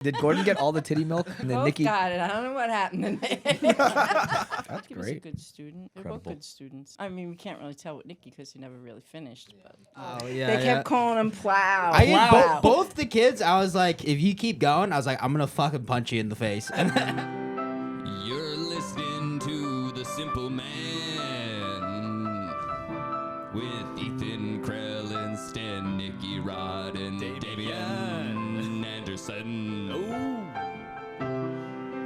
Did Gordon get all the titty milk? And then Both Nicky got it. I don't know what happened in there. That's He was a great. good student. They're both good students. I mean, we can't really tell with Nicky because he never really finished. But Oh yeah. they kept calling him Plow. I get Plow. both the kids. I was like, if you keep going, I was like, I'm gonna fucking punch you in the face. You're listening to The Simple Man with Ethan Krell and Stan, Nicky Rod, and Damian Anderson. Oh.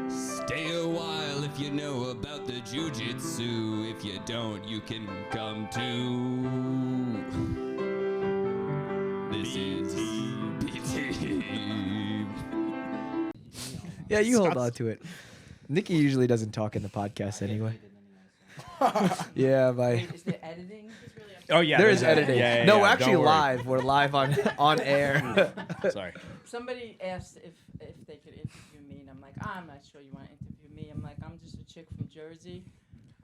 Stay a while if you know about the Jiu-Jitsu. If you don't, you can come too. This is BT. Yeah, you hold on to it. Nicky usually doesn't talk in the podcast anyway. Yeah, Wait, is there editing? Oh yeah, there is there's editing. Yeah, No, yeah, we're actually don't worry. live. We're live on air. Sorry. Somebody asked if they could interview me, and I'm like, I'm not sure you want to interview me. I'm like, I'm just a chick from Jersey.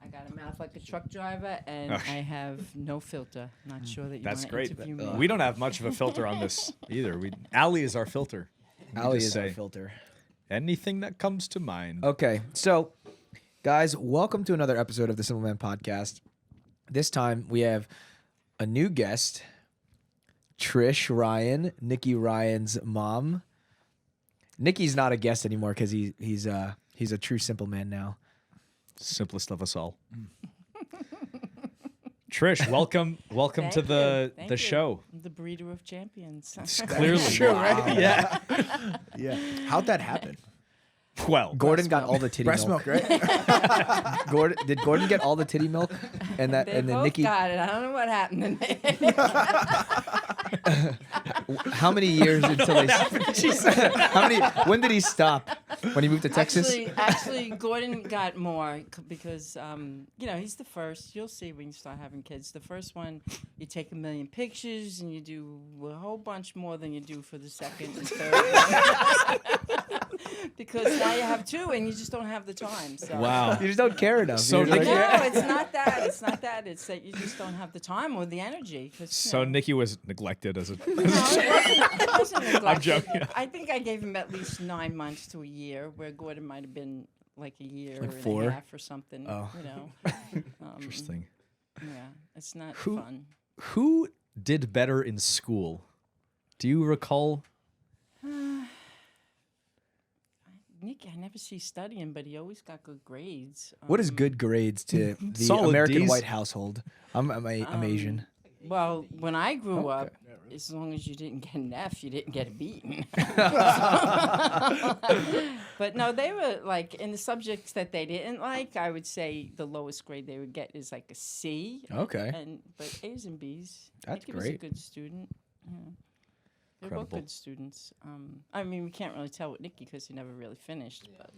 I got a mouth like a truck driver, and I have no filter. Not sure that you want That's to great. interview me. We don't have much of a filter on this either. Allie is our filter. Ali just is our say. filter. Anything that comes to mind. Okay, so guys, welcome to another episode of the Simpleman Podcast. This time we have a new guest, Trish Ryan, Nicky Ryan's mom. Nicky's not a guest anymore because he's a true simple man now. Simplest of us all. Trish, welcome Thank to you. the Thank you. show. I'm the breeder of champions. Clearly, True, right? Yeah. Yeah. How'd that happen? Well, Gordon got all the titty Breast milk. milk, right? Did Gordon get all the titty milk? And They then both Nicky. got it. I don't know what happened in there. How many years until they? How many? When did he stop? When he moved to Texas? Actually, Gordon got more because he's the first. You'll see when you start having kids. The first one, you take 1 million pictures and you do a whole bunch more than you do for the second and third. Because now you have two and you just don't have the time. So. wow. You just don't care enough. So You're just Nicky- like, No, it's not that. It's not that. It's that you just don't have the time or the energy. So Nicky was neglected as a. No, it wasn't neglected. I'm joking. I think I gave him at least 9 months to a year, where Gordon might have been like a year Like and 4? a half or something. Oh. Interesting. Yeah, it's not Who- fun. Who did better in school? Do you recall? Nick, I never see studying, but he always got good grades. What is good grades to the Solid American Ds. white household? I'm Asian. Well, when I grew up, as long as you didn't get an F, you didn't get a beating. But no, they were like in the subjects that they didn't like. I would say the lowest grade they would get is like a C. Okay. But A's and B's. That's Nicky was a great. good student. Yeah. They're both Incredible. good students. I mean, we can't really tell with Nicky because he never really finished. But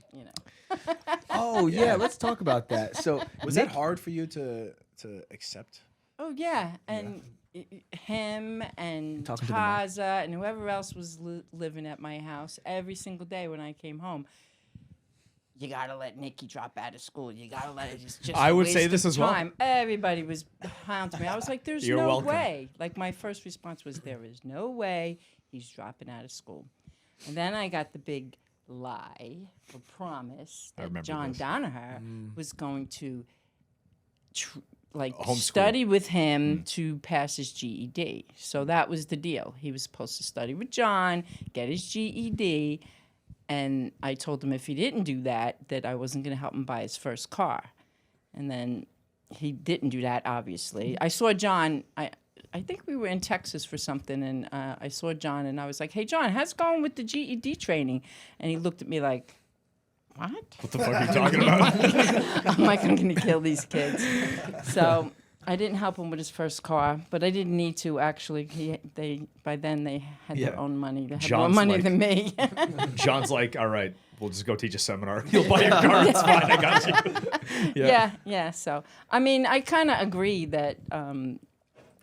Oh yeah, let's talk about that. So Was that hard for you to accept? Oh yeah, and him and Talking to the mic. Taza and whoever else was living at my house every single day when I came home. You gotta let Nicky drop out of school. You gotta let it just. I a would say waste this of as well. time. Everybody was hounding me. I was like, "There's You're no welcome. way." Like my first response was, "There is no way he's dropping out of school." And then I got the big lie or promise I that remember John this. Danaher was going to Homeschool. study with him to pass his GED. So that was the deal. He was supposed to study with John, get his GED, and I told him if he didn't do that, that I wasn't going to help him buy his first car. And then he didn't do that, obviously. I saw John. I think we were in Texas for something, and I saw John, and I was like, "Hey, John, how's it going with the GED training?" And he looked at me like, "What?" What the fuck are you talking about? I'm like, I'm going to kill these kids. So I didn't help him with his first car, but I didn't need to, actually. By then, they had their Yeah. own money. They had John's more money like- than me. John's like, all right, we'll just go teach a seminar. You'll buy your car. It's fine. I got you. Yeah. So, I mean, I kind of agree that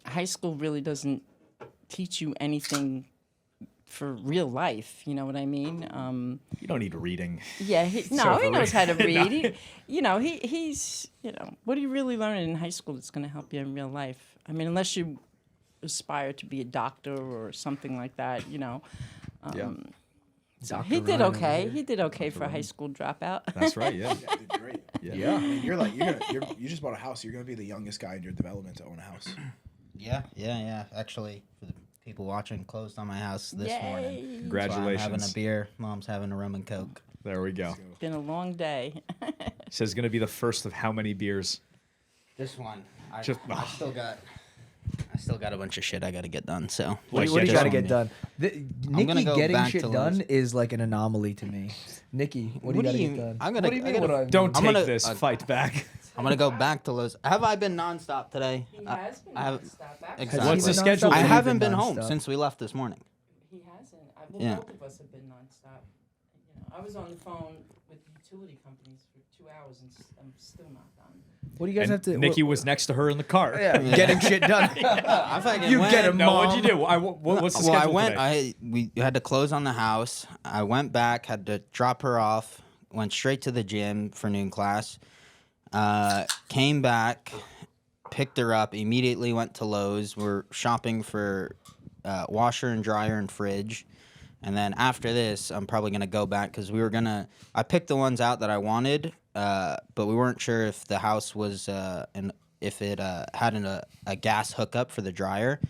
high school really doesn't teach you anything for real life. You know what I mean? You don't need reading. Yeah, he for knows how to real. read. He's what are you really learning in high school that's going to help you in real life? I mean, unless you aspire to be a doctor or something like that, Yeah. So Dr. he did Ryan over okay. here. He did okay for a high school dropout. That's right. Yeah. Yeah, did great. Yeah. I mean, you just bought a house. You're gonna be the youngest guy in your development to own a house. Yeah. Actually, for the people watching, closed on my house this morning. Yay. So I'm Congratulations. having a beer. Mom's having a rum and coke. There we go. Been a long day. Says going to be the first of how many beers? This one, I Just- still got a bunch of shit I got to get done. So What, Like, what do you yeah, got to just- get done? gonna Nikki go getting back shit to done Lowe's. is like an anomaly to me. Nikki, what do you got to get done? I'm gonna. What do you I mean? gotta- What do I Don't I'm take gonna- this. Fight back. I'm gonna go back to Lowe's. Have I been nonstop today? He has been I have- nonstop. Exactly. What's the Has he been schedule? nonstop? I Have you haven't been home nonstop? since we left this morning. He hasn't. Yeah. Both of us have been nonstop. I was on the phone with utility companies for 2 hours and I'm still not done. What do you guys And have to? Nikki what, was next to her in the car. yeah, getting shit done. I fucking You went, get him. No, what'd you Mom. do? What's the Well, I schedule went. today? We had to close on the house. I went back, had to drop her off. Went straight to the gym for noon class. Came back, picked her up. Immediately went to Lowe's. We're shopping for washer and dryer and fridge. And then after this, I'm probably gonna go back because we were gonna. I picked the ones out that I wanted, but we weren't sure if the house was if it had a gas hookup for the dryer,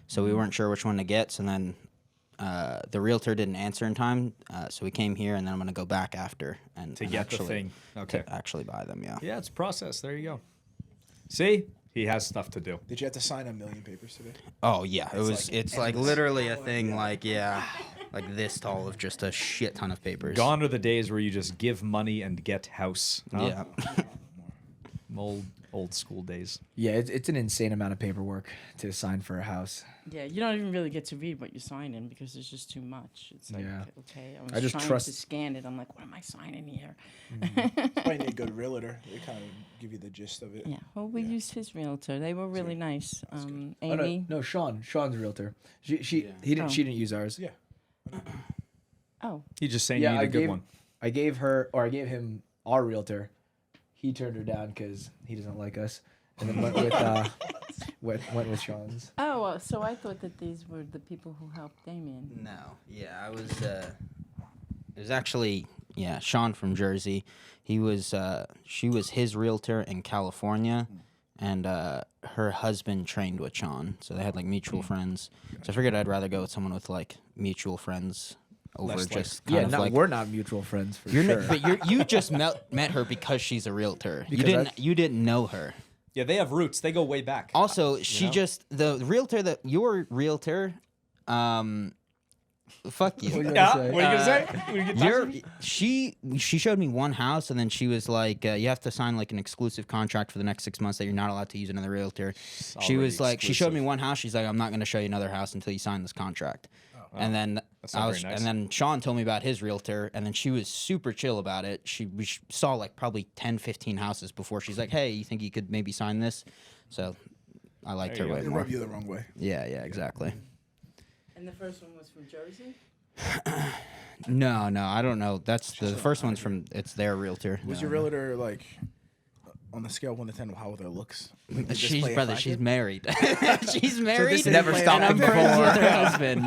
so we weren't sure which one to get. So then the realtor didn't answer in time, so we came here, and then I'm gonna go back after and To and get actually, the thing. Okay. to actually buy them. Yeah. Yeah, it's a process. There you go. See? He has stuff to do. Did you have to sign 1,000,000 papers today? Oh yeah, It's it's like endless. literally a thing like like this tall of just a shit ton of papers. Gone are the days where you just give money and get house. Huh? Yeah. Old school days. Yeah, it's an insane amount of paperwork to sign for a house. Yeah, you don't even really get to read what you sign in because there's just too much. It's like, Yeah. okay, I I was just trying trust- to scan it. I'm like, what am I signing here? That's why you need a good realtor. They kind of give you the gist of it. Yeah, well, we used his realtor. They were really nice. Oh, Amy. no, Sean's realtor. He didn't. Oh. She didn't use ours. Yeah. Oh, He's just saying Yeah, you need I a good gave one. I gave him our realtor. He turned her down because he doesn't like us, and then went with went with Sean's. oh, so I thought that these were the people who helped Damien. No, yeah, I was. It was actually Sean from Jersey. He was. She was his realtor in California, and her husband trained with Sean, so they had like mutual friends. So I figured I'd rather go with someone with like mutual friends over Less, like- just kind Yeah, of not, like. we're not mutual friends for You're sure. but you just met her because she's a realtor. Because You didn't know her. Yeah, they have roots. They go way back. Also, she know? just the realtor that your realtor. Fuck you. What are you Yeah, gonna say? what are you gonna say? What are you gonna talk She showed me one house, and then she was like, you have to sign like an exclusive contract for the next 6 months that you're not allowed to use another realtor. She already was like, she showed me exclusive. one house. She's like, I'm not going to show you another house until you sign this contract. And then That's not very nice. and then Sean told me about his realtor, and then she was super chill about it. We saw like probably 10, 15 houses before she's like, hey, you think you could maybe sign this? So I liked There her you way They more. rub you the wrong way. Yeah, exactly. And the first one was from Jersey? No, I don't know. That's the first one's from. It's their realtor. Was your realtor like on the scale of 1 to 10? How their looks? Like, did this She's play a brother. She's factor? married. She's married. never stopped and I'm him friends before. with her husband.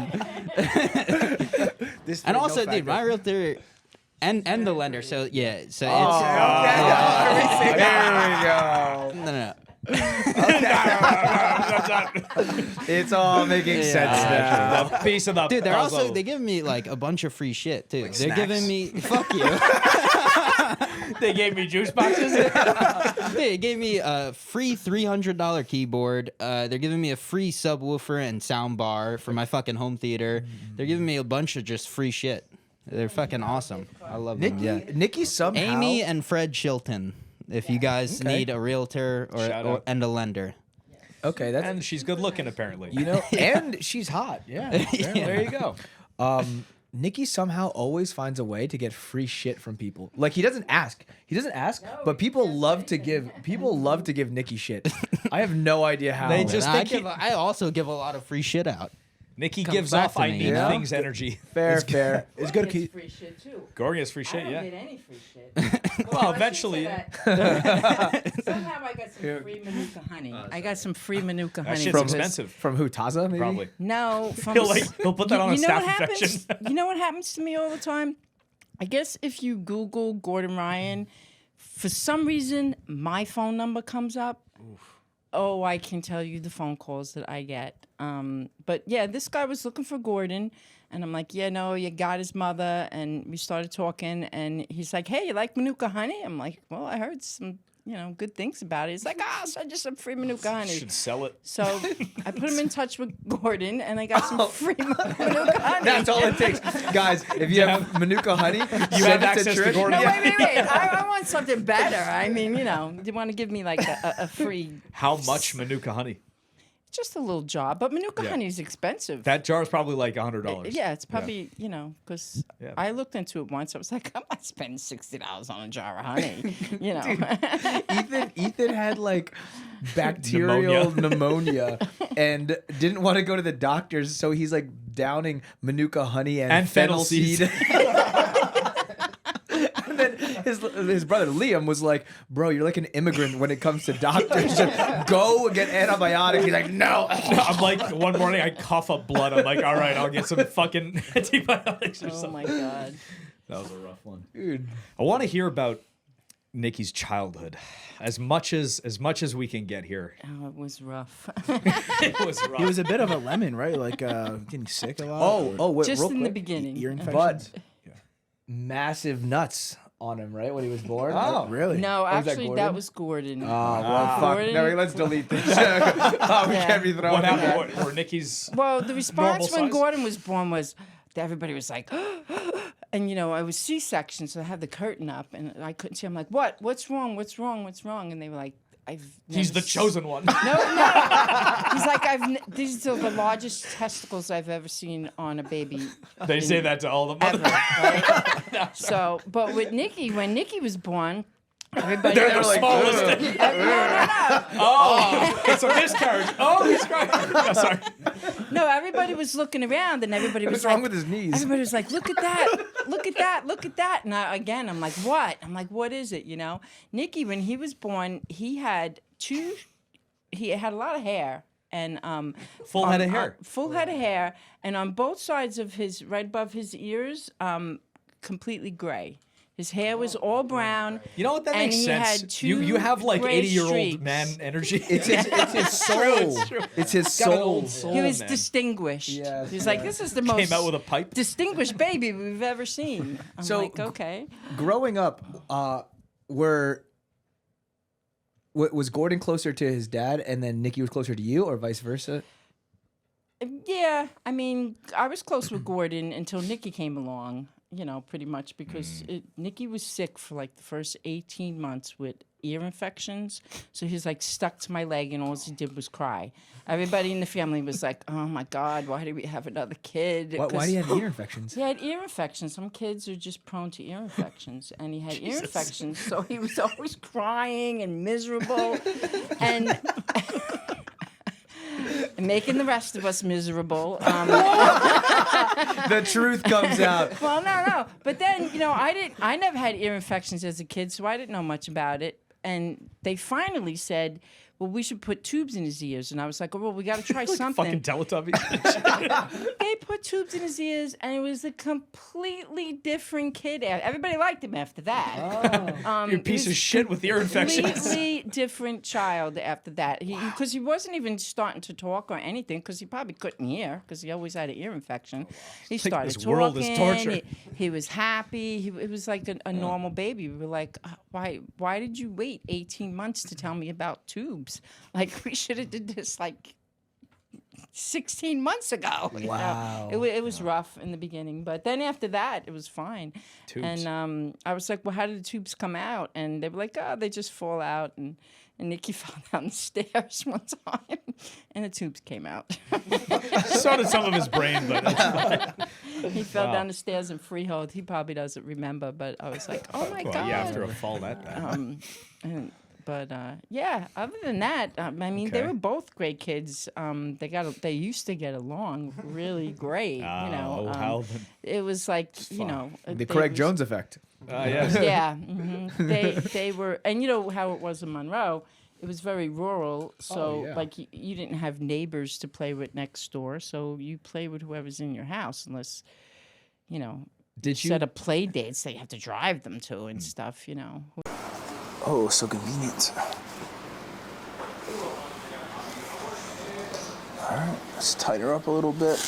This And played no also, dude, factor. my realtor and the lender. So yeah. So There we go. no. It's all making sense now. The piece of the Dude, they're puzzle. also they give me like a bunch of free shit too. They're snacks? giving me fuck you. They gave me juice boxes. They gave me a free $300 keyboard. They're giving me a free subwoofer and sound bar for my fucking home theater. They're giving me a bunch of just free shit. They're fucking awesome. I love them. Yeah. Nikki somehow. Amy and Fred Shilton. If you guys Okay. need a realtor Shout or out. and a lender. Okay, that's And she's good looking, apparently. you know, and she's hot. Yeah. apparently. There you go. Nikki somehow always finds a way to get free shit from people. Like he doesn't ask. But people love to give Nikki shit. I have no idea how. They just And think I also give a lot of free shit out. Nikki Comes gives back off to I me, need you know? things energy. Fair. It's good. Gets free shit too. Gorgon gets free I shit, don't yeah. get any free shit. Well, I should eventually, say that. Somehow I got some free Manuka honey. I got some free Manuka That honey. shit's From- expensive. From who? Taza, maybe? Probably. No, from He'll put that on a you know staph what happens? infection. You know what happens to me all the time? I guess if you Google Gordon Ryan, for some reason my phone number comes up. Oh, I can tell you the phone calls that I get. But yeah, this guy was looking for Gordon, and I'm like, yeah, no, you got his mother, and we started talking, and he's like, hey, you like Manuka honey? I'm like, well, I heard some, good things about it. He's like, so just some free Manuka honey. Should sell it. So I put him in touch with Gordon, and I got some free Manuka honey. That's all it takes. Guys, if you have Manuka honey, You have access to Gordon. No, wait. I want something better. I mean, you want to give me like a free, How much Manuka honey? just a little job. But Manuka Yeah. honey is expensive. That jar is probably like $100. Yeah, it's probably, because Yeah. I looked into it once. I was like, I'm not spending $60 on a jar of honey. Ethan had like bacterial pneumonia and didn't want to go to the doctors, so he's like downing Manuka honey and fennel seeds. seed. And then his brother Liam was like, bro, you're like an immigrant when it comes to doctors. Just go get antibiotics. He's like, no. I'm like, one morning I cough up blood. I'm like, all right, I'll get some fucking antibiotics or Oh something. my God. That was a rough one. Dude. I want to hear about Nikki's childhood, as much as we can get here. Oh, it was rough. It was rough. He was a bit of a lemon, right? Like getting sick a lot. Wait, Just real in the quick. beginning. Ear infections. But massive nuts on him, right? When he was born. Oh. Really? No, was that actually, Gordon? that was Gordon. Oh, well, fuck. Gordon- No, let's delete this. We can't be throwing What it happened? out. What, were Nikki's... Well, the response when size? Gordon was born was everybody was like, and I was C-section, so I had the curtain up, and I couldn't see. I'm like, what? What's wrong? What's wrong? What's wrong? And they were like, He's the chosen one. No. He's like, these are the largest testicles I've ever seen on a baby. They say that to all the Ever. mothers. Right? So, but with Nikki, when Nikki was born, everybody They're the was like, smallest. no. Oh, it's a miscarriage. Oh, he's crying. No, sorry. No, everybody was looking around, and everybody was What's like, wrong with his knees? Everybody was like, look at that, look at that, look at that. And I'm like, what? I'm like, what is it? Nikki, when he was born, he had a lot of hair. And Full head of hair. Full head of hair. And on both sides of right above his ears, completely gray. His hair was all brown. You know what? That and makes he sense. had two You have like gray 80-year-old streaks. man energy. It's his soul. It's his got an soul. old soul. He was man. distinguished. Yes, he was like, this is the most Came out with a pipe. distinguished baby we've ever seen. I'm So, like, okay. Growing up, was Gordon closer to his dad, and then Nikki was closer to you, or vice versa? Yeah, I mean, I was close with Gordon until Nikki came along, pretty much because Nikki was sick for like the first 18 months with ear infections. So he was like stuck to my leg, and all he did was cry. Everybody in the family was like, oh my God, why did we have another kid? Why do you have ear infections? He had ear infections. Some kids are just prone to ear infections, and he had ear infections, so he was always crying and miserable, and making the rest of us miserable. The truth comes out. Well, no. But then, I never had ear infections as a kid, so I didn't know much about it. And they finally said, well, we should put tubes in his ears. And I was like, oh, well, we got to try Fucking something. Teletubbies. They put tubes in his ears, and it was a completely different kid. Everybody liked him after that. You're a piece of shit with ear infections. Completely different child after that. Because he wasn't even starting to talk or anything, because he probably couldn't hear, because he always had an ear infection. He started this talking. world is torture. He was happy. It was like a normal baby. We were like, why did you wait 18 months to tell me about tubes? Like, we should have did this like 16 months ago. Wow. It was rough in the beginning, but then after that, it was fine. Tubes. And I was like, well, how did the tubes come out? And they were like, oh, they just fall out. And Nikki fell down the stairs one time, and the tubes came out. So did some of his brain, but it's fine. He fell down the stairs in freehold. He probably doesn't remember, but I was like, oh, my Well, God. yeah, after a fall that bad. But yeah, other than that, I mean, they Okay. were both great kids. They used to get along really great. how It was like The Craig was- Jones effect. yes. Yeah, they were, and you know how it was in Monroe. It was very rural, so yeah. like you didn't have neighbors to play with next door, so you play with whoever's in your house, unless Did you set up play dates that you have to drive them to and stuff. Oh, so convenient. All right, let's tighten her up a little bit.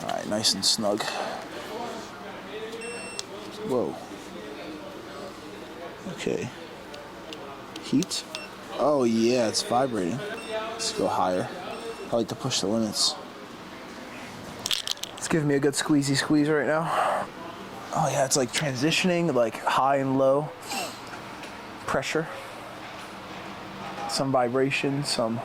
All right, nice and snug. Whoa. Okay. Heat. Oh yeah, it's vibrating. Let's go higher. I like to push the limits. It's giving me a good squeeze right now. Oh yeah, it's like transitioning, like high and low. Pressure. Some vibration, some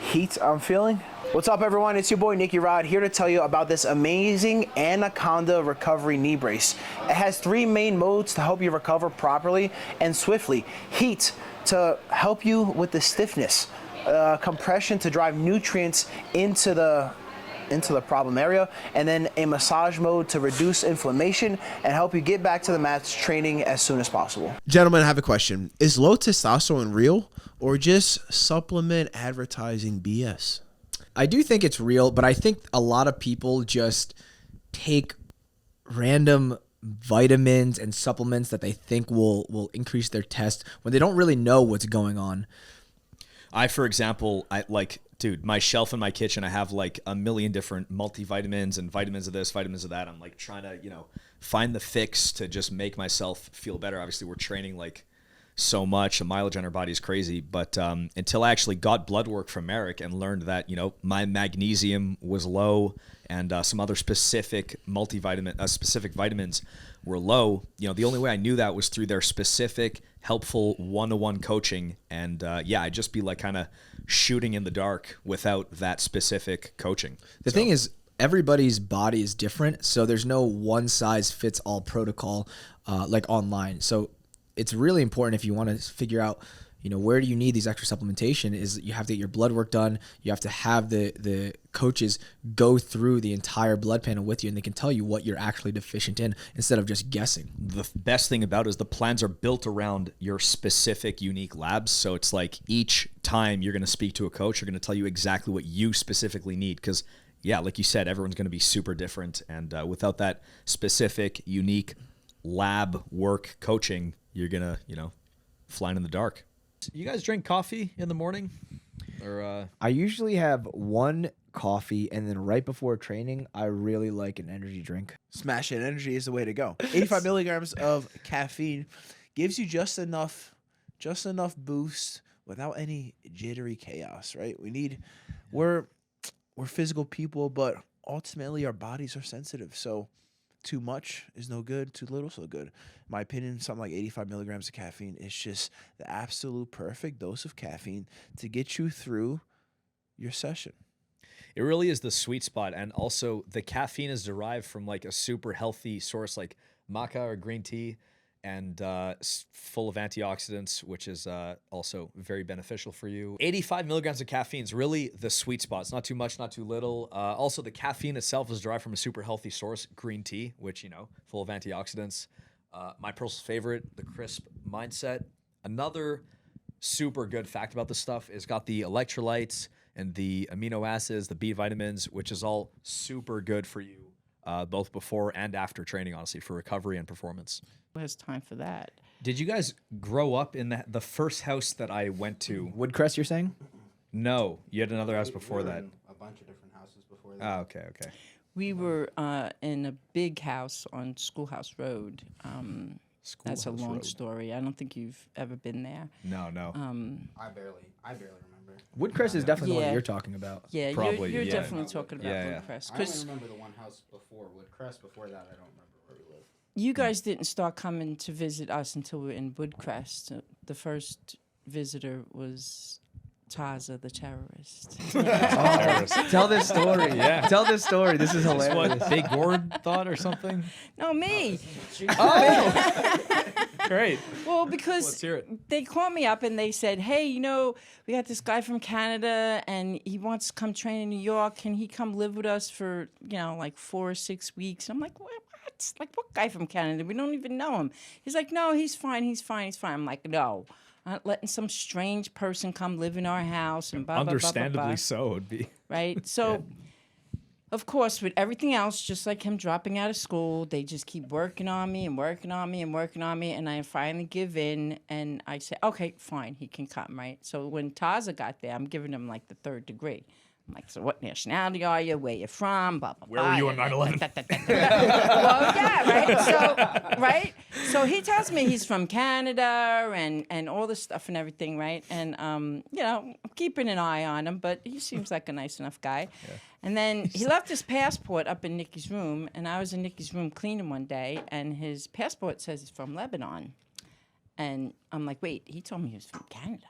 heat I'm feeling. What's up everyone, it's your boy Nicky Ryan here to tell you about this amazing Anaconda recovery knee brace. It has 3 main modes to help you recover properly and swiftly. Heat to help you with the stiffness. Compression to drive nutrients into the problem area, and then a massage mode to reduce inflammation and help you get back to the mats training as soon as possible. Gentlemen, I have a question. Is low testosterone real or just supplement advertising BS? I do think it's real, but I think a lot of people just take random vitamins and supplements that they think will increase their test when they don't really know what's going on. For example, dude, my shelf in my kitchen, I have like a million different multivitamins and vitamins of this, vitamins of that. I'm like trying to, find the fix to just make myself feel better. Obviously, we're training like so much. The mileage on our body is crazy. But until I actually got blood work from Marek and learned that, my magnesium was low and some other specific specific vitamins were low, the only way I knew that was through their specific, helpful one-to-one coaching. And I'd just be like kind of shooting in the dark without that specific coaching. The thing is, everybody's body is different, so there's no one size fits all protocol like online. So it's really important if you want to figure out, where do you need these extra supplementation, is you have to get your blood work done. You have to have the coaches go through the entire blood panel with you, and they can tell you what you're actually deficient in instead of just guessing. The best thing about it is the plans are built around your specific unique labs. So it's like each time you're going to speak to a coach, they're going to tell you exactly what you specifically need. Because like you said, everyone's going to be super different. And without that specific, unique lab work coaching, you're going to, flying in the dark. You guys drink coffee in the morning? Or I usually have 1 coffee, and then right before training, I really like an energy drink. Smash It Energy is the way to go. 85 milligrams of caffeine gives you just enough boost without any jittery chaos, right? We're physical people, but ultimately our bodies are sensitive. So too much is no good, too little is no good. In my opinion, something like 85 milligrams of caffeine is just the absolute perfect dose of caffeine to get you through your session. it really is the sweet spot. And also the caffeine is derived from like a super healthy source like maca or green tea, and full of antioxidants, which is also very beneficial for you. 85 milligrams of caffeine is really the sweet spot. It's not too much, not too little. Also, the caffeine itself is derived from a super healthy source, green tea, which, full of antioxidants. My personal favorite, the crisp mindset. Another super good fact about this stuff is got the electrolytes and the amino acids, the B vitamins, which is all super good for you, both before and after training, honestly, for recovery and performance. Who has time for that? Did you guys grow up in the first house that I went to? Woodcrest, you're saying? No, you had another house before that. A bunch of different houses before that. Oh, okay. We were in a big house on Schoolhouse Road. That's a long story. I don't think you've ever been there. No. I barely remember. Woodcrest is definitely the one Yeah. that you're talking about. Yeah, Probably, you're yeah. definitely talking about Yeah. Woodcrest. I only 'Cause remember the one house before Woodcrest. Before that, I don't remember where we lived. you guys didn't start coming to visit us until we were in Woodcrest. The first visitor was Taza, the terrorist. Tell this story. Yeah. Tell this story. This is That's hilarious. what Big Gord thought or something. No, me. Great. Well, because Let's hear it. they called me up and they said, hey, you know, we got this guy from Canada and he wants to come train in New York. Can he come live with us for, you know, like 4 or 6 weeks? I'm like, what? Like, what guy from Canada? We don't even know him. He's like, no, he's fine. He's fine. He's fine. I'm like, no. I'm not letting some strange person come live in our house and blah, blah, blah, blah, Understandably blah. so, it'd be. Right? So, of course, with everything else, just like him dropping out of school, they just keep working on me and working on me and working on me. And I finally give in and I say, okay, fine, he can come, right? So when Taza got there, I'm giving him like the 3rd degree. I'm like, so what nationality are you? Where you from? Blah, blah, Where blah. were you on 9/11? Well, yeah, right? So he tells me he's from Canada and all this stuff and everything, right? And, you know, I'm keeping an eye on him, but he seems like a nice enough guy. Yeah. And then he left his passport up in Nikki's room, and I was in Nikki's room cleaning one day, and his passport says he's from Lebanon. And I'm like, wait, he told me he was from Canada.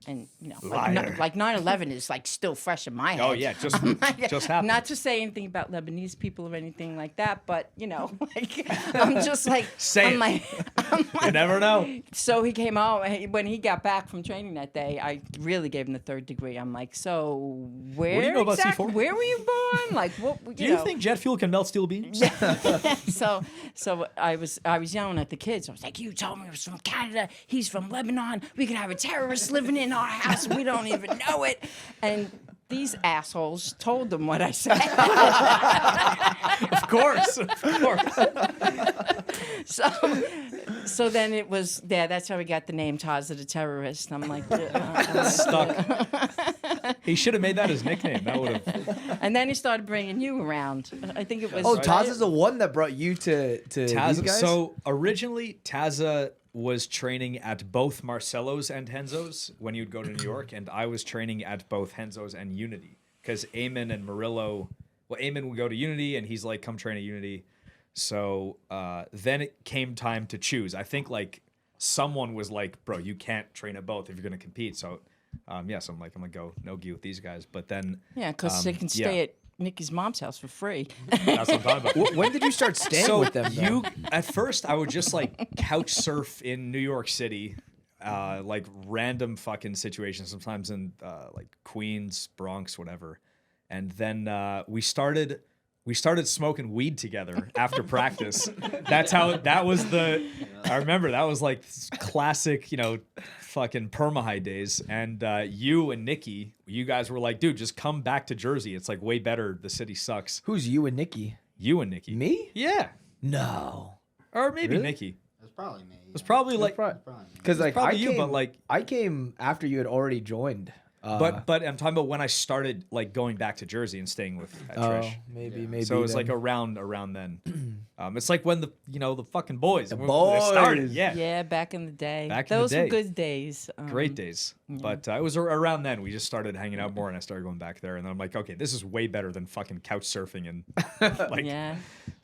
And, you know, like 9/11 is like still fresh in my head. Oh, yeah, just happened. Not to say anything about Lebanese people or anything like that, but, you know, like, I'm just like, Say I'm it. like, You never know. So he came out, when he got back from training that day, I really gave him the 3rd degree. I'm like, so where What do you know about exactly, C4? where were you born? Like, what, Do you think jet fuel can melt steel beams? So I was yelling at the kids. I was like, you told me he was from Canada. He's from Lebanon. We could have a terrorist living in our house. We don't even know it. And these assholes told them what I said. Of course. So then it was, that's how we got the name Taza the terrorist. I'm like, Stuck. He should have made that his nickname. That would have. and then he started bringing you around. I think it was. Oh, Taza's the one that brought you to these Taza. guys? So originally, Taza was training at both Marcelo's and Henzo's when you'd go to New York, and I was training at both Henzo's and Unity because Eamon and Murillo. Well, Eamon would go to Unity, and he's like, "Come train at Unity." So then it came time to choose. I think like someone was like, "Bro, you can't train at both if you're going to compete." So so I'm gonna go no-gi with these guys. But then because they can stay at Nikki's mom's house for free. That's what I'm talking about. When did you start staying with them? Though? At first, I would just like couch surf in New York City, like random fucking situations. Sometimes in like Queens, Bronx, whatever. And then we started smoking weed together after practice. That was I remember that was like classic, fucking perma-high days. And you and Nikki, you guys were like, dude, just come back to Jersey. It's like way better. The city sucks. Who's you and Nikki? You and Nikki. Me? Yeah. No. Or maybe Really? Nikki. It was probably me. It was probably like, Because like probably I you, came, but like, I came after you had already joined. but I'm talking about when I started like going back to Jersey and staying with Trish. Maybe. So it was then. like around then. It's like when the fucking boys when boys. they started. Yeah. Yeah, back in the day. Back in the Those day. were good days. Great days. But it was around then we just started hanging out more and I started going back there and then I'm like, okay, this is way better than fucking couch surfing and like Yeah.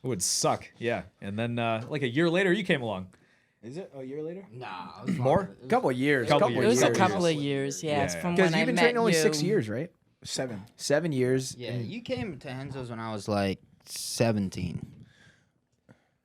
it would suck. Yeah. And then like a year later you came along. Is it a year later? Nah, it was More? longer. It was- Couple years. Couple It was a years. couple of years, Yeah. from Because when I you've been met training only you. 6 years, right? 7. 7 years. Yeah, you came to Henzo's when I was like 17.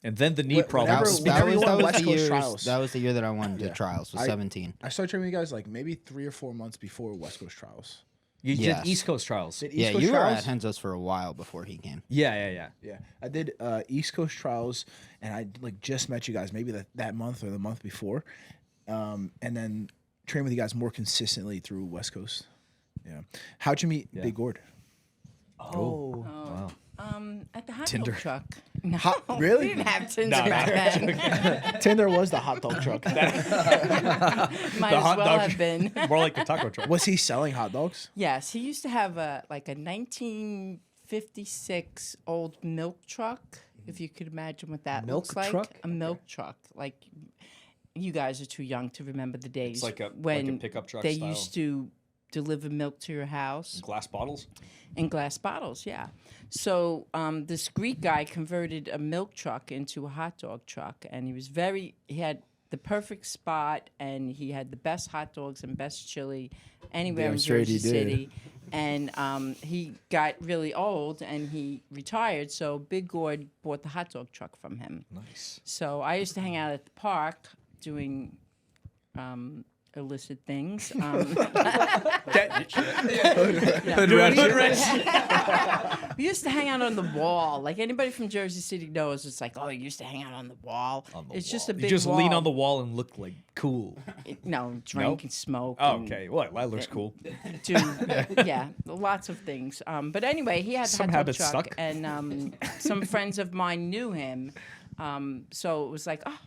And then the knee problem. Whenever you won West Coast trials. That was the year that I won the Yeah. trials. Was I- 17. I started training with you guys like maybe 3 or 4 months before West Coast trials. You Yes. did East Coast trials. Did East Yeah, Coast you were trials? at Henzo's for a while before he came. Yeah. Yeah, I did East Coast trials, and I like just met you guys maybe that month or the month before, and then trained with you guys more consistently through West Coast. Yeah, how'd you meet Big Gord? Oh. Wow. At the hot Tinder. dog truck. No, really? We didn't have Tinder No, back then. Tinder was the hot dog truck. Might The as hot well dog have been. More like the taco truck. Was he selling hot dogs? Yes, he used to have a 1956 old milk truck. If you could imagine what that Milk looks like. truck? A milk truck. Like, you guys are too young to remember the days It's like a when pickup truck they style. used to deliver milk to your house. Glass bottles. In glass bottles, yeah. So this Greek guy converted a milk truck into a hot dog truck, and he had the perfect spot, and he had the best hot dogs and best chili anywhere Damn in straight Jersey he did. City. And he got really old, and he retired. So Big Gord bought the hot dog truck from him. Nice. So I used to hang out at the park doing illicit things. We used to hang out on the wall. Like anybody from Jersey City knows, it's like, oh, you used to hang out on the wall. It's just a big You just wall. lean on the wall and look like cool. No, drink and smoke. Oh, and okay. Well, that looks cool. do lots of things. But anyway, he had the Some hot dog habits truck, stuck. and some friends of mine knew him. So it was like, oh,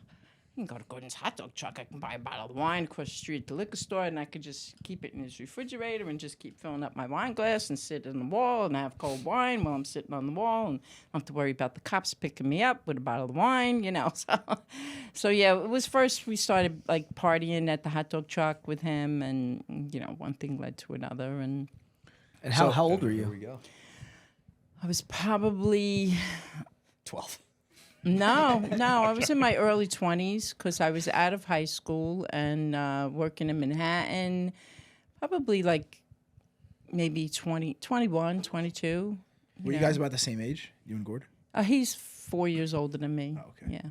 I can go to Gordon's hot dog truck. I can buy a bottle of wine across the street at the liquor store, and I could just keep it in his refrigerator and just keep filling up my wine glass and sit on the wall and have cold wine while I'm sitting on the wall, and I don't have to worry about the cops picking me up with a bottle of wine, you know. So yeah, it was first we started like partying at the hot dog truck with him, and you know, one thing led to another, and how old were Here you? we go. I was probably 12. No, I was in my early 20s because I was out of high school and working in Manhattan, probably like maybe 21, 22. Were you guys about the same age, you and Gord? He's 4 years older than me. Oh, okay. Yeah.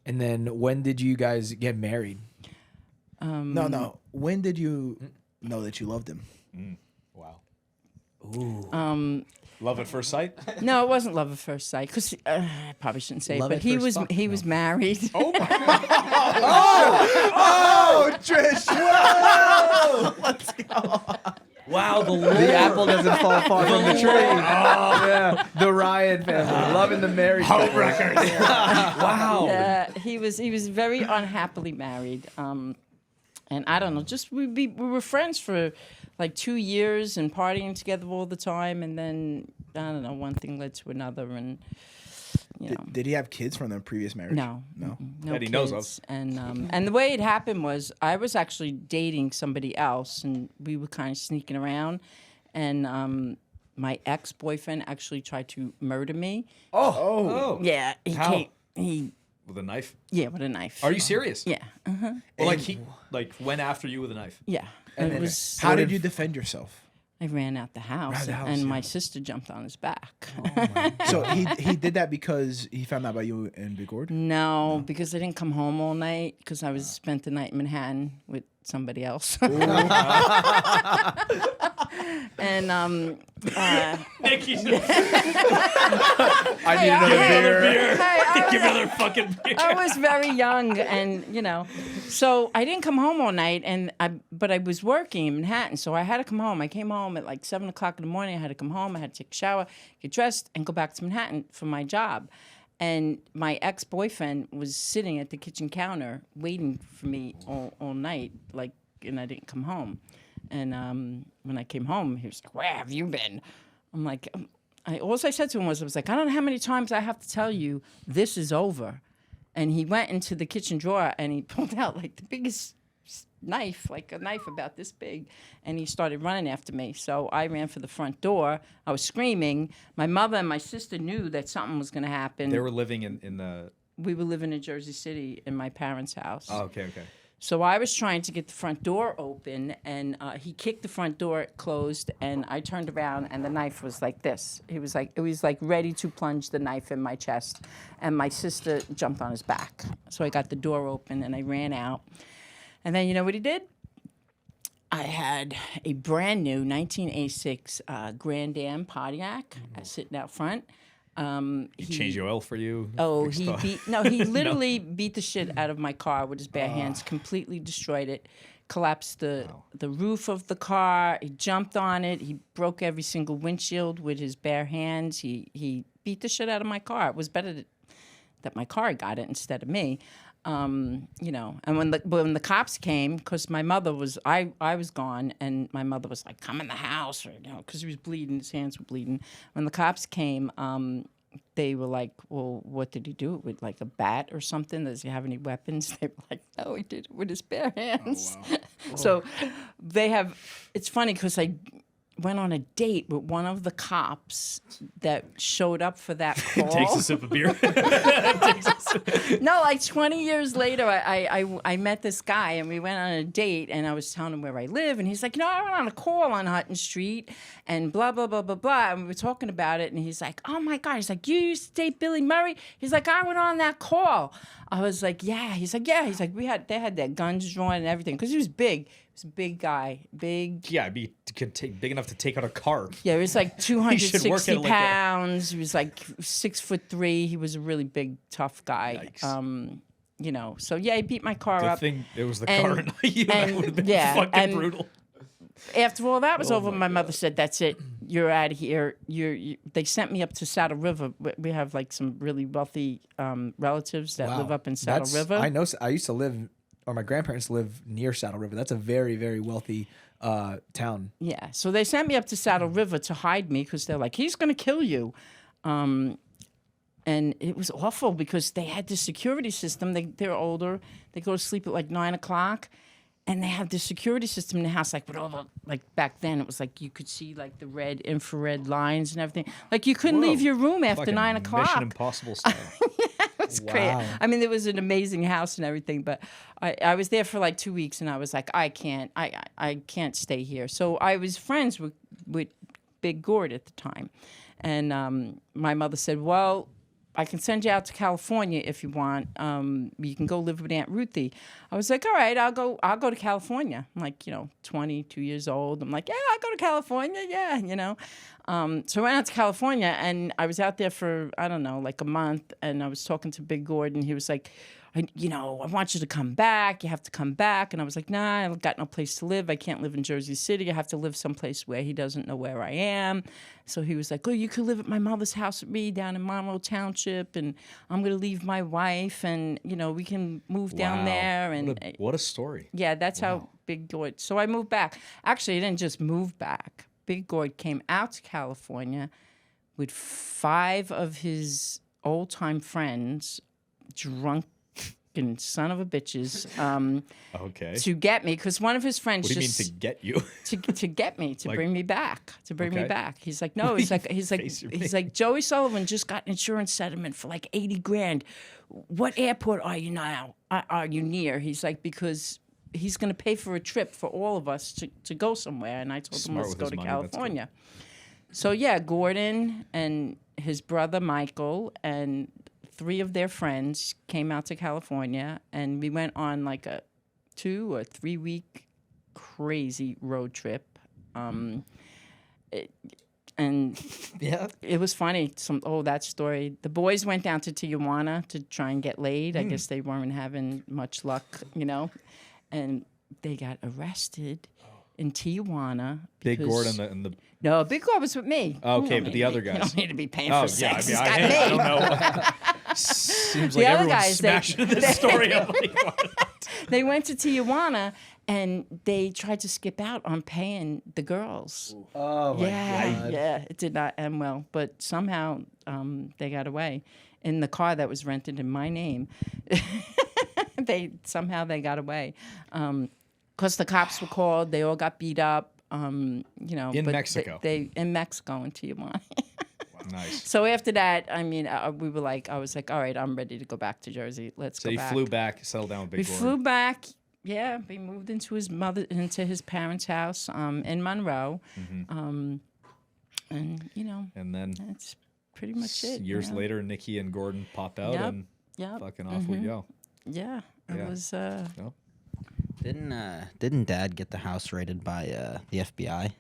And then when did you guys get married? No. When did you know that you loved him? Wow. Um, Love at first sight? no, it wasn't love at first sight because I probably shouldn't say Love it, at but he first was fuck? he was married. Oh, Trish! Whoa! Let's go. Wow, the The apple doesn't fall far from the tree. Yeah, the Ryan family, loving the married. wow. Yeah, he was very unhappily married. And I don't know, just we were friends for like 2 years and partying together all the time, and then I don't know, one thing led to another, and you know. Did he have kids from the previous marriage? No. No. No That he knows of. kids. And the way it happened was I was actually dating somebody else, and we were kind of sneaking around, and my ex-boyfriend actually tried to murder me. Oh. Yeah, he How? came. He With a knife? with a knife. Are you serious? Yeah. Well, like he went after you with a knife. Yeah. And it was. how did you defend yourself? I ran out the house, the house, and yeah. my sister jumped on his back. So he did that because he found out about you and Big Gord? No, because I didn't come home all night because I was spent the night in Manhattan with somebody else. And Nikki's I need another beer. Give me another fucking beer. I was very young, and you know, so I didn't come home all night, but I was working in Manhattan, so I had to come home. I came home at like 7 o'clock in the morning. I had to come home. I had to take a shower, get dressed, and go back to Manhattan for my job. And my ex-boyfriend was sitting at the kitchen counter waiting for me all night, like, and I didn't come home. And when I came home, he was like, "Where have you been?" I'm like, all I said to him was, I was like, "I don't know how many times I have to tell you this is over." And he went into the kitchen drawer and he pulled out like the biggest knife, like a knife about this big, and he started running after me. So I ran for the front door. I was screaming. My mother and my sister knew that something was going to happen. They were living in the... We were living in Jersey City in my parents' house. Oh, okay. So I was trying to get the front door open, and he kicked the front door closed, and I turned around, and the knife was like this. It was like ready to plunge the knife in my chest, and my sister jumped on his back. So I got the door open, and I ran out. And then you know what he did? I had a brand new 1986 Grand Am Pontiac sitting out front. He changed the oil for you? Oh, Fixed he the- literally beat the shit out of my car with his bare hands, completely destroyed it, collapsed the roof of the car. He jumped on it. He broke every single windshield with his bare hands. He beat the shit out of my car. It was better that my car got it instead of me. You know, and when the cops came, because my mother was, I was gone, and my mother was like, "Come in the house," or, you know, because he was bleeding, his hands were bleeding. When the cops came, they were like, "Well, what did he do it with, like a bat or something? Does he have any weapons?" They were like, "No, he did it with his bare hands." Oh, wow. So they have. It's funny because went on a date with one of the cops that showed up for that call. Takes a sip of beer. No, like 20 years later, I met this guy and we went on a date and I was telling him where I live and he's like, I went on a call on Hutton Street and blah, blah, blah, blah, blah. And we were talking about it and he's like, oh my God. He's like, you used to date Billy Murray? He's like, I went on that call. I was like, yeah. He's like, yeah. He's like, they had their guns drawn and everything because he was big. He was a big guy. Big. Yeah, big enough to take out a car. Yeah, he was like 260 like pounds. He was like 6'3". He was a really big, tough guy. Yikes. So yeah, he beat my car Good up. thing it was the car and not you. That would have been fucking brutal. After all that was over, my mother said, "That's it. You're out of here." They sent me up to Saddle River. We have like some really wealthy relatives that live up in Saddle River. I know. I used to live, or my grandparents live near Saddle River. That's a very, very wealthy town. Yeah. So they sent me up to Saddle River to hide me because they're like, he's going to kill you. And it was awful because they had this security system. They're older. They go to sleep at like 9 o'clock. And they have this security system in the house, like with all the, like back then, it was like you could see like the red infrared lines and everything. Like you couldn't leave your room after Fucking 9 o'clock. Mission Impossible style. It was great. I mean, there was an amazing house and everything, but I was there for like 2 weeks and I was like, I can't stay here. So I was friends with Big Gord at the time. And my mother said, well, I can send you out to California if you want. You can go live with Aunt Ruthie. I was like, all right, I'll go to California. I'm like, 22 years old. I'm like, yeah, I'll go to California. Yeah, So I went out to California and I was out there for, I don't know, like a month. And I was talking to Big Gord and he was like, I want you to come back. You have to come back. And I was like, nah, I've got no place to live. I can't live in Jersey City. I have to live someplace where he doesn't know where I am. So he was like, oh, you could live at my mother's house with me down in Monroe Township. And I'm going to leave my wife and, we can move down there. And what a story. Yeah, that's how Big Gord. So I moved back. Actually, I didn't just move back. Big Gord came out to California with 5 of his old-time friends, drunk son of a bitches, Okay. to get me because one of his friends What do you mean to get you? to get me to Like- bring me back me Okay. back. He's like, no, he's like Joey Sullivan just got an insurance settlement for like $80,000. What airport are you now? Are you near? He's like, because he's going to pay for a trip for all of us to go somewhere. And I told him, Smart let's with go his to money, that's good. California. So yeah, Gordon and his brother Michael and 3 of their friends came out to California, and we went on like a 2 or 3 week crazy road trip. And it was funny. That story. The boys went down to Tijuana to try and get laid. I guess they weren't having much luck, and they got arrested in Tijuana. Big because- Gord and the No, Big Gord was with me. Okay, You don't but the need other to be- You guys. don't need to be paying Oh, for yeah, sex. I mean, He's got I me. don't know. Seems The like other everyone's guys, smashing this story. I'm like, They went to Tijuana and they tried to skip out on paying the girls. Oh my God. Yeah, it did not end well, but somehow they got away in the car that was rented in my name. They got away because the cops were called. They all got beat up. In Mexico. They in Mexico in Tijuana. nice. So after that, I mean, I was like, all right, I'm ready to go back to Jersey. Let's So go you back. flew back, settled down with Big We Gord. flew back. Yeah, we moved into his parents' house in Monroe, Mm-hmm. and And then that's pretty much it. years later, Nicky and Gordon pop out, Yep. and Yep. fucking off we go. Yeah, it Yeah. was. No? Didn't Dad get the house raided by the FBI?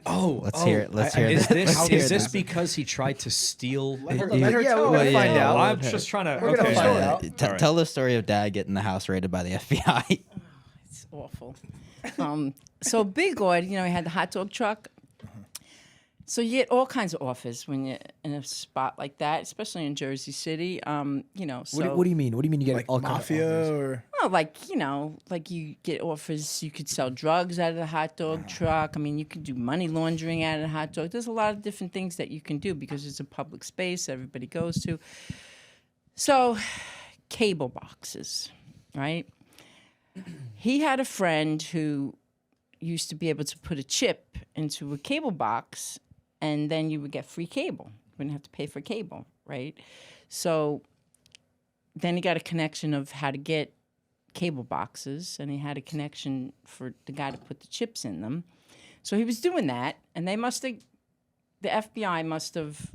Oh, Let's hear it. Let's hear Is that. this Let's hear is this that. because he tried to steal? Let her tell well, it. yeah, Find yeah, out. well, I'm just trying to. We're gonna okay. find out. All right. Tell the story of Dad getting the house raided by the FBI. It's awful. So Big Gord, he had the hot dog truck. So you get all kinds of offers when you're in a spot like that, especially in Jersey City. So What do you mean? What do you mean you get Like all kinds of mafia offers? or well, like you get offers. You could sell drugs out of the hot dog truck. I mean, you could do money laundering out of the hot dog. There's a lot of different things that you can do because it's a public space everybody goes to. So, cable boxes, right? He had a friend who used to be able to put a chip into a cable box, and then you would get free cable. You wouldn't have to pay for cable, right? So then he got a connection of how to get cable boxes, and he had a connection for the guy to put the chips in them. So he was doing that, and the FBI must have,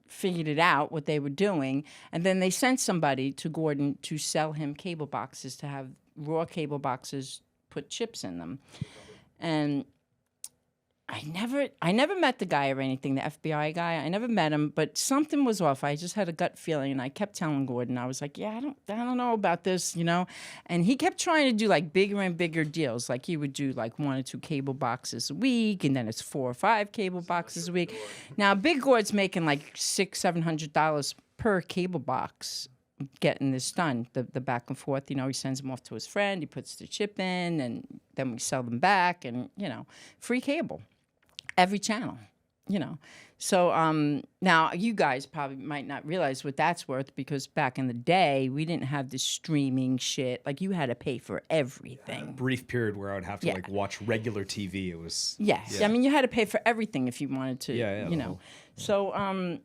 figured it out, what they were doing, and then they sent somebody to Gordon to sell him cable boxes, to have raw cable boxes, put chips in them. And I never met the guy or anything, the FBI guy. I never met him, but something was off. I just had a gut feeling, and I kept telling Gordon. I was like, "Yeah, I don't know about this, And he kept trying to do like bigger and bigger deals. Like he would do like 1 or 2 cable boxes a week, and then it's 4 or 5 cable boxes a week. Now, Big Gord's making like $600-$700 per cable box, getting this done. The back and forth, he sends them off to his friend. He puts the chip in, and then we sell them back, and free cable. Every channel, So now you guys probably might not realize what that's worth, because back in the day, we didn't have this streaming shit. Like, you had to pay for everything. Brief period where I would have to like watch regular TV. It was I mean, you had to pay for everything if you wanted to. So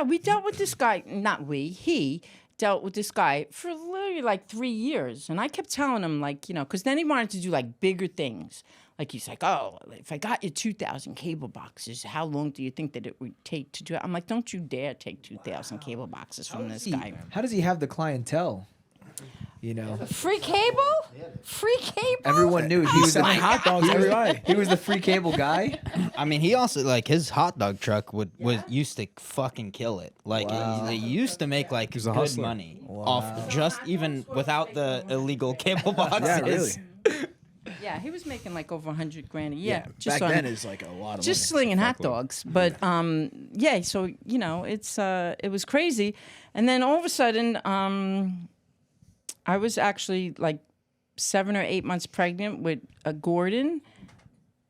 we dealt with this guy. Not we. He dealt with this guy for literally like 3 years, and I kept telling him because then he wanted to do like bigger things. Like, he's like, "Oh, if I got you 2,000 cable boxes, how long do you think that it would take to do it?" I'm like, "Don't you dare take 2,000 cable boxes from this guy." How does he have the clientele? Free cable? Free cable? Everyone knew he was Selling hot dogs everybody. He was the free cable guy. I mean, he also his hot dog truck used to fucking kill it. Like he used to make like good hustler. money off just even without the illegal cable boxes. Yeah, really. Yeah, he was making like over $100,000 a year. Back then it's like a lot of just money. slinging hot dogs. But so it was crazy. And then all of a sudden, I was actually like 7 or 8 months pregnant with a Gordon,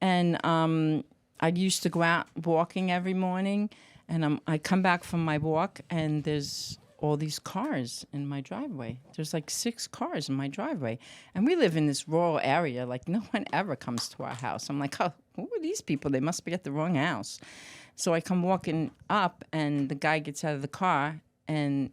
and I used to go out walking every morning, and I come back from my walk, and there's all these cars in my driveway. There's like 6 cars in my driveway, and we live in this rural area. Like, no one ever comes to our house. I'm like, "Oh, who are these people? They must be at the wrong house." So I come walking up, and the guy gets out of the car, and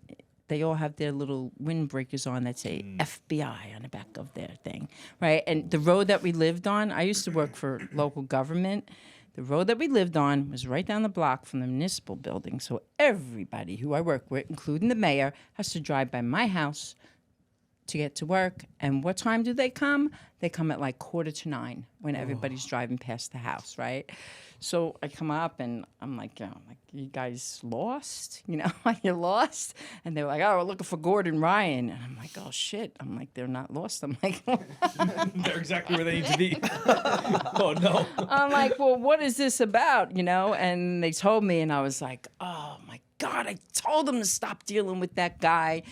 they all have their little windbreakers on that say FBI on the back of their thing, right? And the road that we lived on, I used to work for local government. The road that we lived on was right down the block from the municipal building. So everybody who I work with, including the mayor, has to drive by my house to get to work. And what time do they come? They come at like 8:45 when everybody's driving past the house, right? So I come up, and I'm like, "You guys lost? You're lost?" And they're like, "Oh, we're looking for Gordon Ryan." And I'm like, "Oh, shit." I'm like, "They're not lost." I'm like, they're exactly where they need to be. Oh, no. I'm like, "Well, what is this about?" And they told me, and I was like, "Oh, my God, I told them to stop dealing with that guy."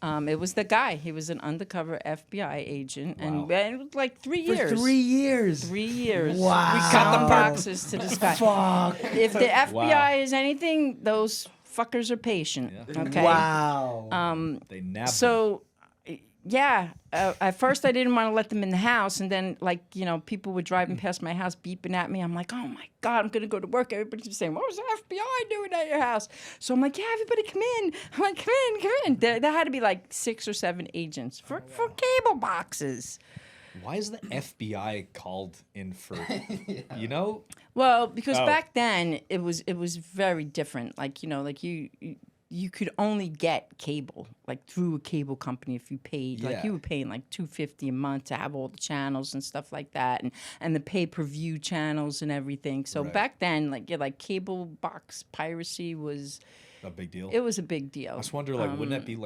It was the guy. He was an undercover FBI agent, and it was like 3 years. For 3 years. 3 years. Wow. We cut the boxes to this guy. Fuck. If the FBI is anything, those fuckers are patient. Yeah. Okay. Wow. They nabbed them. So, at first I didn't want to let them in the house, and then people were driving past my house beeping at me. I'm like, "Oh my God, I'm gonna go to work." Everybody's saying, "What was the FBI doing at your house?" So I'm like, "Yeah, everybody come in." I'm like, come in. There had to be like 6 or 7 agents for cable boxes. Why is the FBI called in for, Well, because back then it was very different. Like, you could only get cable like through a cable company if you paid. Like, you were paying like $250 a month to have all the channels and stuff like that, and the pay-per-view channels and everything. So back then, like cable box piracy was a big deal. It was a big deal. I just wonder, wouldn't it be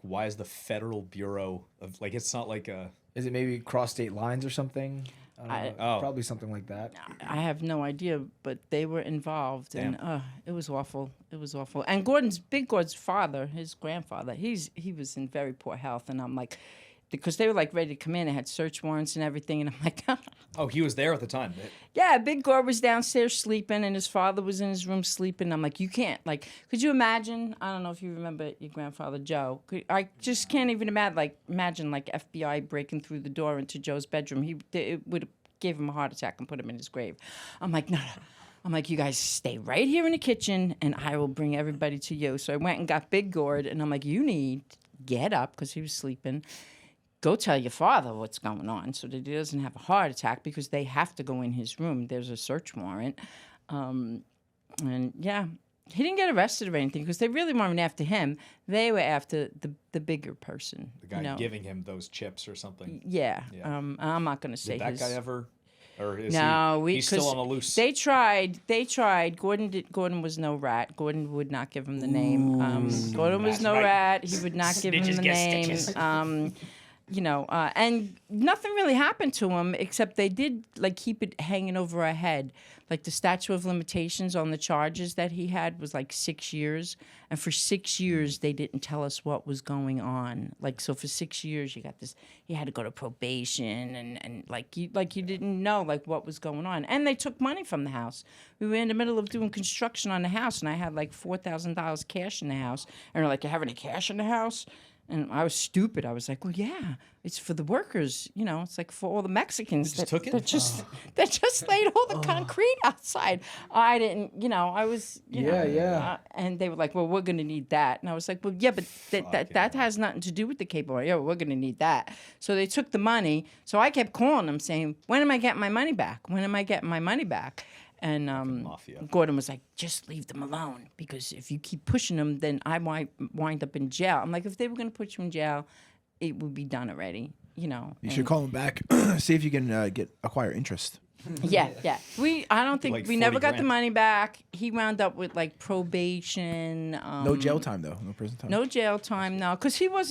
why is the Federal Bureau of it's not like a... Is it maybe cross state lines or something? I don't know. Probably something like that. I have no idea, but they were involved, Damn. and it was awful. It was awful. And Gordon's father, his grandfather, he was in very poor health, and I'm like, because they were like ready to come in. They had search warrants and everything, and I'm like, Oh, he was there at the time. yeah, Big Gord was downstairs sleeping, and his father was in his room sleeping. I'm like, you can't, like, could you imagine? I don't know if you remember your grandfather Joe. I just can't even imagine like FBI breaking through the door into Joe's bedroom. It would have gave him a heart attack and put him in his grave. I'm like, no. I'm like, you guys stay right here in the kitchen, and I will bring everybody to you. So I went and got Big Gord, and I'm like, you need to get up because he was sleeping. Go tell your father what's going on so that he doesn't have a heart attack because they have to go in his room. There's a search warrant. And yeah, he didn't get arrested or anything because they really weren't after him. They were after the bigger person. The guy giving him those chips or something. Yeah. I'm not going to say Did that guy ever? Or is he's still on the loose? They tried. Gordon was no rat. Gordon would not give him the name. Gordon was no rat. He would not give him the name. And nothing really happened to him except they did like keep it hanging over our head. Like the statute of limitations on the charges that he had was like 6 years. And for 6 years, they didn't tell us what was going on. Like, so for 6 years, you had to go to probation and you didn't know like what was going on. And they took money from the house. We were in the middle of doing construction on the house and I had like $4,000 cash in the house. And they're like, you have any cash in the house? And I was stupid. I was like, well, yeah, it's for the workers. It's like for all the Mexicans that just laid all the concrete outside. I didn't, I was, and they were like, well, we're going to need that. And I was like, well, yeah, but that has nothing to do with the cable. Yeah, we're going to need that. So they took the money. So I kept calling them saying, when am I getting my money back? When am I getting my money back? And Gordon was like, just leave them alone because if you keep pushing them, then I might wind up in jail. I'm like, if they were going to put you in jail, it would be done already, You should call them back, see if you can acquire interest. Yeah. I don't think Like we never got $40,000. the money back. He wound up with like probation. No jail time though. No prison time. No jail time, no, because he was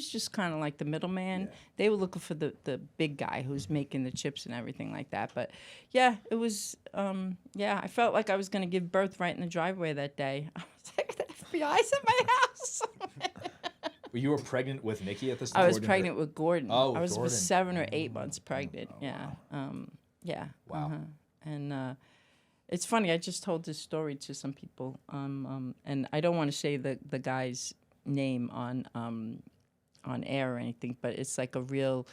just kind of like the middleman. Yeah. They were looking for the big guy who's making the chips and everything like that. But yeah, it was. I felt like I was going to give birth right in the driveway that day. I was like, the FBI's at my house. You were pregnant with Nicky at this time? I was pregnant with Gordon. Oh, I was Gordon. 7 or 8 months pregnant. Yeah. Yeah. Wow. And it's funny. I just told this story to some people, and I don't want to say the guy's name on air or anything, but it's like a real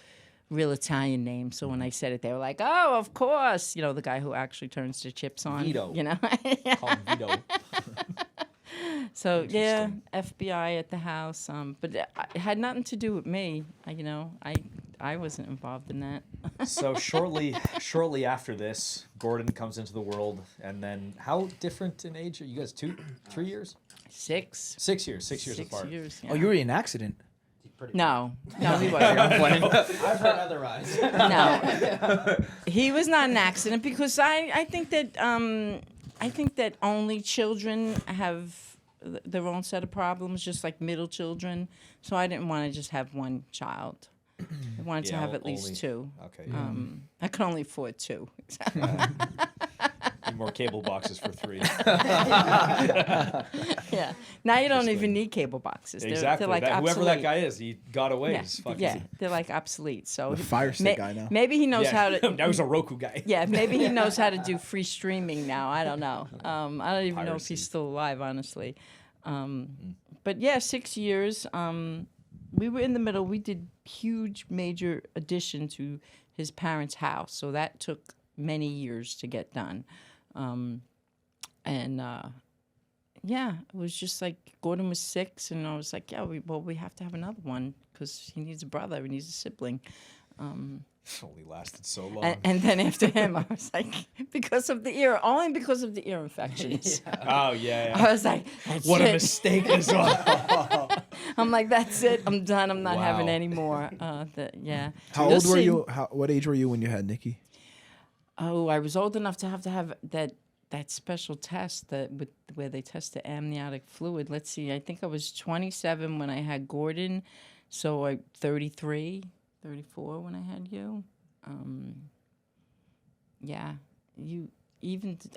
Italian name. So when I said it, they were like, "Oh, of course." The guy who actually turns the chips on. Vito. Call him Vito. So yeah, FBI at the house. But it had nothing to do with me. I wasn't involved in that. So shortly after this, Gordon comes into the world, and then how different in age are you guys? 2, 3 years? 6. 6 years. 6 years apart. 6 years. Yeah. Oh, you were in an accident. No, he wasn't. I've heard otherwise. No, he was not an accident because I think that only children have their own set of problems, just like middle children. So I didn't want to just have one child. I wanted to have at least 2. Okay. Yeah. I could only afford 2. Need more cable boxes for 3. Yeah. Now you don't even need cable boxes. Exactly. They're like whoever that guy is, he got away. Yeah. They're like obsolete. So The Fire Stick guy now. Maybe he knows how to. That was a Roku guy. Yeah, maybe he knows how to do free streaming now. I don't know. I don't even know if he's still alive, honestly. But yeah, 6 years. We were in the middle. We did huge, major addition to his parents' house. So that took many years to get done. Yeah, it was just like Gordon was 6, and I was like, yeah, we have to have another one because he needs a brother, he needs a sibling. Only lasted so long. And then after him, I was like, because of the ear infections. Oh, yeah. I was like, What a mistake this was. I'm like, that's it. I'm done. I'm not Wow. having any more. Yeah. How old were you? What age were you when you had Nicky? Oh, I was old enough to have that special test where they test the amniotic fluid. Let's see. I think I was 27 when I had Gordon, so I 33, 34 when I had you. Yeah,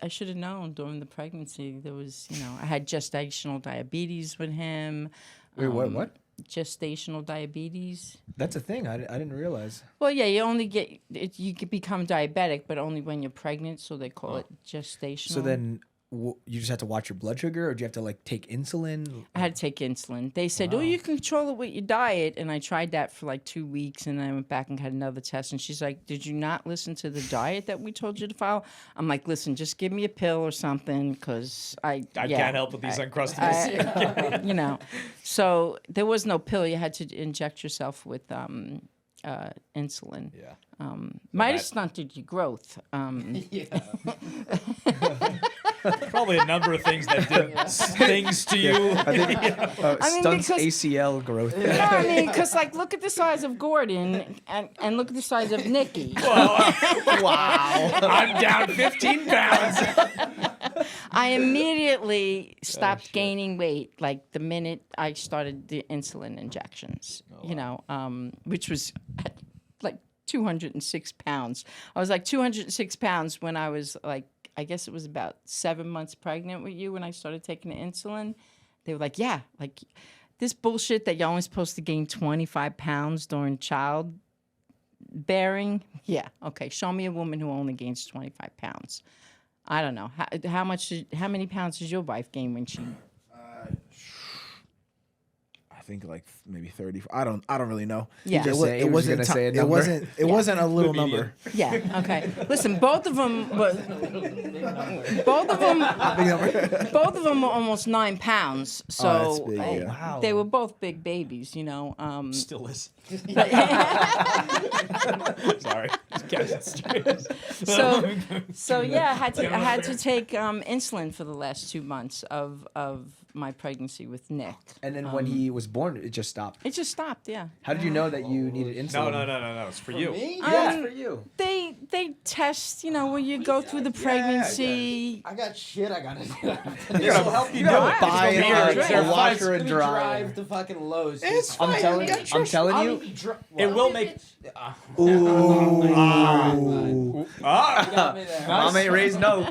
I should have known during the pregnancy. There was, I had gestational diabetes with him. Wait, what? gestational diabetes. That's a thing. I didn't realize. Well, yeah, you only get it, you can become diabetic, but only when you're pregnant, so they call it gestational. So then you just have to watch your blood sugar, or do you have to like take insulin? I had to take insulin. They said, "Oh, you can control it with your diet," and I tried that for like 2 weeks, and then I went back and had another test. And she's like, "Did you not listen to the diet that we told you to follow?" I'm like, "Listen, just give me a pill or something, because I can't help with these Uncrustables. you know." So there was no pill. You had to inject yourself with insulin. Yeah. Might have stunted your growth. Probably a number of things that did things to you. I think stunts because- ACL growth. You know what I mean? Because, like, look at the size of Gordon and look at the size of Nicky. Wow. I'm down 15 pounds. I immediately stopped gaining weight, like, the minute I started the insulin injections, which was at, like, 206 pounds. I was, like, 206 pounds when I was, like, I guess it was about 7 months pregnant with you when I started taking the insulin. They were like, yeah, like this bullshit that you're only supposed to gain 25 pounds during childbearing. Yeah, okay, show me a woman who only gains 25 pounds. I don't know. How many pounds does your wife gain when she... I think like maybe 30. I don't really know. Yeah. Just say- It he was wasn't. gonna say a It number. wasn't. It wasn't a little number. Yeah, okay. Listen, both of them were almost 9 pounds. So that's big, yeah. Wow. they were both big babies, Still is. Sorry. Just catch it straight. So yeah, I had to take insulin for the last 2 months of my pregnancy with Nick. And then when he was born, it just stopped. It just stopped, yeah. How did you know that you needed insulin? No. It's for you. Yeah, it's for you. They test, when you go through the pregnancy. I got shit I gotta do. You gotta buy a washer and dryer. Drive to fucking Lowe's. I'm telling you. It will make. Mom ain't raised no.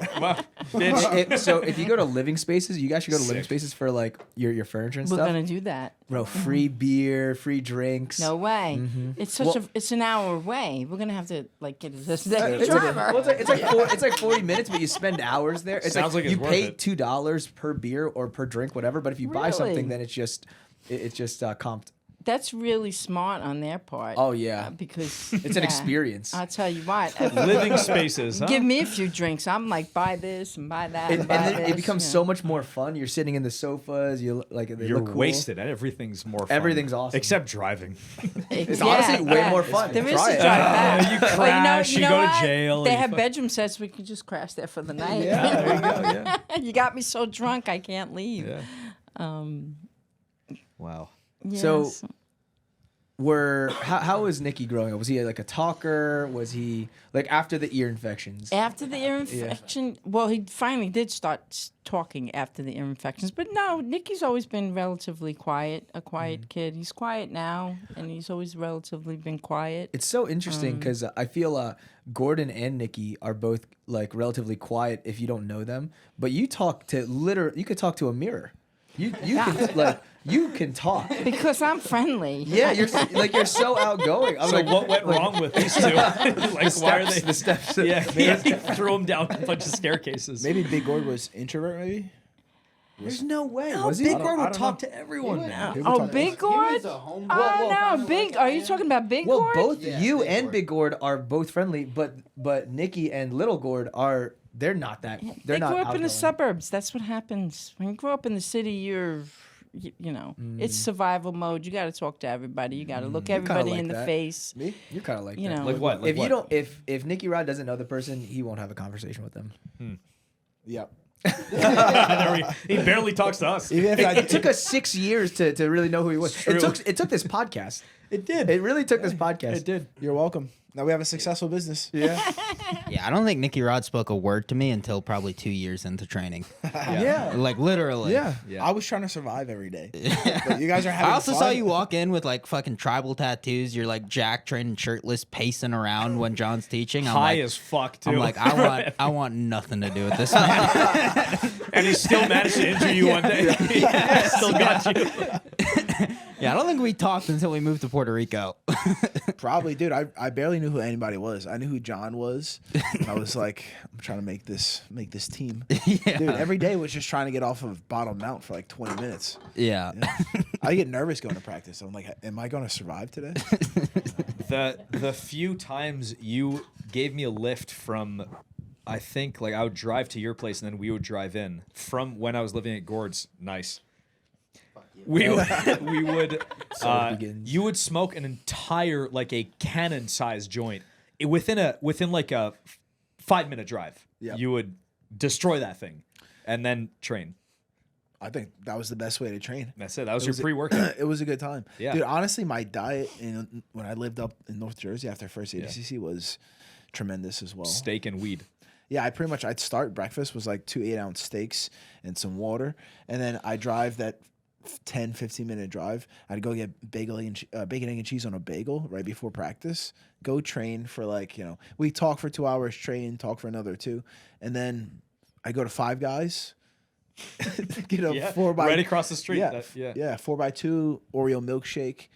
So if you go to living spaces, you guys should go to living spaces for like your furniture and We're stuff. gonna do that. Bro, free beer, free drinks. No way. It's such it's an hour away. We're gonna have to like get a second driver. It's like 40 minutes, but you spend hours there. It's Sounds like it's you worth pay it. $2 per beer or per drink, whatever. But if you buy something, Really? then it's just comped. That's really smart on their part. Oh yeah, because it's an experience. I'll tell you what. Living spaces, huh? Give me a few drinks. I'm like, buy this and buy that. And buy then this, it becomes so much more fun. You're sitting in the sofas. You like they You're look cool. wasted. Everything's more fun. Everything's awesome. Except driving. It's honestly way more fun. There is Try to it. drive back. You Well, crash, you go to what? jail, They you have fuck- bedroom sets. We could just crash there for the night. Yeah, there you go. Yeah. You got me so drunk I can't leave. Yeah. Wow. So- Yes. How was Nicky growing up? Was he like a talker? Was he like after the ear infections? After the ear infection, well, he finally did start talking after the ear infections. But no, Nicky's always been relatively quiet, a quiet kid. He's quiet now, and he's always relatively been quiet. It's so interesting because I feel Gordon and Nicky are both like relatively quiet if you don't know them. But you talk to you could talk to a mirror. You can like you can talk. Because I'm friendly. Yeah, you're so outgoing. I'm So like, what went wrong with these two? Like, why are they? the steps? Yeah, he threw him down a bunch of staircases. Maybe Big Gord was introvert. Maybe. There's no way. No, Was he? Big Gord I would don't talk to everyone now. Oh, Big Gord? No, Big. Are you talking about Big Well, Gord? both you and Big Gord are both friendly, but Nicky and Little Gord are. They're not that. They're They not grew up in outgoing. the suburbs. That's what happens. When you grow up in the city, you're, it's survival mode. You got to talk to everybody. You got to look everybody like in the that. face. Me? You're kind of like You that. know. Like what? Like If you what? don't, if Nicky Rod doesn't know the person, he won't have a conversation with them. Yep. He barely talks to us. Even if It took us 6 years to really know who he was. true. It took this podcast. It did. It really took this podcast. It did. You're welcome. Now we have a successful business. Yeah. Yeah, I don't think Nicky Rod spoke a word to me until probably 2 years into training. Yeah. Like literally. Yeah. Yeah. I was trying to survive every day. But you guys are having I also fun. saw you walk in with like fucking tribal tattoos. You're like Jack training shirtless, pacing around when John's teaching. I'm High like, as fuck too. I'm like, I want nothing to do with this man. and he still managed to injure you one day. Still got you. Yeah, I don't think we talked until we moved to Puerto Rico. Probably, dude. I barely knew who anybody was. I knew who John was. And I was like, I'm trying to make this team. Yeah. Dude, every day was just trying to get off of Bottom Mount for like 20 minutes. Yeah. I get nervous going to practice. I'm like, am I going to survive today? The few times you gave me a lift from, I think like I would drive to your place and then we would drive in from when I was living at Gord's. Nice. We would you would smoke an entire like a cannon sized joint within like a 5-minute drive. Yep. You would destroy that thing and then train. I think that was the best way to train. That's it. That was your pre-workout. It was a good time. Yeah. Dude, honestly, my diet when I lived up in North Jersey after first ADCC was tremendous as well. Steak and weed. Yeah, I'd start breakfast was like 2 8-ounce steaks and some water. And then I drive that 10, 15-minute drive. I'd go get bacon, egg, and cheese on a bagel right before practice. Go train for like, we talk for 2 hours, train, talk for another 2. And then I go to Five Guys. Get a 4 by right across the street. Yeah, 4x2 Oreo milkshake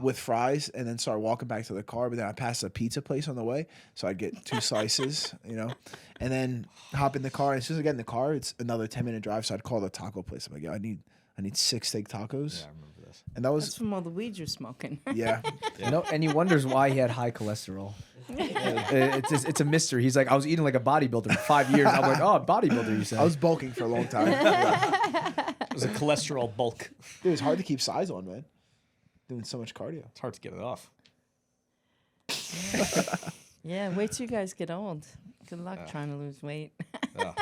with fries, and then start walking back to the car. But then I pass a pizza place on the way, so I'd get 2 slices, and then hop in the car. And as soon as I get in the car, it's another 10-minute drive. So I'd call the taco place. I'm like, I need 6 steak tacos. Yeah, I remember this. And that was That's from all the weed you're smoking. yeah. No, and he wonders why he had high cholesterol. It's a mystery. He's like, I was eating like a bodybuilder for 5 years. I'm like, oh, bodybuilder, you said. I was bulking for a long time. It was a cholesterol bulk. Dude, it's hard to keep size on, man. Doing so much cardio. It's hard to get it off. Yeah, wait till you guys get old. Good luck trying to lose weight. Oh.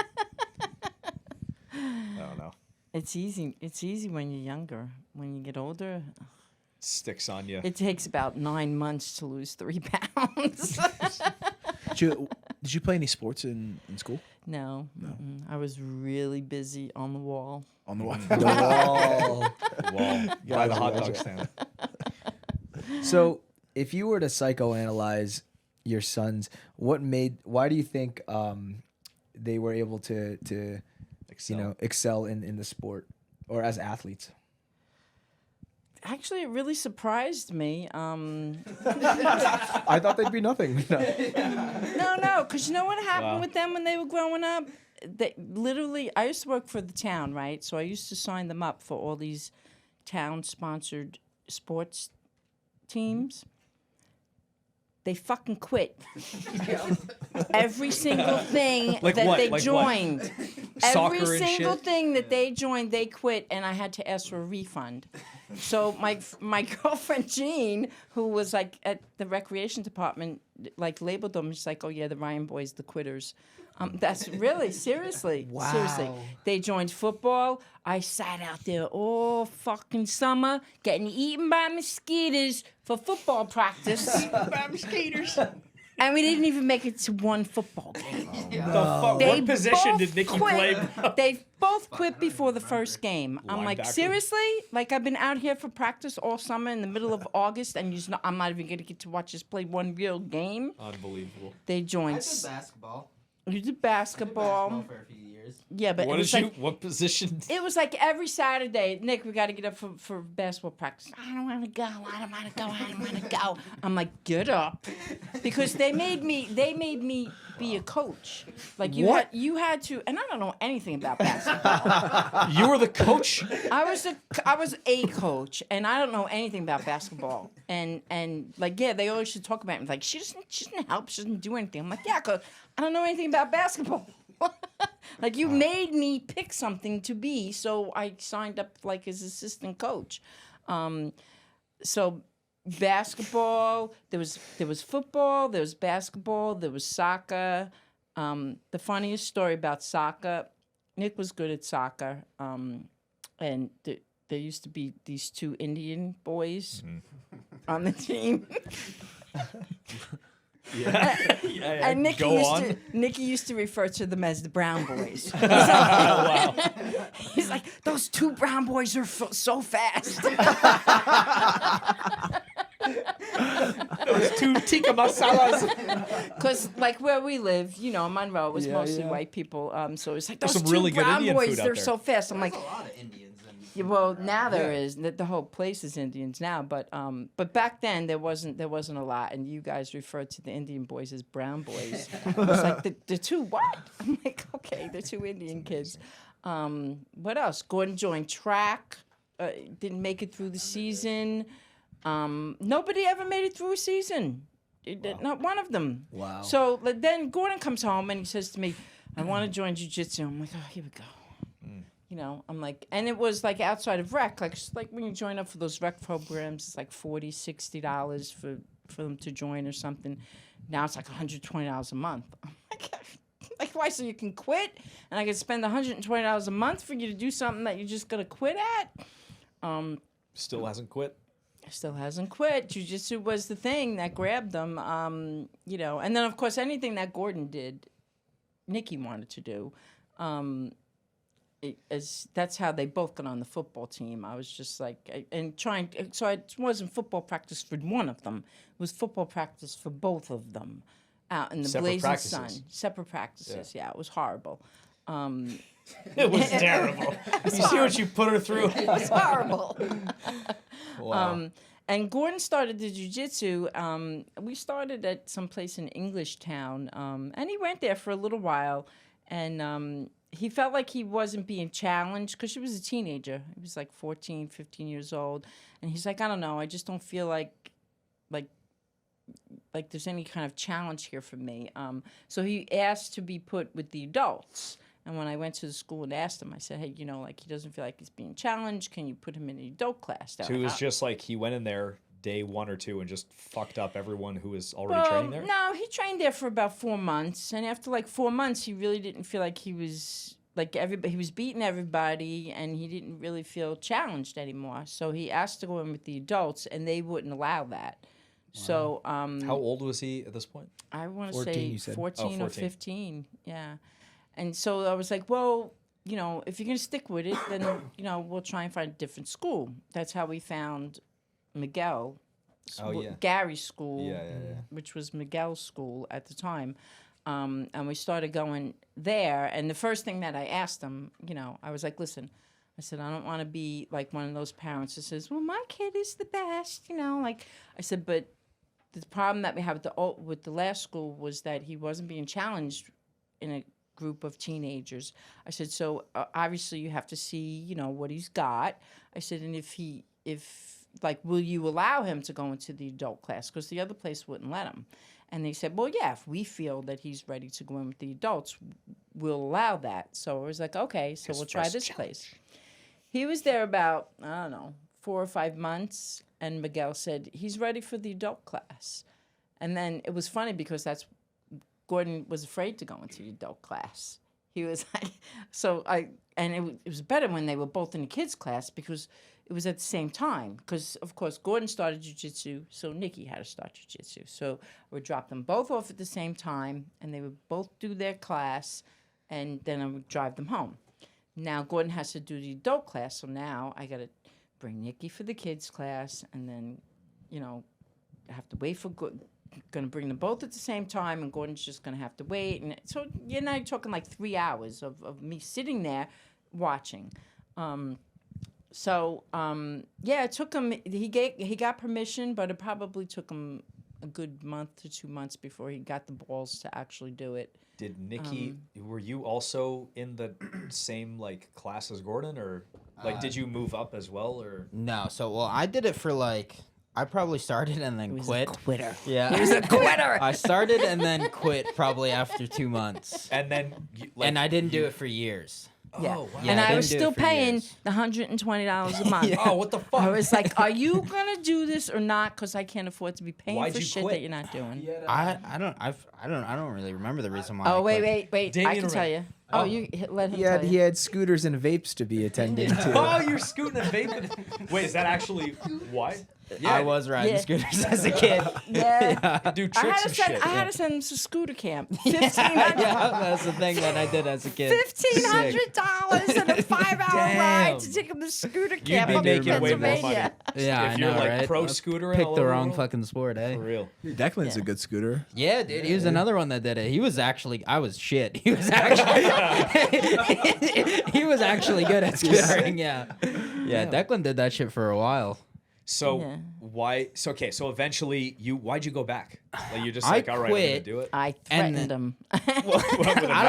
I don't know. It's easy. It's easy when you're younger. When you get older, Sticks on you. it takes about 9 months to lose 3 pounds. Did you play any sports in school? No. Mm-mm. I was really busy on the wall. On the wall. The wall. By the hot dog stand. So, if you were to psychoanalyze your sons, why do you think they were able to excel in the sport or as athletes? Actually, it really surprised me. I thought they'd be nothing. No, because you know what happened with them when they were growing up? They literally, I used to work for the town, right? So I used to sign them up for all these town-sponsored sports teams. They fucking quit. Every single thing Like that what? they Like joined. what? Every Soccer and single shit? thing that they joined, they quit, and I had to ask for a refund. So my girlfriend Jean, who was like at the recreation department, like labeled them. She's like, "Oh yeah, the Ryan boys, the quitters." That's really seriously. Wow. Seriously, they joined football. I sat out there all fucking summer, getting eaten by mosquitoes for football practice. By mosquitoes. And we didn't even make it to one football game. What position did Nicky play? They both quit before the first game. I'm like, Linebacker. seriously? Like, I've been out here for practice all summer in the middle of August, and I'm not even going to get to watch us play one real game. Unbelievable. They joined. basketball. You did basketball. For a few years. Yeah, but What position? it was like every Saturday, Nick, we got to get up for basketball practice. I don't want to go. I don't want to go. I'm like, get up, because they made me be a coach. Like you had to, and I don't know anything about basketball. You were the coach? I was a coach, and I don't know anything about basketball. And like, yeah, they always should talk about me. Like, she doesn't help. She doesn't do anything. I'm like, yeah, cause I don't know anything about basketball. Like, you made me pick something to be, so I signed up like as assistant coach. So basketball, there was football, there was basketball, there was soccer. The funniest story about soccer, Nick was good at soccer, and there used to be these 2 Indian boys on the team. Yeah. And Nicky used to refer to them as the brown boys. He's like, those 2 brown boys are so fast. Those 2 tikka masalas. Because like where we live, Monroe was mostly white people. So it's like, those some 2 really good brown Indian boys, food out they're there. so fast. I'm like, A lot of Indians Yeah, well, now there is. The whole place is Indians now, but back then there wasn't a lot, and you guys referred to the Indian boys as brown boys. I was like, the two what? I'm like, okay, they're two Indian kids. What else? Gordon joined track. Didn't make it through the season. Nobody ever made it through a season. Not one of them. Wow. So then Gordon comes home and he says to me, I want to join jiu-jitsu. I'm like, oh, here we go. You know, I'm like, and it was like outside of rec, like when you join up for those rec programs, it's like $40, $60 for them to join or something. Now it's like $120 a month. I'm like, why? So you can quit, and I can spend $120 a month for you to do something that you're just gonna quit at? Still hasn't quit. Still hasn't quit. Jiu-jitsu was the thing that grabbed them, you know. And then of course anything that Gordon did, Nicky wanted to do. That's how they both got on the football team. I was just like, so it wasn't football practice for one of them. It was football practice for both of them out in the blazing sun. Separate practices. Yeah, it was horrible. It was terrible. You see what you put her through? It was horrible. Wow. And Gordon started the jiu-jitsu. We started at some place in Englishtown, and he went there for a little while, and he felt like he wasn't being challenged because she was a teenager. He was like 14, 15 years old. And he's like, I don't know, I just don't feel like there's any kind of challenge here for me. So he asked to be put with the adults. And when I went to the school and asked him, I said, hey, you know, like he doesn't feel like he's being challenged. Can you put him in the adult class? So it was just like he went in there day 1 or 2 and just fucked up everyone who was already training there? No, he trained there for about 4 months, and after like 4 months, he really didn't feel like he was like everybody. He was beating everybody, and he didn't really feel challenged anymore. So he asked to go in with the adults, and they wouldn't allow that. Wow. So how old was he at this point? I want to 14, say you said. 14 or 15. Yeah, and so I was like, well, you know, if you're gonna stick with it, then you know we'll try and find a different school. That's how we found Miguel, Gary's school, which was Miguel's school at the time. And we started going there. And the first thing that I asked him, you know, I was like, listen, I said, I don't want to be like one of those parents that says, well, my kid is the best, you know. Like I said, but the problem that we have with the last school was that he wasn't being challenged in a group of teenagers. I said, so obviously you have to see, you know, what he's got. I said, and will you allow him to go into the adult class? Because the other place wouldn't let him. And they said, well, yeah, if we feel that he's ready to go in with the adults, we'll allow that. So I was like, okay, so we'll try this place. He was there about, I don't know, 4 or 5 months, and Miguel said, he's ready for the adult class. And then it was funny because Gordon was afraid to go into the adult class. He was like, it was better when they were both in the kids' class because it was at the same time. Because, of course, Gordon started jiu-jitsu, so Nicky had to start jiu-jitsu. So we dropped them both off at the same time, and they would both do their class, and then I would drive them home. Now Gordon has to do the adult class, so now I got to bring Nicky for the kids' class, and then, you know, I have to wait for Gordon. Going to bring them both at the same time, and Gordon's just going to have to wait. And so you're now talking like 3 hours of me sitting there watching. It took him. He got permission, but it probably took him a good month to 2 months before he got the balls to actually do it. Did Nicky? Were you also in the same like class as Gordon, or like did you move up as well, or no? So I did it for like. I probably started and then quit. A quitter. Yeah. He was a quitter. I started and then quit probably after 2 months. And then and I didn't do it for years. Yeah. Oh, wow. Yeah, and I was didn't do still it for paying years. the $120 a month. Oh, what the fuck? I was like, are you going to do this or not? Because I can't afford to be paying Why'd for you shit quit? that you're not doing. I don't really remember the reason why. Oh, I quit. wait. I can tell you. Oh, you let him tell He you. had scooters and vapes to be attending to. Oh, you're scooting and vaping. Wait, is that actually why? Yeah, I was riding Yeah. scooters as a kid. Yeah. do I tricks had and to send. shit. I had to send him to scooter camp. Yeah, that's the thing that I did as a kid. $1,500 and a 5-hour ride to take him to scooter camp be up in making way more money. Pennsylvania. Yeah, If I you're know, like right? pro scooter, Picked the wrong fucking sport, eh? For real. Declan's a good scooter. Yeah, dude, he was another one that did it. He was actually, I was shit. He was actually, he was actually good at scootering. Yeah, Yeah, Declan did that shit for a while. So Yeah. why? So okay. So eventually, why'd you go back? Like you're just I like, all right, I'm gonna quit. do it. I And threatened him. I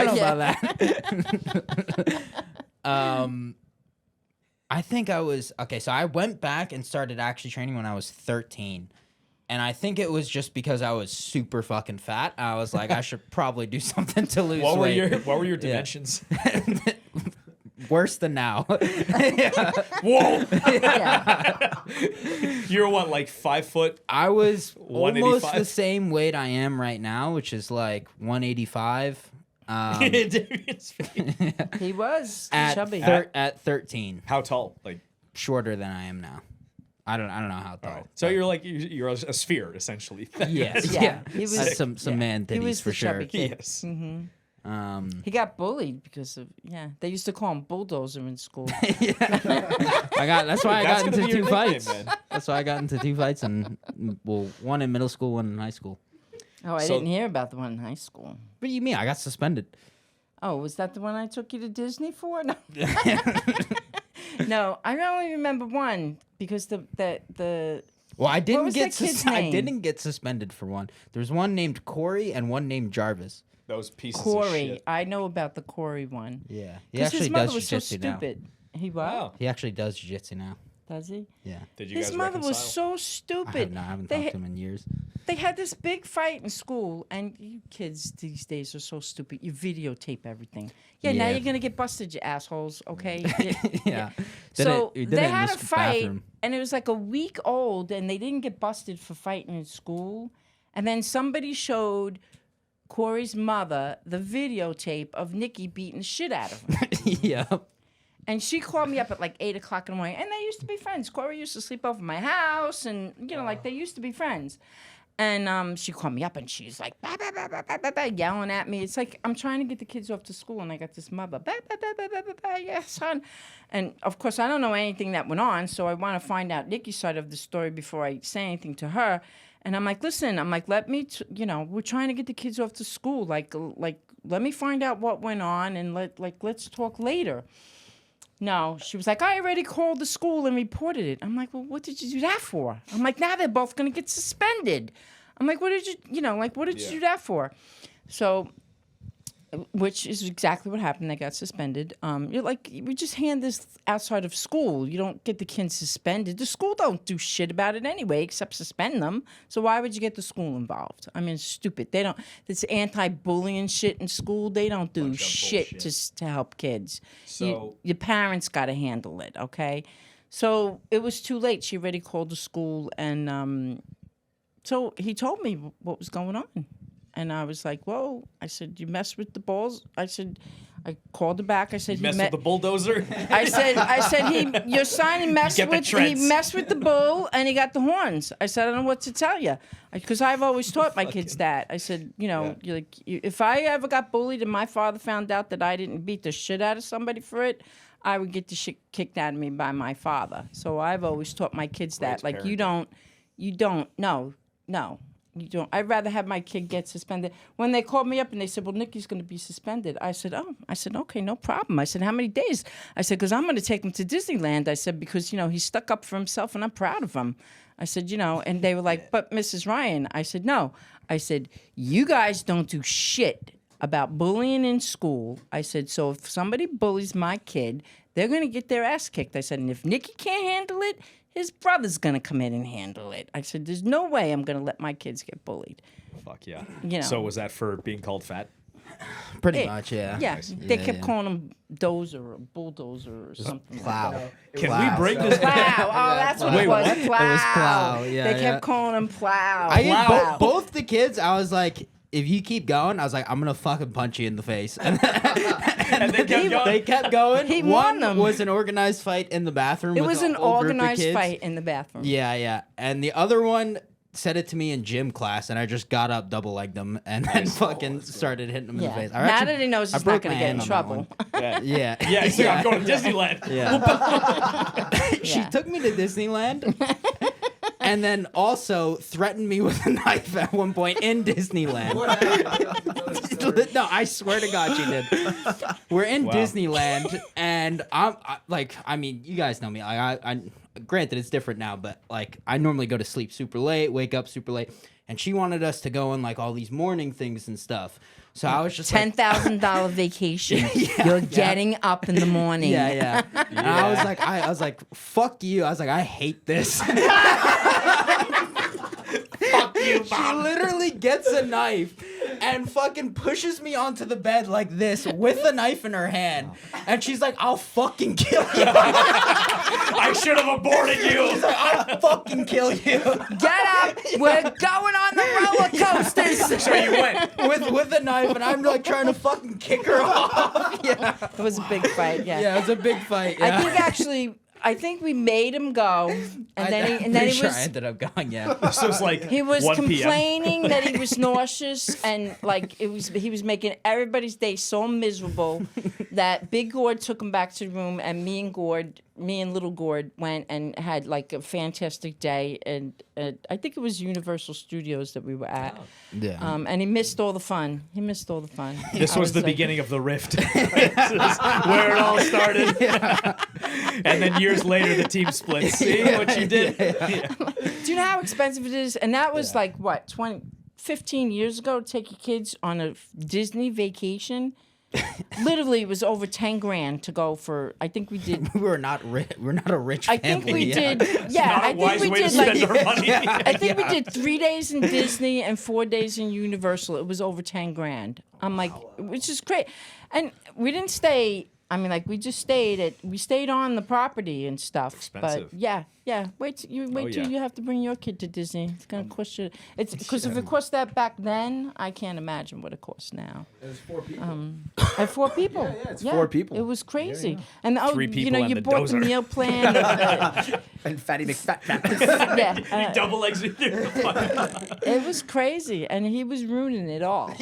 don't know about that. I think I was okay. So I went back and started actually training when I was 13. And I think it was just because I was super fucking fat. I was like, I should probably do something to lose What weight. were your dimensions? Worse than now. Whoa! Yeah. You're what, like 5 foot? I was almost 185? the same weight I am right now, which is like 185. He was At chubby. at 13, How tall? Like, shorter than I am now. I don't know how tall. all right. So you're like you're a sphere essentially. Yes, Yeah, yeah. he was- That's some man he titties was for the sure. chubby kid. Yes. He got bullied because of They used to call him bulldozer in school. That's why I That's got gonna into be your 2 nickname, fights. man. That's why I got into 2 fights, and one in middle school, one in high school. Oh, I So- didn't hear about the one in high school. What do you mean? I got suspended. Oh, was that the one I took you to Disney for? No, no, I only remember one because the Well, I didn't was get that kid's I name? didn't get suspended for one. There was one named Corey and one named Jarvis. Those pieces of Corey. shit. I know about the Corey one. Yeah, he Because actually his mother does was so jiu-jitsu now. stupid. He what? Wow. He actually does jiu-jitsu now. Does he? Yeah, Did you His guys mother was reconcile? so stupid. I haven't They talked ha- to him in years. They had this big fight in school, and you kids these days are so stupid. You videotape everything. Yeah, now Yeah. you're gonna get busted, you assholes. Okay. Yeah. So Did it they in had the a fight, bathroom. and it was like a week old, and they didn't get busted for fighting in school. And then somebody showed Corey's mother the videotape of Nikki beating the shit out of him. Yeah. And she called me up at like 8 o'clock in the morning, and they used to be friends. Corey used to sleep over at my house, and like they used to be friends. And she called me up, and she's like, bah, bah, bah, bah, bah, bah, bah, yelling at me. It's like I'm trying to get the kids off to school, and I got this mother, bah, bah, bah, bah, bah, bah, bah, yeah, son. And of course, I don't know anything that went on, so I want to find out Nikki's side of the story before I say anything to her. And I'm like, listen, let me, we're trying to get the kids off to school. Like, let me find out what went on, and let's talk later. No, she was like, I already called the school and reported it. I'm like, well, what did you do that for? I'm like, now they're both going to get suspended. I'm like, what did you do that for? So, which is exactly what happened. They got suspended. You're like, we just hand this outside of school. You don't get the kids suspended. The school don't do shit about it anyway, except suspend them. So why would you get the school involved? I mean, it's stupid. They don't. This anti-bullying shit in school. They don't do shit to help kids. So- your parents got to handle it. Okay. So it was too late. She already called the school, and so he told me what was going on. And I was like, whoa. I said, you messed with the balls? I called her back. I said, Mess with the bulldozer. I said, your son messed Get the with, he treads. messed with the bull and he got the horns. I said, I don't know what to tell you. Because I've always taught my kids that. I said, if I ever got bullied and my father found out that I didn't beat the shit out of somebody for it, I would get the shit kicked out of me by my father. So I've always taught my kids that. Like, you don't, no. You don't. I'd rather have my kid get suspended. When they called me up and they said, well, Nikki's going to be suspended, I said, okay, no problem. I said, how many days? I said, because I'm going to take him to Disneyland. I said, because, he's stuck up for himself and I'm proud of him. I said, and they were like, but Mrs. Ryan. I said, no. I said, you guys don't do shit about bullying in school. I said, so if somebody bullies my kid, they're going to get their ass kicked. I said, and if Nikki can't handle it, his brother's going to come in and handle it. I said, there's no way I'm going to let my kids get bullied. Fuck yeah. So was that for being called fat? Pretty much, yeah. Yeah, they kept calling him dozer or bulldozer or something. Plow. Can we bring this back? Plow. Oh, that's what Wait, it was. what? Plow. It was plow, yeah, They kept yeah. calling him plow. I both the kids, I was like, if you keep going, I was like, I'm gonna fucking punch you in the face. And they kept going. They kept going. He One won them. was an organized fight in the bathroom. It with was a an whole group of organized kids. fight in the bathroom. Yeah. And the other one said it to me in gym class, and I just got up, double legged him, and then fucking started hitting him in the Yeah. face. Now that he knows I he's not broke going my to get in hand on that trouble. one. Yeah. Yeah, he's like, I'm going to Disneyland. Yeah. She Yeah. took me to Disneyland. And then also threatened me with a knife at one point in Disneyland. No, I swear to God she did. We're in Disneyland, and I mean, you guys know me. I granted it's different now, but like I normally go to sleep super late, wake up super late, and she wanted us to go on like all these morning things and stuff. So I was just $10,000 vacation. You're getting up in the morning. Yeah. And I was like, fuck you. I was like, I hate this. Fuck you, Mom. She literally gets a knife and fucking pushes me onto the bed like this with the knife in her hand. And she's like, I'll fucking kill you. I should have aborted you. She's like, I'll fucking kill you. Get up. We're going on the roller coasters. So you went. With a knife, and I'm like trying to fucking kick her off. Yeah. It was a big fight, Yeah, it was a big fight. Yeah. I think we made him go, and then he was. I ended up going. Yeah. This was like He was 1 p.m. complaining that he was nauseous, and like he was making everybody's day so miserable that Big Gord took him back to the room, and me and Little Gord went and had like a fantastic day, and I think it was Universal Studios that we were at. Yeah. And he missed all the fun. This was the beginning of the rift. This is where it all started. And then years later, the team split. See what you did? Yeah. Do you know how expensive it is? And that was like, what, 15 years ago to take your kids on a Disney vacation? Literally, it was over 10 grand to go for. I think we did. We're not a rich I family. think we yet. did. Yeah, Not a I think wise we way to did spend like. our money. I think we did 3 days in Disney and 4 days in Universal. It was over 10 grand. I'm like, which is great, and we didn't stay. I mean, like we stayed on the property and stuff. Expensive. But yeah. Wait till you have to bring your kid to Disney. It's gonna cost you. It's because if it cost that back then, I can't imagine what it costs now. It was 4 people. At 4 people. Yeah, it's 4 people. It was crazy. And 3 people you and bought the Mendoza. meal plan. And Fatty McFat. Yeah, Double exit. it was crazy, and he was ruining it all.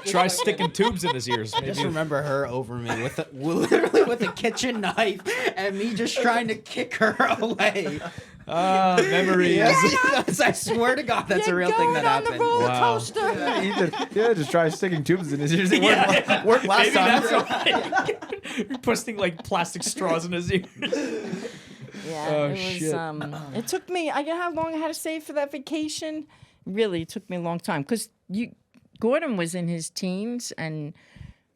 Try sticking tubes in his ears. I just Maybe. remember her over me literally with a kitchen knife and me just trying to kick her away. Memories. I swear to God, that's a real thing that on the happened. roller Wow. coaster. Just try sticking tubes in his ears. It Yeah. worked last Maybe time. that's why. Pushing like plastic straws in his ears. Yeah, Oh, it was. shit. It took me. I know how long I had to save for that vacation. Really, it took me a long time because Gordon was in his teens, and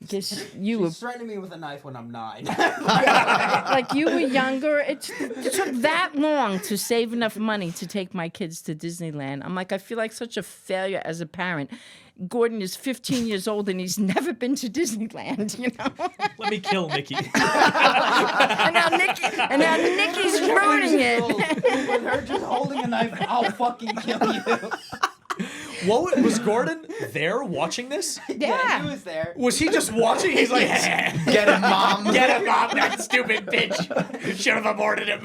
just you were She's threatening me with a knife when I'm 9. like you were younger. It took that long to save enough money to take my kids to Disneyland. I'm like, I feel like such a failure as a parent. Gordon is 15 years old and he's never been to Disneyland, you know. Let me kill Nikki. and now Nikki's ruining it. With her just holding a knife, I'll fucking kill you. What was Gordon there watching this? Yeah. He was there. Was he just watching? He's like, Get him, Mom. get him, Mom, that stupid bitch. Should have aborted him.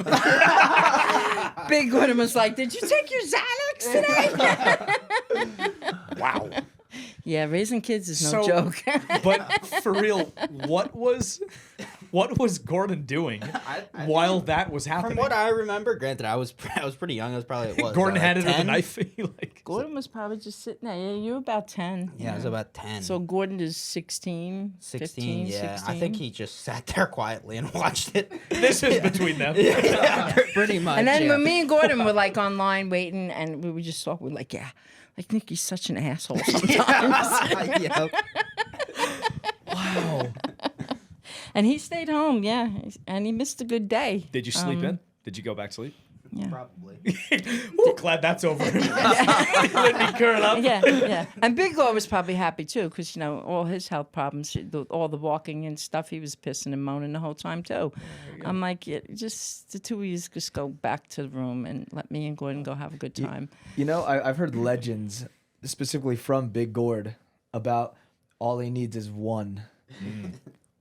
Big Gordon was like, "Did you take your Xanax today?" Wow. Yeah, raising kids is no So- joke. But for real, what was Gordon doing while that was happening? From what I remember, granted, I was pretty young. I was probably Gordon handed her the 10? knife. Like, Gordon was probably just sitting there. Yeah, you were about 10. Yeah, I was about 10. So Gordon is 16, 16. 15, Yeah, 16. I think he just sat there quietly and watched it. this is between them. Yeah, pretty much. And then yeah. when me and Gordon were like online waiting, and we were just talking, we were like, yeah, like Nikki's such an asshole sometimes. Yep. Wow. And he stayed home, yeah, and he missed a good day. Did you sleep in? Did you go back to sleep? Yeah. Probably. Ooh, glad that's over. Let me curl up. Yeah. And Big Law was probably happy too, because you know all his health problems, all the walking and stuff, he was pissing and moaning the whole time too. I'm like, yeah, just the two of you just go back to the room and let me and Gordon go have a good time. You know, I've heard legends, specifically from Big Gord, about all he needs is one.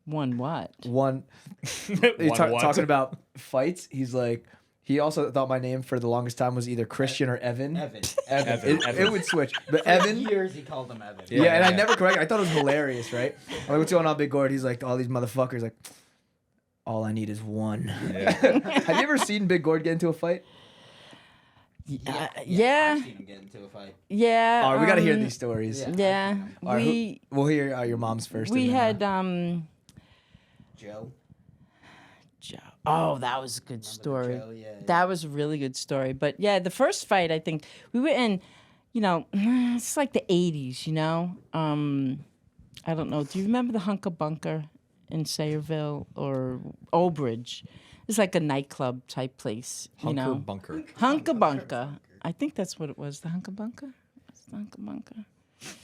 One what? One. Talking about fights, he's like, he also thought my name for the longest time was either Christian or Evan. Evan. It would switch. But Evan. Years he called him Evan. Yeah, and I never corrected. I thought it was hilarious, right? I'm like, what's going on, Big Gord? He's like, all these motherfuckers, like, all I need is one. Yeah. Have you ever seen Big Gord get into a fight? Yeah. I've seen him get into a fight. Yeah. All right, we got to hear these stories. Yeah. All right, we'll hear your mom's first. We and then, had Joe. Oh, that was a good story. Joe? Yeah. That was a really good story. But yeah, the first fight, I think we were in, it's like the 80s, I don't know. Do you remember the Hunker Bunker in Sayreville or Old Bridge? It's like a nightclub type place, Hunker Bunker. Hunker Bunker. I think that's what it was. The Hunker Bunker? It's the Hunker Bunker.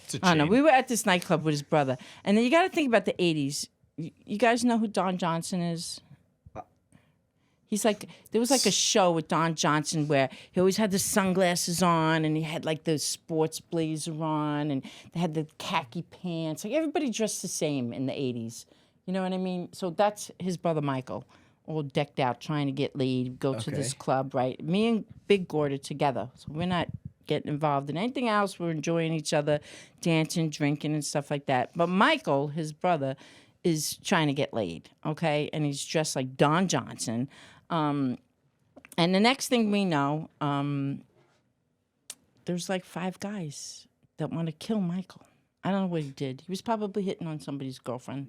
It's a I don't know. chain. We were at this nightclub with his brother. And then you got to think about the 80s. You guys know who Don Johnson is? He's like, there was like a show with Don Johnson where he always had the sunglasses on and he had like the sports blazer on and they had the khaki pants. Like everybody dressed the same in the 80s. You know what I mean? So that's his brother Michael, all decked out, trying to get laid, go to this club, right? Me and Big Gord are together. So we're not getting involved in anything else. We're enjoying each other, dancing, drinking, and stuff like that. But Michael, his brother, is trying to get laid, okay? And he's dressed like Don Johnson. And the next thing we know, there's like 5 guys that want to kill Michael. I don't know what he did. He was probably hitting on somebody's girlfriend,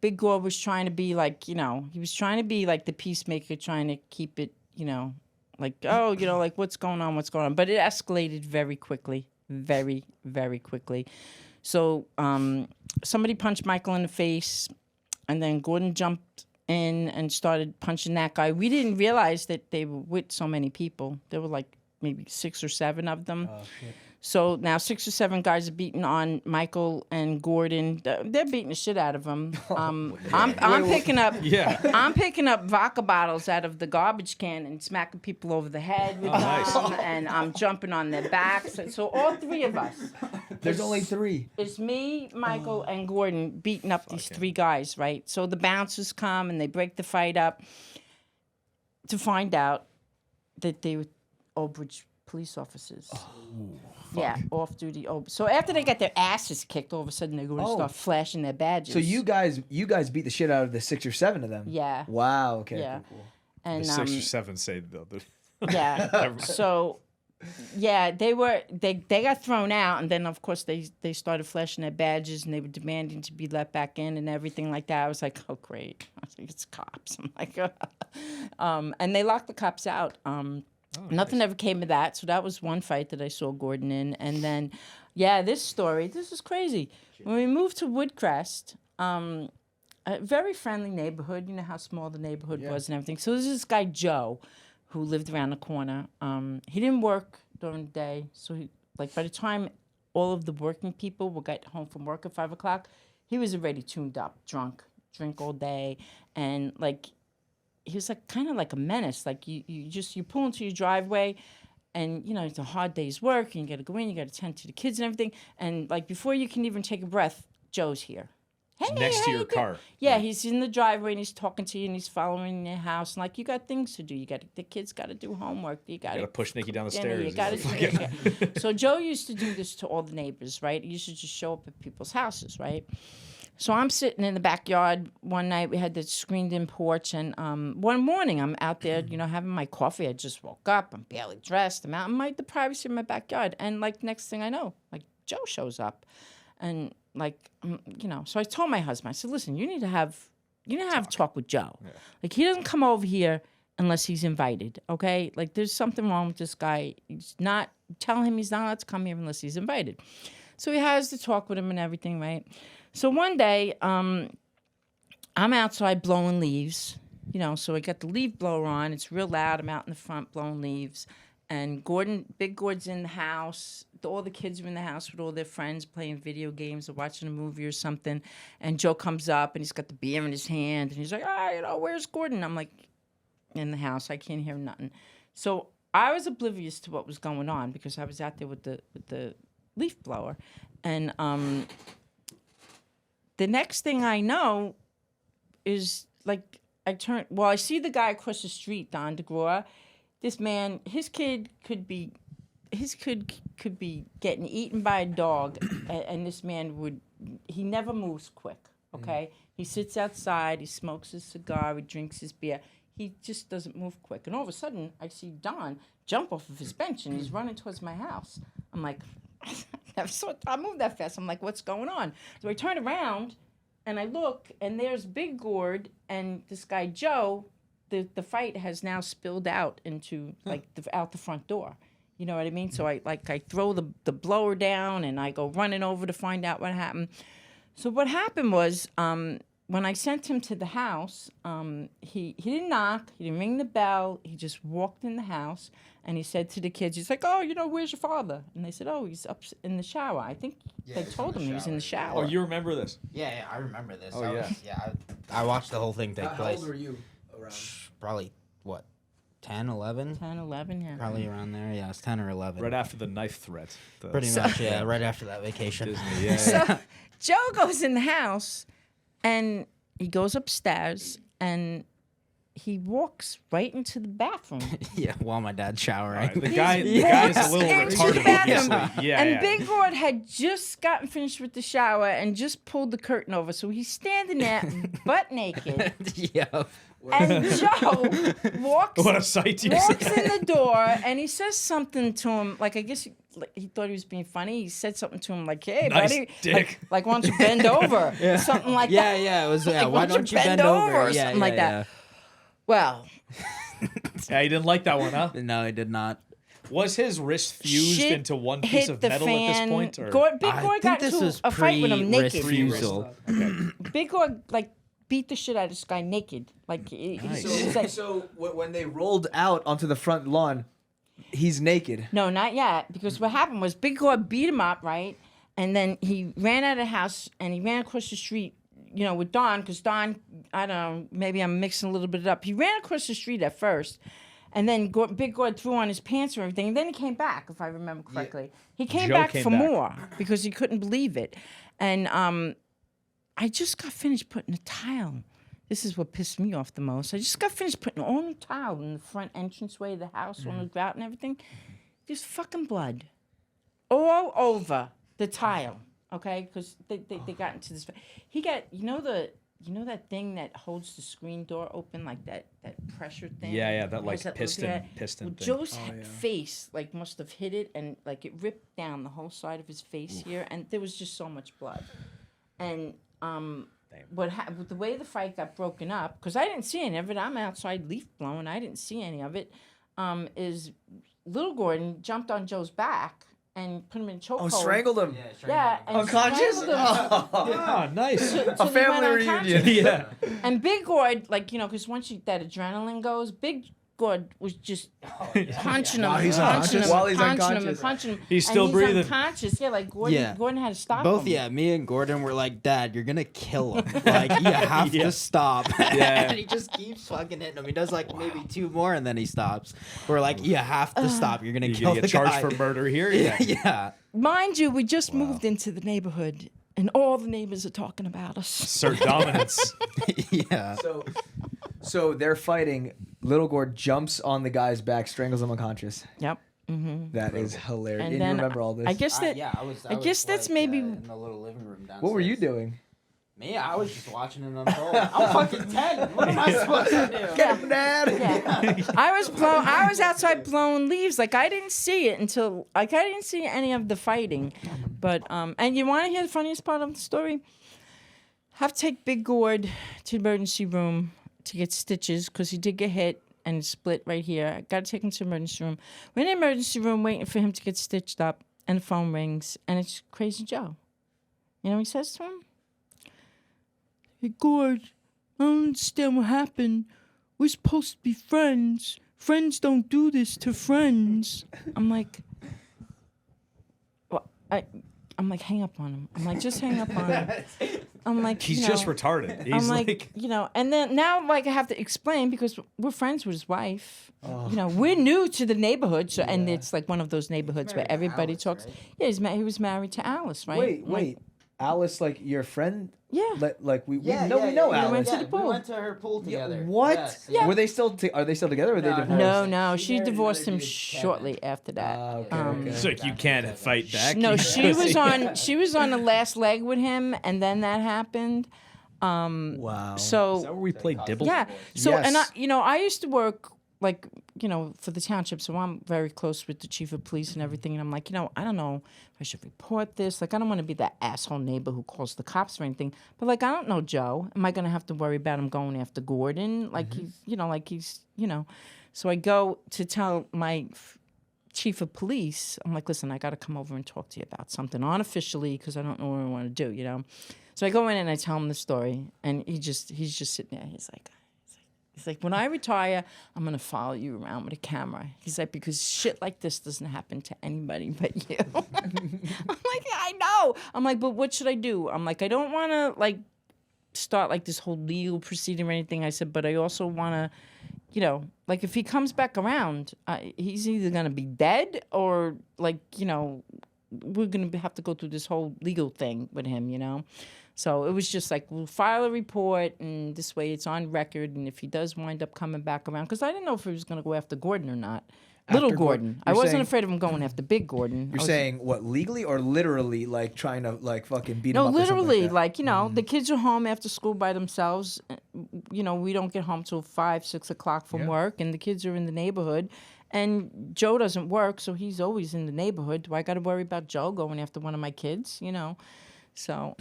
Big Gore was trying to be like, he was trying to be like the peacemaker, trying to keep it, like, like what's going on. But it escalated very quickly, very, very quickly. So somebody punched Michael in the face, and then Gordon jumped in and started punching that guy. We didn't realize that they were with so many people. There were like maybe 6 or 7 of them. Oh, shit. So now 6 or 7 guys are beating on Michael and Gordon. They're beating the shit out of them. I'm picking up vodka bottles out of the garbage can and smacking people over the head with them, nice. and I'm jumping on their backs. So all 3 of us. There's only 3. It's me, Michael, and Gordon beating up these 3 guys, right? So the bouncers come and they break the fight up to find out that they were Old Bridge police officers. Yeah, off-duty. So after they got their asses kicked, all of a sudden they're going to start flashing their badges. So you guys beat the shit out of the 6 or 7 of them. Yeah. Wow. Okay. Yeah. Cool. And The 6 or 7 say the yeah. So yeah, they got thrown out, and then of course they started flashing their badges, and they were demanding to be let back in and everything like that. I was like, oh great. I was like, it's cops. I'm like, and they locked the cops out. Nothing ever came of that. So that was one fight that I saw Gordon in. And then, this is crazy. When we moved to Woodcrest, a very friendly neighborhood. You know how small the neighborhood was and everything. So there's this guy, Joe, who lived around the corner. He didn't work during the day. So by the time all of the working people would get home from work at 5 o'clock, he was already tuned up, drunk, drink all day. And he was like kind of like a menace. Like you pull into your driveway, and it's a hard day's work, and you got to go in, you got to tend to the kids and everything, and like before you can even take a breath, Joe's here. Hey, next to how your you doing? car. Yeah, he's in the driveway and he's talking to you and he's following your house, and like you got things to do. The kids got to do homework. You got to push Nikki down the dinner, stairs. You got to. So Joe used to do this to all the neighbors, right? He used to just show up at people's houses, right? So I'm sitting in the backyard one night. We had this screened-in porch, and one morning I'm out there, having my coffee. I just woke up. I'm barely dressed. I'm out in the privacy of my backyard, and next thing I know, Joe shows up, and so I told my husband. I said, "Listen, you need to have a talk with Joe. Yeah. He doesn't come over here unless he's invited. Okay? There's something wrong with this guy. Tell him he's not allowed to come here unless he's invited." So he has to talk with him and everything, right? So one day, I'm outside blowing leaves, so I got the leaf blower on. It's real loud. I'm out in the front blowing leaves. And Big Gord's in the house. All the kids are in the house with all their friends playing video games or watching a movie or something. And Joe comes up, and he's got the beer in his hand. And he's like, where's Gordon? I'm like, in the house. I can't hear nothing. So I was oblivious to what was going on because I was out there with the leaf blower. And the next thing I know is I see the guy across the street, Don DeGroa. This man, his kid could be getting eaten by a dog, and this man he never moves quick. Okay, he sits outside, he smokes his cigar, he drinks his beer. He just doesn't move quick. And all of a sudden, I see Don jump off of his bench and he's running towards my house. I'm like, I moved that fast. I'm like, what's going on? So I turn around and I look, and there's Big Gord and this guy Joe. The fight has now spilled out into out the front door. You know what I mean? So I throw the blower down and I go running over to find out what happened. So what happened was when I sent him to the house, he didn't knock, he didn't ring the bell, he just walked in the house and he said to the kids, he's like, oh, where's your father? And they said, oh, he's up in the shower. I think they told him he was in the shower. Oh, you remember this? Yeah, I remember this. Oh, yeah. I watched the whole thing take How place. old were you around? Probably, 10, 11? 10, 11, yeah. Probably around there. Yeah, it's 10 or 11. Right after the knife threat. Pretty much, yeah. Right after that vacation. Disney, yeah. So Joe goes in the house and he goes upstairs and he walks right into the bathroom. Yeah, while my dad's showering. Right, the guy's a little Into the retarded, bathroom. obviously. Yeah, And yeah. Big Gord had just gotten finished with the shower and just pulled the curtain over. So he's standing there butt naked. Yeah. And Joe walks What a sight you walks see. in the door and he says something to him. Like, I guess he thought he was being funny. He said something to him like, hey, Nice buddy. dick. Like, why don't you bend over? Something like Yeah, that. yeah. It was, Like, why don't you bend over? or Yeah, something like that. Well, Yeah, he didn't like that one, huh? No, he did not. Was his wrist fused shit into one piece hit of the metal fan. at this point? Or? Big I Gord think got this into was a fight with him pre-wrist naked. fusel. Big Gord, beat the shit out of this guy naked. He's like, So when they rolled out onto the front lawn, he's naked. no, not yet. Because what happened was Big Gord beat him up, right? And then he ran out of the house and he ran across the street, with Don. Because Don, I don't know, maybe I'm mixing a little bit up. He ran across the street at first. And then Big Gord threw on his pants and everything. And then he came back, if I remember correctly. He came Joe back came for back. more because he couldn't believe it. And I just got finished putting a tile. This is what pissed me off the most. I just got finished putting all the tile in the front entranceway of the house on the grout and everything. There's fucking blood all over the tile, okay? Because they got into this. He got, that thing that holds the screen door open, like that pressure thing? Yeah, that It like has piston Well, thing. Joe's face must have hit it and it ripped down the whole side of his face here, and there was just so much blood. And the way the fight got broken up, because I didn't see any of it. I'm outside leaf blowing. I didn't see any of it. Is Little Gordon jumped on Joe's back and put him in chokehold. Oh, strangled him. Yeah, and Unconscious? strangled him. Ah, nice. Till A he went family unconscious. reunion. Yeah. And Big Gord, because once that adrenaline goes, Big Gord was just punching him, While he's punching him, unconscious? While he's punching him, and unconscious. punching him. He's And still breathing. Unconscious, yeah. Gordon had to stop Both, him. me and Gordon were like, Dad, you're gonna kill him. You have to stop. Yeah. And he just keeps fucking hitting him. He does maybe 2 more and then he stops. We're like, you have to stop. You're gonna You kill gonna the get charged guy. for murder here? Yeah. Mind you, we just moved into the neighborhood, and all the neighbors are talking about us. Sir Dominance. Yeah. So they're fighting. Little Gord jumps on the guy's back, strangles him unconscious. Yep. That is hilarious. And And you then remember all this? I guess that. I guess that's maybe. in the little living room downstairs. What were you doing? Me? I was just watching it unfold. I'm fucking 10. What am I supposed to do? Get him, Dad. Yeah. I was outside blowing leaves. I didn't see it until I didn't see any of the fighting. But and you want to hear the funniest part of the story? Have to take Big Gord to the emergency room to get stitches because he did get hit and split right here. I got to take him to the emergency room. We're in the emergency room waiting for him to get stitched up, and the phone rings, and it's Crazy Joe. You know what he says to him? Hey, Gord, I don't understand what happened. We're supposed to be friends. Friends don't do this to friends. I'm like, I'm like, hang up on him. I'm like, just hang up on him. I'm like, He's just retarded. He's I'm like, and then now I have to explain because we're friends with his wife. We're new to the neighborhood, so and it's like one of those neighborhoods where everybody talks. Right? Yeah, he was married to Alice, right? Wait. Alice, your friend? Yeah. We know Alice. went to the pool. We went to her pool together. What? Yes. Yeah. Were they still? Are they still together? Or are they divorced? No, She she married divorced another him dude, shortly after that. Okay. It's like you can't fight back. No, You she gotta was see- on. She was on the last leg with him, and then that happened. Wow. So Is that where we played Dibble? yeah. So and I, Yes. I used to work like, for the township. So I'm very close with the chief of police and everything. And I'm like, I don't know if I should report this. Like, I don't want to be that asshole neighbor who calls the cops or anything. But like, I don't know Joe. Am I going to have to worry about him going after Gordon? Like he's. So I go to tell my chief of police. I'm like, listen, I got to come over and talk to you about something unofficially because I don't know what I want to do. So I go in and I tell him the story, and he's just sitting there. He's like, when I retire, I'm gonna follow you around with a camera. He's like, because shit like this doesn't happen to anybody but you. I'm like, yeah, I know. I'm like, but what should I do? I'm like, I don't want to like start like this whole legal proceeding or anything. I said, but I also want to, like if he comes back around, he's either gonna be dead or like, we're gonna have to go through this whole legal thing with him. So it was just like, we'll file a report, and this way it's on record. And if he does wind up coming back around, because I didn't know if he was going to go after Gordon or not. Little Gordon. I wasn't afraid of him going after Big Gordon. You're saying what, legally or literally, like trying to like fucking beat him No, up? literally, Like the kids are home after school by themselves. We don't get home till 5, 6 o'clock from work, and the kids are in the neighborhood. And Joe doesn't work, so he's always in the neighborhood. Do I got to worry about Joe going after one of my kids? So.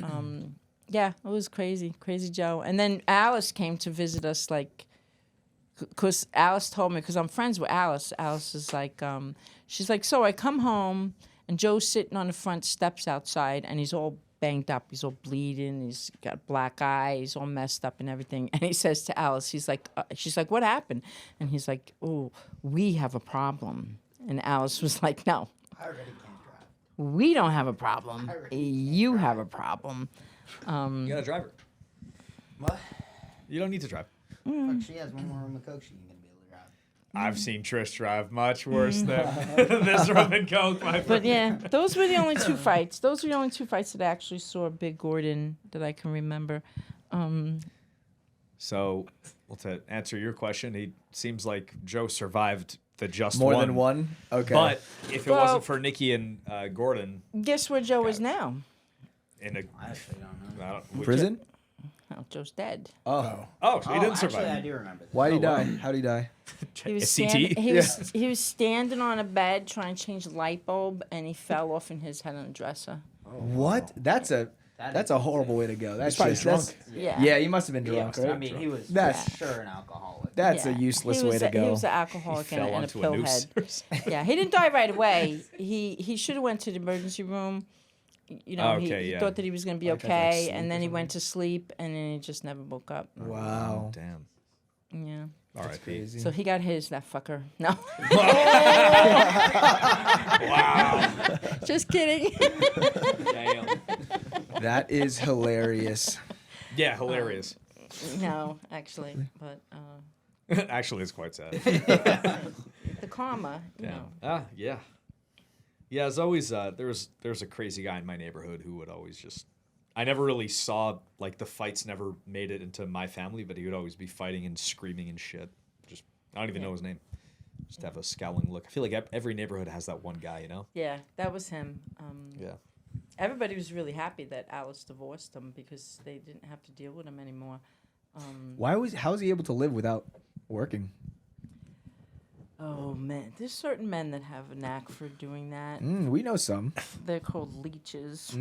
Yeah, it was crazy Joe. And then Alice came to visit us, like, because Alice told me, because I'm friends with Alice. Alice is like, she's like, so I come home, and Joe's sitting on the front steps outside, and he's all banged up. He's all bleeding. He's got a black eye. He's all messed up and everything. And he says to Alice, she's like, what happened? And he's like, oh, we have a problem. And Alice was like, no. I already can't drive. We don't have a problem. You have a problem. You got a driver. What? You don't need to drive. Fuck, she has one more room of coke. She ain't gonna be able to drive. I've seen Trish drive much worse than this rum and coke. But yeah, those were the only two fights. Those were the only two fights that I actually saw Big Gordon that I can remember. So, to answer your question, he seems like Joe survived the just more one. than one. Okay. But if it wasn't for Nicky and Gordon, Guess where Joe is now? in a I actually don't know. Prison? Oh, Joe's dead. Oh. Oh, so he didn't Actually, I survive. do remember this. Why did he die? How did he die? He was, CT? he was standing on a bed trying to change a light bulb, and he fell off and hit his head on a dresser. What? That's a horrible way to go. That's probably just drunk. Yeah. Yeah, he must have been drunk, right? I mean, he was That's- sure an alcoholic. That's Yeah. a useless He was way to a- go. He was an alcoholic He and fell a onto a pill noose. head. Yeah, he didn't die right away. He should have went to the emergency room. He yeah. thought that he was going to be Like, I okay, sleep and or then he something. went to sleep, and then he just never woke up. Wow. Damn. Yeah. All right, Crazy. So he got his, that fucker. No. Wow. Just kidding. Damn. That is hilarious. Yeah, hilarious. No, actually, but Actually, it's quite sad. the karma, you know. Yeah. Yeah, it's always there was a crazy guy in my neighborhood who would always just. I never really saw like the fights never made it into my family, but he would always be fighting and screaming and shit. Just I don't even know his name. Just have a scowling look. I feel like every neighborhood has that one guy, you know? Yeah, that was him. Yeah. Everybody was really happy that Alice divorced him because they didn't have to deal with him anymore. How is he able to live without working? Oh man, there's certain men that have a knack for doing that. We know some. They're called leeches.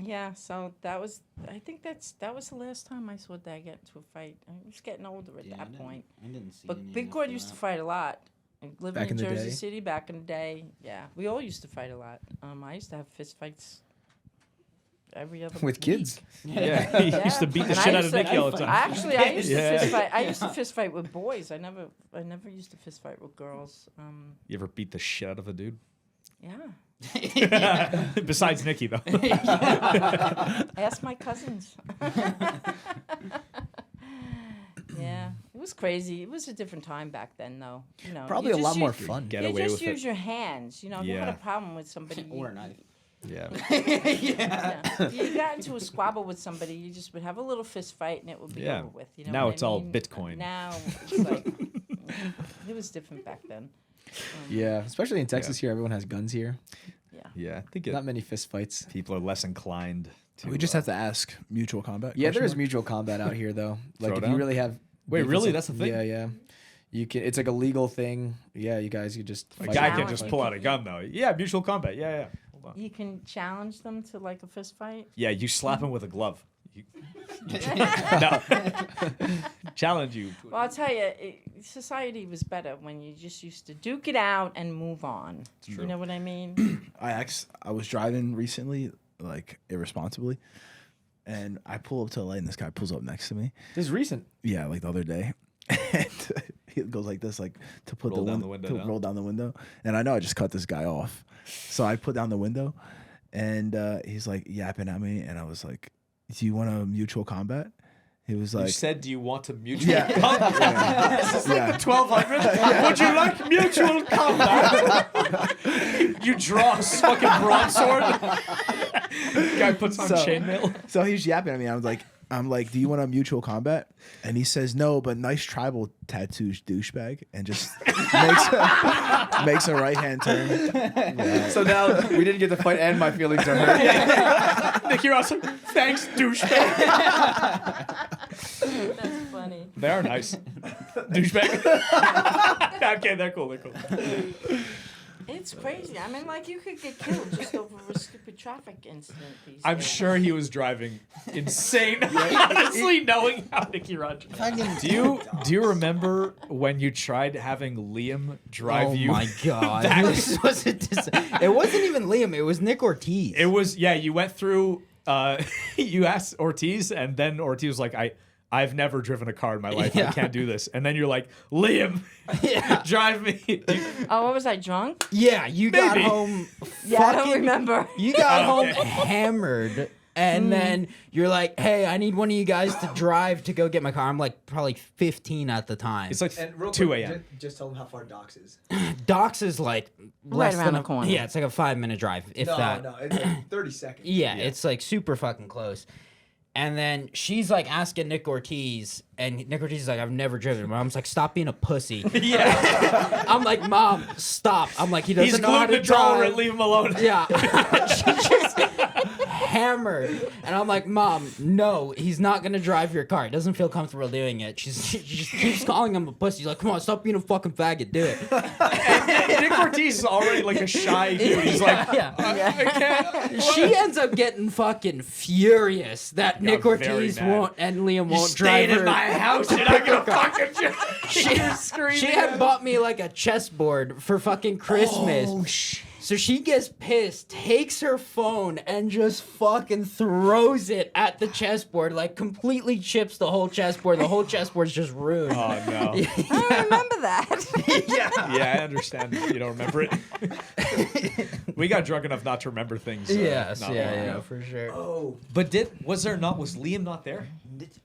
Yeah, so that was. I think that was the last time I saw Dad get into a fight. I was getting older at Yeah, that point. I didn't see But any Big after Gordon used to that. fight a lot. Living Back in in the Jersey day? City back in the day, yeah, we all used to fight a lot. I used to have fist fights every other With kids? week. Yeah, he used to beat the And I shit out used of to- Nicky all the time. Actually, I used Yeah. to fist fight. I used to fist fight with boys. I never used to fist fight with girls. You ever beat the shit out of a dude? Yeah, Besides Nicky, though. ask my cousins. Yeah, it was crazy. It was a different time back then, though. You know, Probably you a just lot more use- fun. Get you away just with use it. your hands. You know, if you had Yeah. a problem with somebody, Or a knife. Yeah. If you got into a squabble with somebody, you just would have a little fist fight and it would be Yeah. over with. You know Now what it's I all mean? Bitcoin. Now it's like it was different back then. Yeah, especially in Texas here, everyone has guns here. Yeah, I think Not many fist fights. people are less inclined to. We just have to ask mutual combat. Yeah, there question is mark? mutual combat out here though. Like if you Throwdown? really have. Wait, beef with really? some- That's the thing? Yeah, yeah. You can. It's like a legal thing. Yeah, you guys could just. A fight guy it. can just pull out a gun though. Yeah, mutual combat. Yeah. Hold on. You can challenge them to like a fist fight. Yeah, you slap him with a glove. No. Challenge you. Well, I'll tell you, society was better when you just used to duke it out and move on. You know what I mean? I was driving recently, like irresponsibly, and I pull up to the light, and this guy pulls up next to me. This is recent. Yeah, like the other day, and he goes like this, like to put Roll the down the window, window to down. roll down the window, and I know I just cut this guy off, so I put down the window, and he's like yapping at me, and I was like, "Do you want a mutual combat?" He was You like, said, "Do you want to mutual Yeah. combat?" This is like the 1200. Would you like mutual combat? You draw a fucking broadsword. Guy puts on chainmail. So he's yapping at me. I'm like, "Do you want a mutual combat?" And he says, "No, but nice tribal tattoos, douchebag," and just makes a right hand turn. Yeah. So now we didn't get to fight, and my feelings are hurt. Nick, you're awesome. Thanks, douchebag. That's funny. They are nice. Douchebag. Okay, they're cool. It's crazy. I mean, like, you could get killed just over a stupid traffic incident these I'm days. sure he was driving insane. Honestly, knowing how Nicky Ryan. Do you remember when you tried having Liam drive Oh you? my god! This was it wasn't even Liam. It was Nick Ortiz. It was, yeah. You went through. You asked Ortiz, and then Ortiz was like, I've never driven a car in my life. I Yeah. can't do this. And then you're like, Liam, drive me. Oh, what was I, drunk? Yeah, you got Maybe. home. Yeah, I don't fucking- remember. You got Okay. home hammered, and then you're like, "Hey, I need one of you guys to drive to go get my car." I'm like probably 15 at the time. It's like And real 2 quick, a.m. Just tell them how far Docks is. Docks is like less around than the a corner. Yeah, it's like a 5-minute drive, if that. No, it's like 30 seconds. Yeah, it's like super fucking close. And then she's like asking Nick Ortiz, and Nick Ortiz is like, "I've never driven." Mom's like, "Stop being a pussy." Yeah. I'm like, "Mom, stop." I'm like, "He doesn't He's know how glued to to drawer. drive." Leave him alone. Yeah. She just hammered. And I'm like, "Mom, no, he's not going to drive your car. He doesn't feel comfortable doing it." She just keeps calling him a pussy. She's like, "Come on, stop being a fucking faggot. Do it." Nick Ortiz is already like a shy dude. He's like, Yeah. I can't. She ends up getting fucking furious that Nick Got very Ortiz mad. won't and Liam won't Staying drive in her. my house, and I'm gonna fucking drive. She had bought me like a chessboard for fucking Christmas. Oh shit. So she gets pissed, takes her phone, and just fucking throws it at the chessboard, like completely chips the whole chessboard. The whole chessboard's just ruined. Oh no. I don't remember that. Yeah, I understand. You don't remember it. We got drunk enough not to remember things. Yes, not long yeah, ago. for sure. Oh, But was Liam not there?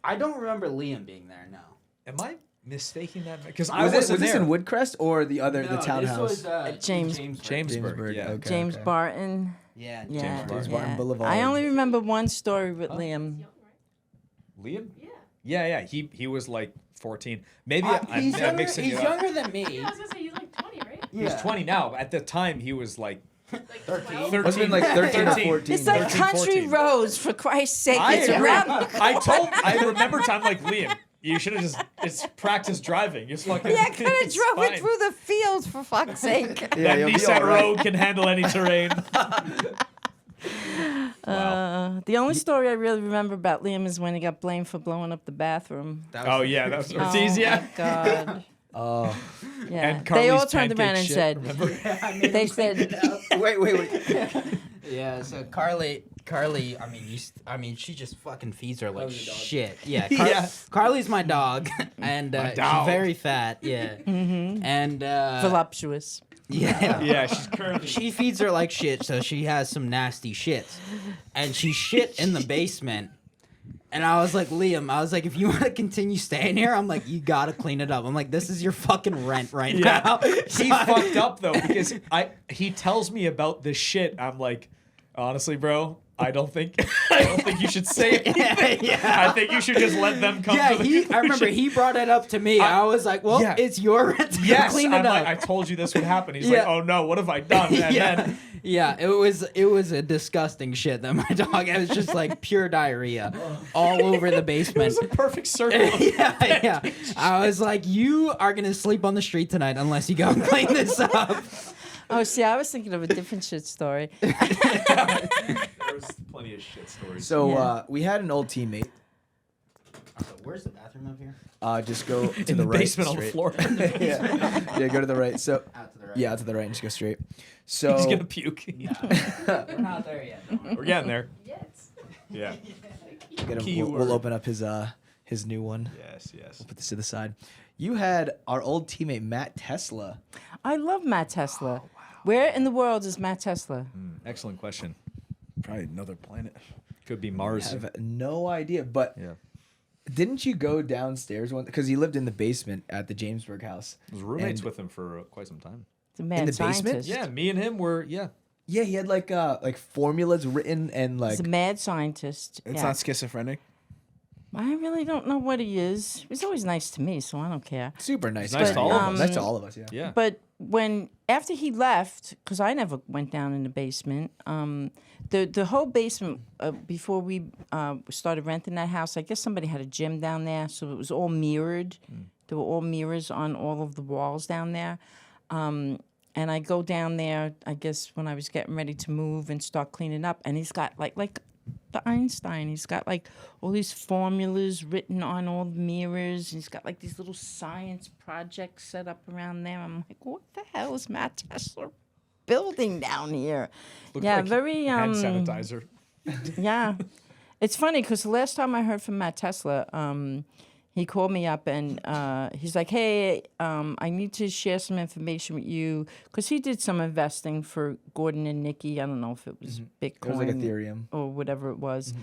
I don't remember Liam being there, no. Am I mistaking that? Because I was wasn't this there. in Woodcrest or the other, the No, townhouse? This was, James- Jamesburg. Yeah. Okay, James okay. Barton. Yeah, Yeah, James yeah. Barton Boulevard. I only remember one story with Liam. Liam? Yeah. He was like 14. Maybe He's I'm younger, mixing he's it up. younger than me. Yeah, I was gonna say he's like 20, right? He's 20 now. At the time, he was like 13. 13. Must have been like 13 or 13. 14. It's like 13, Country 14. Roads, for Christ's sake. I It's agree. around the corner. I remember time like Liam. You should have it's practice driving. Just fucking. Yeah, I could have it's drove it fine. through the fields, for fuck's sake. Yeah, That you'll be Nissan all right. Rogue can handle any terrain. The only story I really remember about Liam is when he got blamed for blowing up the bathroom. Oh yeah, that was Oh, Ortiz. Yeah. my God. Oh, Yeah. And They all Carly's turned around and pancake said, shit, they said, wait. Yeah, so Carly, I mean, she just fucking feeds her like your dog. shit. Yeah, Yeah. Carly's my dog, and My she's dog. very fat. Yeah, and voluptuous. yeah, Yeah, she's curvy. she feeds her like shit, so she has some nasty shits, and she shit in the basement. And I was like, Liam, if you want to continue staying here, I'm like, you gotta clean it up. I'm like, this is your fucking rent right now. He fucked up though because he tells me about this shit. I'm like, Honestly, bro, I don't think you should say anything. I think you should just let them come to the conclusion. I remember he brought it up to me. I was like, well, yeah. it's your rent to Yes, clean it I'm up. like, I told you this would happen. He's like, oh no, what have I done? And then it was a disgusting shit that my dog. It was just like pure diarrhea all over the basement. it's a perfect circle. yeah. I was like, you are gonna sleep on the street tonight unless you go and clean this up. Oh, see, I was thinking of a different shit story. There's plenty of shit stories. So we had an old teammate. Where's the bathroom up here? Just go to in the the right. basement on the straight. floor. Yeah, go to the right. So Out to the right. yeah, out to the right and just go straight. So He's gonna puke. We're not there yet. We're getting there. Yes. Yeah. get him, Keyword. we'll open up his new one. Yes. Put this to the side. You had our old teammate Matt Tesla. I love Matt Tesla. Where in the world is Matt Tesla? Excellent question. Probably another planet. Could be I Mars. have no idea, but Yeah. didn't you go downstairs one because he lived in the basement at the Jamesburg house? I was roommates And- with him for quite some time. The mad the basement? scientist. Yeah, me and him were Yeah, he had like formulas written and like He's a mad scientist. It's yeah. not schizophrenic. I really don't know what he is. He's always nice to me, so I don't care. super nice. Nice to all of us. Nice to all of us. Yeah. Yeah. But after he left, because I never went down in the basement, the whole basement before we started renting that house, I guess somebody had a gym down there, so it was all mirrored. There were all mirrors on all of the walls down there. And I go down there, I guess when I was getting ready to move and start cleaning up, and he's got like the Einstein. He's got like all these formulas written on all the mirrors. He's got like these little science projects set up around there. I'm like, what the hell is Matt Tesla building down here? Like very hand sanitizer. yeah. It's funny because the last time I heard from Matt Tesla, he called me up and he's like, hey, I need to share some information with you because he did some investing for Gordon and Nicky. I don't know if it was Bitcoin It was like Ethereum. or whatever it was.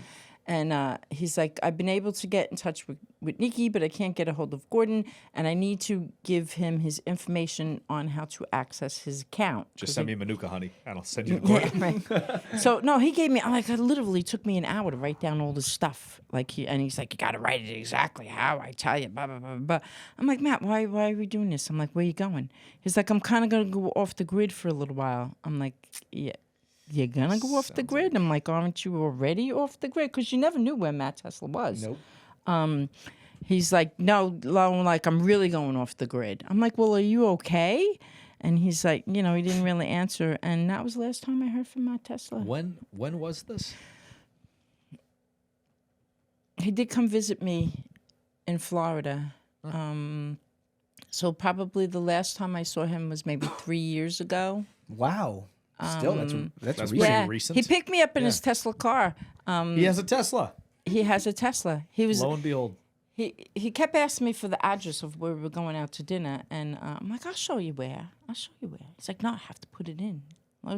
And he's like, I've been able to get in touch with Nicky, but I can't get a hold of Gordon, and I need to give him his information on how to access his account. Just send me Manuka Honey, and I'll send you. Yeah, right. So no, he gave me it literally took me an hour to write down all this stuff. He's like, you got to write it exactly how I tell you. Blah blah blah blah. I'm like, Matt, why are we doing this? I'm like, where you going? He's like, I'm kind of gonna go off the grid for a little while. I'm like, yeah. You're gonna go off the grid? I'm like, aren't you already off the grid? Because you never knew where Matt Tesla was. Nope. He's like, no, I'm really going off the grid. I'm like, well, are you okay? And he's like, he didn't really answer. And that was the last time I heard from Matt Tesla. When was this? He did come visit me in Florida. So probably the last time I saw him was maybe 3 years ago. Wow. Still, that's That's recent. pretty recent. He picked me up in his Tesla car. He has a Tesla. He has a Tesla. He was Lo and behold. he kept asking me for the address of where we were going out to dinner, and I'm like, I'll show you where. He's like, no, I have to put it in,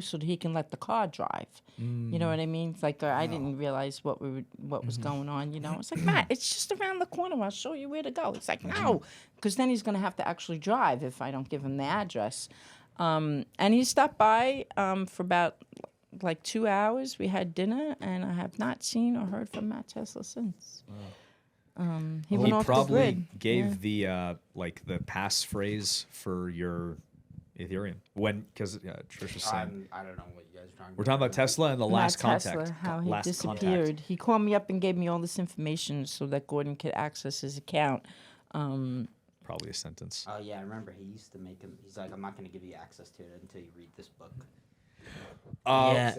so that he can let the car drive. You know what I mean? It's like I didn't realize what was going on. It's like, Matt, it's just around the corner. I'll show you where to go. It's like, no, because then he's gonna have to actually drive if I don't give him the address. And he stopped by for about 2 hours. We had dinner, and I have not seen or heard from Matt Tesla since. He went off the probably grid. gave the the passphrase for your Ethereum because Trish was saying I don't know what you guys are talking we're talking about Tesla and the last Matt contact. Tesla, how he last disappeared. contact. He called me up and gave me all this information so that Gordon could access his account. Probably a sentence. Oh yeah, I remember he used to make him. He's like, I'm not going to give you access to it until you read this book. Yeah.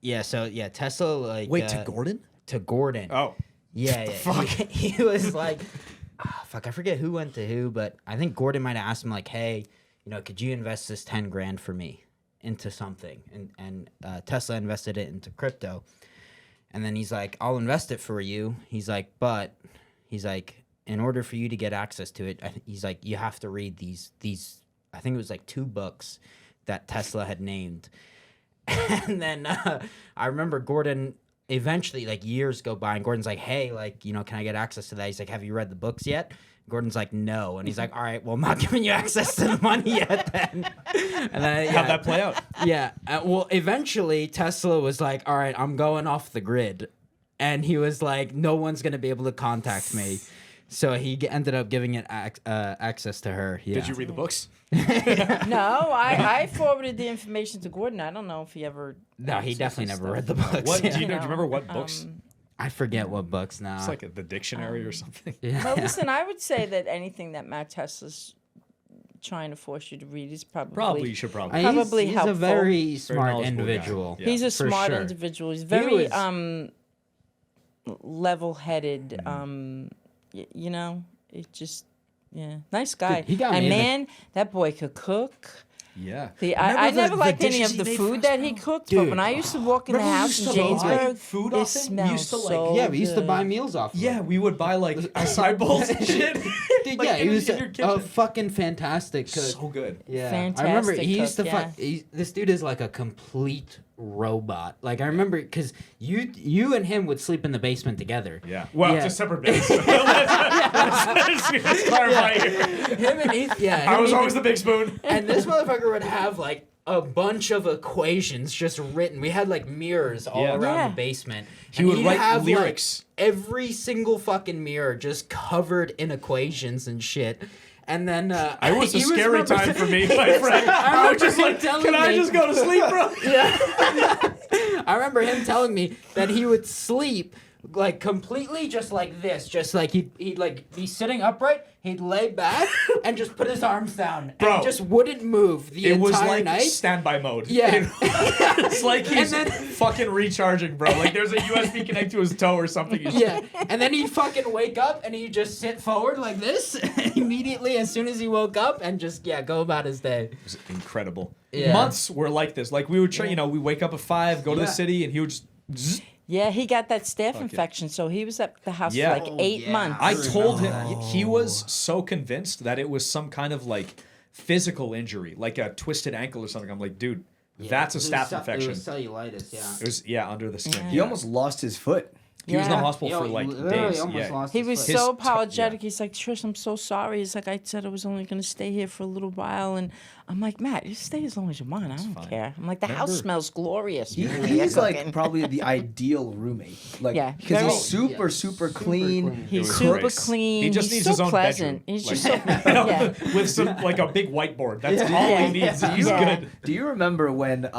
Yeah. So yeah, Tesla Wait, to Gordon? To Gordon. Oh. Yeah. He was like, fuck, I forget who went to who, but I think Gordon might have asked him like, hey, could you invest this 10 grand for me into something? And Tesla invested it into crypto, and then he's like, I'll invest it for you. He's like, in order for you to get access to it, he's like, you have to read these. I think it was 2 books that Tesla had named, and then I remember Gordon. Eventually, years go by, and Gordon's like, "Hey, can I get access to that?" He's like, "Have you read the books yet?" Gordon's like, "No," and he's like, "All right, well, I'm not giving you access to the money yet, then." And then, How'd that play out? Yeah. Well, eventually Tesla was like, all right, I'm going off the grid. And he was like, no one's going to be able to contact me. So he ended up giving it access to her. Yeah. Did you read the books? No, I forwarded the information to Gordon. I don't know if he ever. No, he accessed definitely this never stuff. read the books. What do Yeah. you know? Do you remember what books? I forget what books now. It's like the dictionary or something. Yeah. Well, listen, I would say that anything that Matt Tesla's trying to force you to read is probably. You should probably. Probably he's helpful. a very smart knowledgeable guy. individual. Yeah. He's a for smart sure. individual. He's very was- level-headed. You know, it just nice guy. Dude, he got and me in the- man, that boy could cook. Yeah. I never the liked any dishes of he the made for food us, that he bro? cooked, but when I used to walk in the Remember we house used in to buy Jamesburg, food it off him? We smelled used to, like- so Yeah, we used to buy good. meals off of Yeah, him. we would buy like acai bowls and shit. Dude, Like, yeah, in he was your a kitchen. fucking fantastic cook. So good. Yeah, Fantastic I remember he used to cook, fuck. This dude is like a complete robot. Like I remember because you and him would sleep in the basement together. Yeah. Well, Yeah. just separate beds. let's clarify here. Him and Ethan. Yeah, I him was and always the Ethan- big spoon. And this motherfucker would have like a bunch of equations just written. We had like mirrors all Yeah. around Yeah. the basement. He would he'd write have, like, lyrics. every single fucking mirror just covered in equations and shit. And then It was a he scary time for me, my friend. I was just him like, telling can I me- just go to sleep, bro? I remember him telling me that he would sleep like completely just like this, just like he'd like be sitting upright, he'd lay back and just put his arms down, Bro. and he just wouldn't move the It entire was like night. standby mode. Yeah. It's like he's And then- fucking recharging, bro. Like there's a USB connect to his toe or something. He's Yeah, and then he'd fucking wake up and he'd just sit forward like this immediately as soon as he woke up and just go about his day. It was incredible. Yeah. Months were like this. Like we would try, we wake up at 5, go to the Yeah. city, and he would just. zzz. Yeah, he got that staph Fuck it. infection, so he was at the house Yeah. for like 8 months. I told him he was so convinced that it was some kind of like physical injury, like a twisted ankle or something. I'm like, dude, that's a staph infection. It was cellulitis, yeah. It was under the skin. Yeah. He almost lost his foot. He was in the Yeah. hospital for like days. Yeah. He was His so t- apologetic. yeah. He's like, Trish, I'm so sorry. He's like, I said I was only going to stay here for a little while. And I'm like, Matt, you stay as long as you want. I don't care. I'm like, the house smells glorious. He's like probably the ideal roommate. Like, Yeah, because very- he's super clean. He's was super great. clean. He just He's needs so his own pleasant. bedroom. He's just Like- so yeah. With some like a big whiteboard. That's all Yeah. he needs. He's Yeah. good. Do you remember when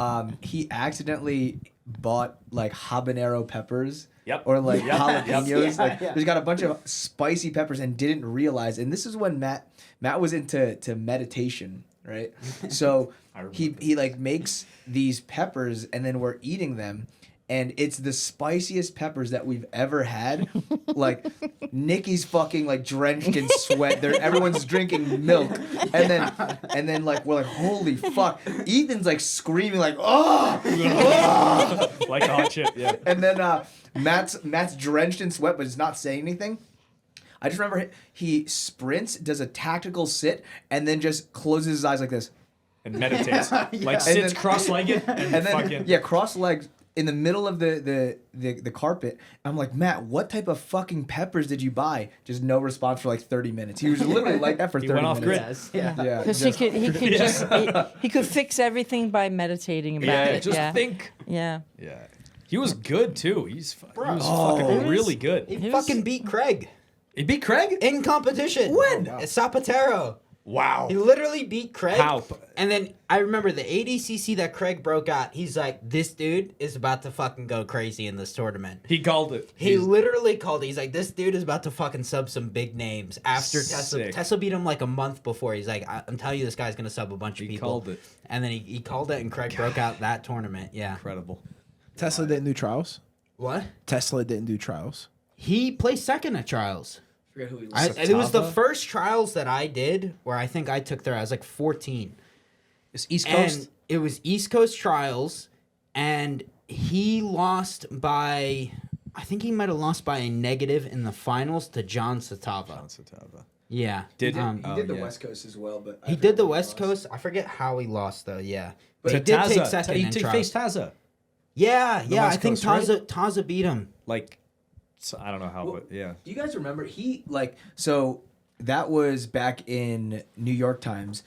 he accidentally bought like habanero peppers? Yep. Or like Yep. jalapenos. Yeah, Like yeah. he's got a bunch of spicy peppers and didn't realize. And this is when Matt was into meditation, right? So he like makes these peppers and then we're eating them. And it's the spiciest peppers that we've ever had. Like Nikki's fucking like drenched in sweat. Everyone's drinking milk, and then like we're like, holy fuck! Ethan's like screaming like, oh, Like a hot chip. Yeah. and then Matt's drenched in sweat, but is not saying anything. I just remember he sprints, does a tactical sit, and then just closes his eyes like this, And meditates. Like And sits then- cross-legged and, and then fucking. cross legs in the middle of the carpet. I'm like, Matt, what type of fucking peppers did you buy? Just no response for like 30 minutes. He was literally like that for 30 went off minutes. grid. Yes, yeah. Yeah, Because just- he could fix everything by meditating about Yeah, it. just yeah. think. Yeah. Yeah. He was good too. He was Oh. fucking really good. He fucking beat Craig He beat Craig? in competition. When? At Zapatero. Wow. He literally beat Craig. How? And then I remember the ADCC that Craig broke out. He's like, this dude is about to fucking go crazy in this tournament. He called it. He literally called it. He's like, this dude is about to fucking sub some big names after Tesla. Sick. Tesla beat him like a month before. He's like, I'm telling you, this guy's going to sub a bunch of He people. called it. And then he called it, and Craig broke out that tournament. Yeah. Incredible. Tesla didn't do trials. What? Tesla didn't do trials. He placed second at trials. forget who he was. It was the Satava? first trials that I did where I think I took there. I was like 14. It's East Coast. And it was East Coast trials, and he lost by, I think he might have lost by a negative in the finals to John Satava. Yeah. Did he Oh, did the yeah. West Coast as well, but He did the West Coast. I forget how he lost though. Yeah, but To he did take Taza. second He in faced trials. Taza. Yeah, yeah. West I think Coast, right? Taza beat him. Like, so I don't know how, but yeah. Do you guys remember so that was back in New York Times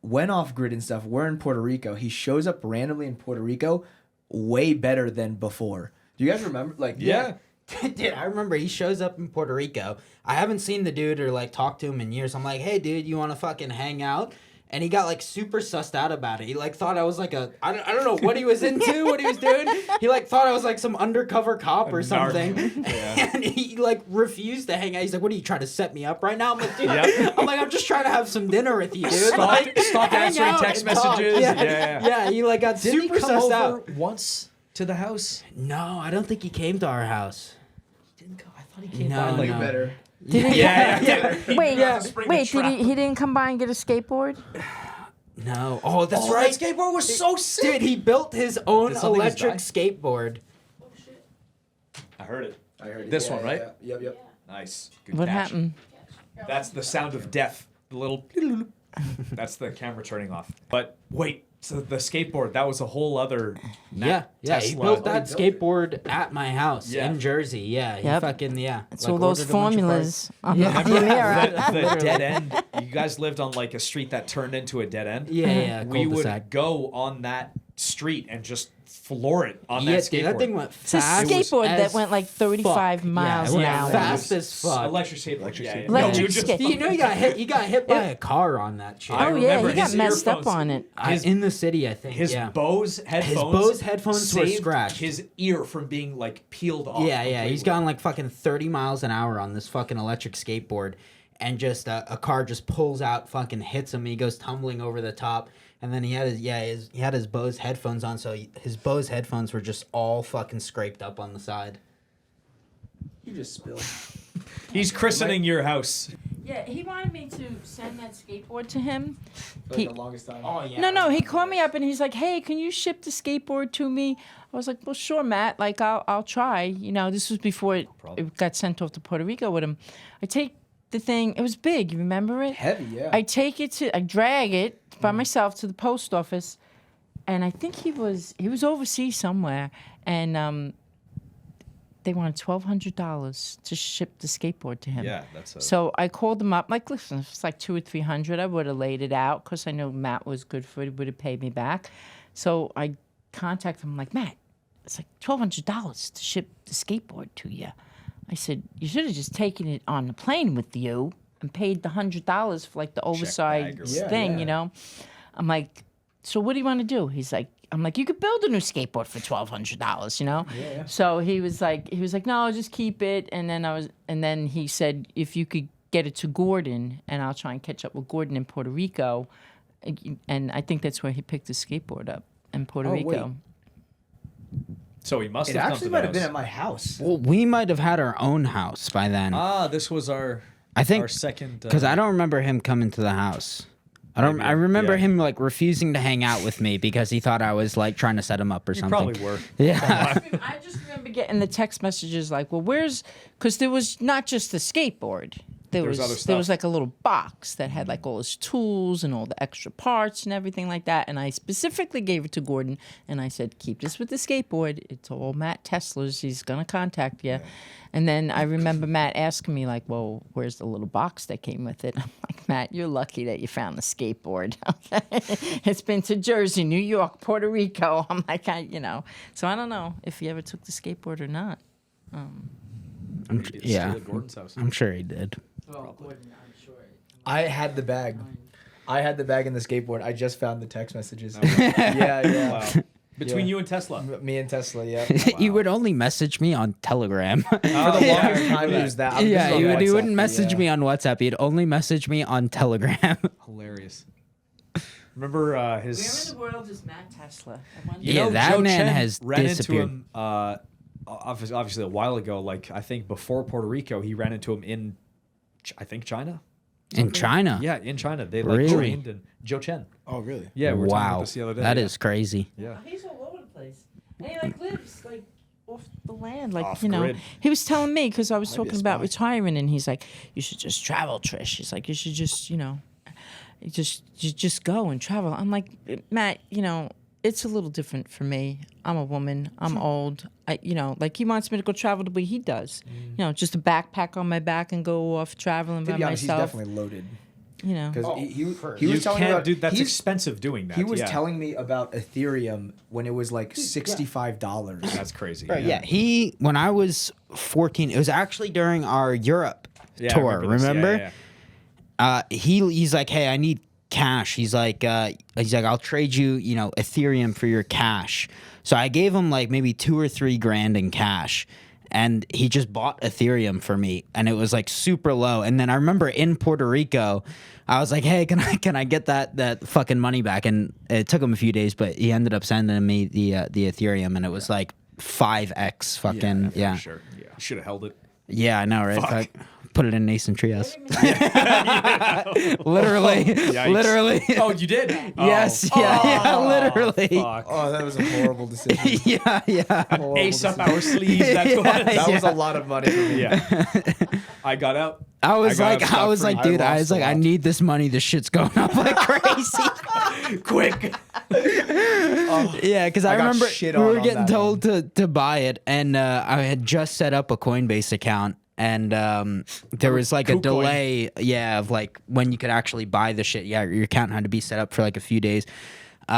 went off grid and stuff. We're in Puerto Rico. He shows up randomly in Puerto Rico, way better than before. Do you guys remember? Like, Yeah. Dude, I remember he shows up in Puerto Rico. I haven't seen the dude or like talked to him in years. I'm like, hey, dude, you want to fucking hang out? And he got like super sussed out about it. He like thought I was like I don't know what he was into, what he was doing. He like thought I was like some undercover cop or something. And he like refused to hang out. He's like, what are you trying to set me up right now? I'm like, dude, I'm just trying to have some dinner with you, dude. Stop answering text messages. Yeah, he like got Didn't he super come sussed over out. once to the house? No, I don't think he came to our house. Didn't come. I thought he came No, by like no. better. Did he? Wait, Wait, he didn't come by and get a skateboard? No. Oh, that's Oh, right. that skateboard was so sick. Dude, he built his own Did something just electric die? skateboard. I heard it. I heard it. This one, right? Yeah. Yep. Nice. Good What catch. happened? That's the sound of death. The little. That's the camera turning off. But wait, so the skateboard, that was a whole other. Yeah. He Tesla. built that skateboard at my house in Jersey. Yeah, he Yep. fucking, It's like, all those ordered a bunch of parts. formulas on the Remember mirror. the dead end? You guys lived on like a street that turned into a dead end? Yeah, We would cul-de-sac. go on that street and just floor it on that Yeah, skateboard. dude, that thing went It's a fast. skateboard that as went like 35 fuck. miles yeah, an it hour. went fast as fuck. Electric skateboard. Yeah. Electric Dude, skate- You know he got hit by a car on that shit. I Oh yeah, remember he got his messed up earphones. on it. In the city, I think. His yeah. Bose headphones. Bose headphones were saved scratched. his ear from being like peeled off. Yeah, completely. he's gone like fucking 30 miles an hour on this fucking electric skateboard, and just a car just pulls out, fucking hits him. He goes tumbling over the top, and then he had his Bose headphones on, so his Bose headphones were just all fucking scraped up on the side. You just spilled. He's christening your house. Yeah, he wanted me to send that skateboard to him. For He- the longest time. Oh yeah. No, he called me up and he's like, "Hey, can you ship the skateboard to me?" I was like, "Well, sure, Matt. Like, I'll try." You know, this was before it got sent off to Puerto Rico with him. I take the thing. It was big. You remember it? Heavy, yeah. I drag it by myself to the post office, and I think he was overseas somewhere, and they wanted $1,200 to ship the skateboard to him. Yeah, that's a. So I called them up, like, listen, if it's like $200 or $300, I would have laid it out because I know Matt was good for it, would have paid me back. So I contacted him, like, Matt, it's like $1,200 to ship the skateboard to you. I said, you should have just taken it on the plane with you and paid the $100 for like the oversized bag or thing, Yeah. you know? I'm like, so what do you want to do? He's like, I'm like, you could build a new skateboard for $1,200, you know? Yeah. So he was like, no, just keep it. And then he said, if you could get it to Gordon, and I'll try and catch up with Gordon in Puerto Rico. And I think that's where he picked his skateboard up in Puerto Oh, wait. Rico. So he must It have come actually to might the have been house. at my house. Well, we might have had our own house by then. This was our. I think our second. because I don't remember him coming to the house. I remember yeah. him like refusing to hang out with me because he thought I was like trying to set him up or You something. probably were. Yeah. I just remember getting the text messages like, well, because there was not just the skateboard. There was other there stuff. was like a little box that had like all his tools and all the extra parts and everything like that. And I specifically gave it to Gordon and I said, keep this with the skateboard. It's all Matt Tesla's. He's going to contact you. And then I remember Matt asking me like, well, where's the little box that came with it? I'm like, Matt, you're lucky that you found the skateboard. Okay? It's been to Jersey, New York, Puerto Rico. I'm like, so I don't know if he ever took the skateboard or not. Yeah. Still at Gordon's house. I'm sure he did. I had the bag. I had the bag and the skateboard. I just found the text messages. Yeah. Wow. Between Yeah. you and Tesla. Me and Tesla, yeah. You would only message me on Telegram. For the longest time, it was that. I was Yeah, just on you WhatsApp, wouldn't message yeah. me on WhatsApp. You'd only message me on Telegram. Hilarious. Remember Where his. in the world is Matt Tesla? Yeah, that Joe man Chen has ran disappeared. into him. Obviously, a while ago. Like I think before Puerto Rico, he ran into him in, I think China. In China? Yeah, in China, they like Really? trained and Joe Chen. Oh, really? Yeah, we were talking about Wow. this the other day. That yeah. is crazy. Yeah. He's all over the place. And he like lives like off the land, like Off you know. grid. He was telling me because I was Might be a talking about spy. retiring, and he's like, "You should just travel, Trish." He's like, "You should just, you just go and travel." I'm like, Matt, it's a little different for me. I'm a woman. I'm old. Like he wants me to go travel the way he does. Just a backpack on my back and go off traveling To by be honest, he's myself. definitely loaded. you know. Because he You was telling me can't about, do that's he's- expensive doing that. He was yeah. telling me about Ethereum when it was like $65. That's crazy. Bro, yeah, when I was 14, it was actually during our Europe Yeah, I tour. remember this. Yeah, Remember? yeah. He's like, hey, I need cash. He's like, I'll trade you, Ethereum for your cash. So I gave him like maybe $2 or $3 grand in cash, and he just bought Ethereum for me, and it was like super low. And then I remember in Puerto Rico, I was like, hey, can I get that fucking money back? And it took him a few days, but he ended up sending me the Ethereum, and it was like 5x fucking For sure. Yeah. You should have held it. Yeah, I know, right? Fuck. Put it in Nascent Trios. Literally. Yikes. Literally. Oh, you did? Yes. Yeah, literally. Fuck. Oh, that was a horrible decision. Yeah. Horrible Ace up decision. our sleeves. That's what. That was a lot of money for me. Yeah. I got out. I was got like, scot-free. dude, I I was lost like, a I lot. need this money. This shit's going up like crazy. Quick. Yeah, because I got remember shit we were on getting that told to buy it, and I had just set up a Coinbase account, and there was like a KuCoin. delay, of like when you could actually buy the shit. Yeah, your account had to be set up for like a few days. So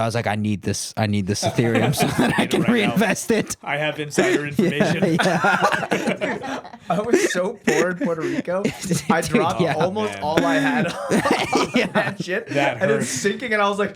I was like, I need this Ethereum so that I can right now. reinvest it. I have insider information. I was so poor in Puerto Rico. I dropped yeah. almost Man. all I had on that shit. That and it's hurts. sinking, and I was like,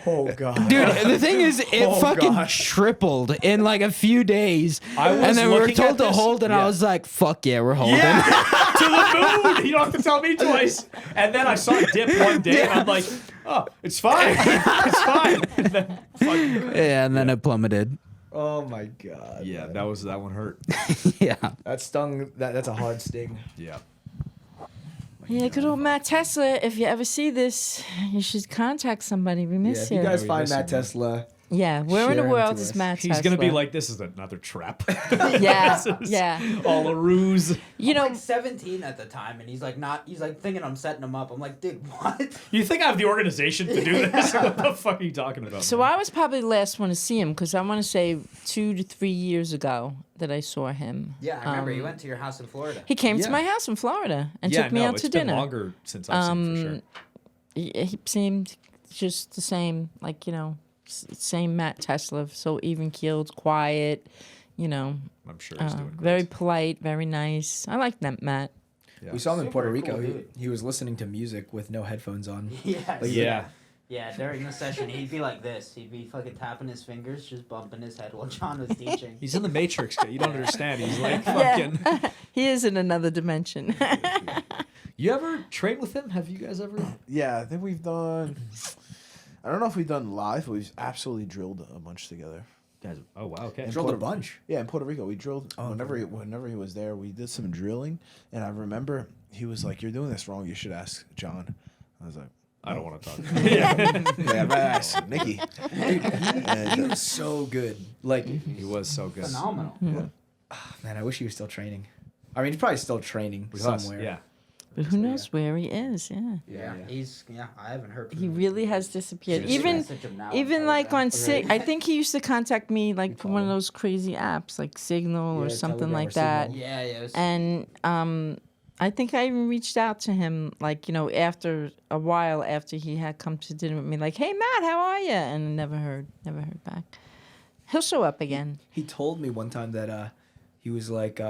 oh, God. Dude, the thing is, it Oh, fucking gosh. tripled in like a few days. I was and then we were looking told at to this- hold, and yeah. I was like, fuck yeah, we're holding. To the moon. You don't have to tell me twice. And then I saw it dip one day, and I'm like, oh, it's fine. It's fine. And then, fucking, Yeah, and then it plummeted. Oh, my God. yeah, man. that one hurt. Yeah. That stung. That's a hard sting. Yeah. Yeah, good old Matt Tesla. If you ever see this, you should contact somebody. We Yeah, miss if you guys we find miss Matt you, man. Tesla, Yeah, where in the Share him world to is us. Matt He's Tesla? going to be like, this is another trap. yeah, This is yeah. all a ruse. You know, I'm like 17 at the time, and he's like thinking I'm setting him up. I'm like, dude, what? You think I have the organization to do this? What the fuck are you talking about? so man? I was probably the last one to see him because I want to say 2 to 3 years ago that I saw him. Yeah, I remember he went to your house in Florida. He came Yeah. to my house in Florida and yeah, took me no, out it's to been dinner. longer since I've seen for sure. He seemed just the same, like, same Matt Tesla, so even keeled, quiet, I'm sure he's doing great. very polite, very nice. I like that Matt. Yeah. we saw him in Puerto Rico. cool dude. He was listening to music with no headphones on. Yes. Yeah. Yeah, during the session, he'd be like this. He'd be fucking tapping his fingers, just bumping his head while John was teaching. He's in the Matrix. You don't understand. He's like Yeah. fucking. He is in another dimension. You ever train with him? Have you guys ever? Yeah, I think we've done. I don't know if we've done live, but we've absolutely drilled a bunch together. Guys, oh wow, okay. Drilled a bunch. Yeah, in Puerto Rico, we drilled. Oh, whenever he was there, we did some drilling, and I remember he was like, "You're doing this wrong. You should ask John." I was like, I don't want to talk. "Yeah, but ask Nicky." He was so good. Like, He was so good. Phenomenal. man, I wish he was still training. I mean, he's probably still training With us, somewhere. yeah. But who knows where he is? Yeah. Yeah, I haven't heard from He him. really has disappeared. Should just Even message him now even and like tell him on that. Sig, I think he used to contact me like from one of those crazy apps like Signal or Yeah, something Telegram like or that. Signal. Yeah, it was. And I think I even reached out to him like after a while after he had come to dinner with me, like, "Hey Matt, how are you?" And never heard back. He'll show up again. He told me one time that he was like,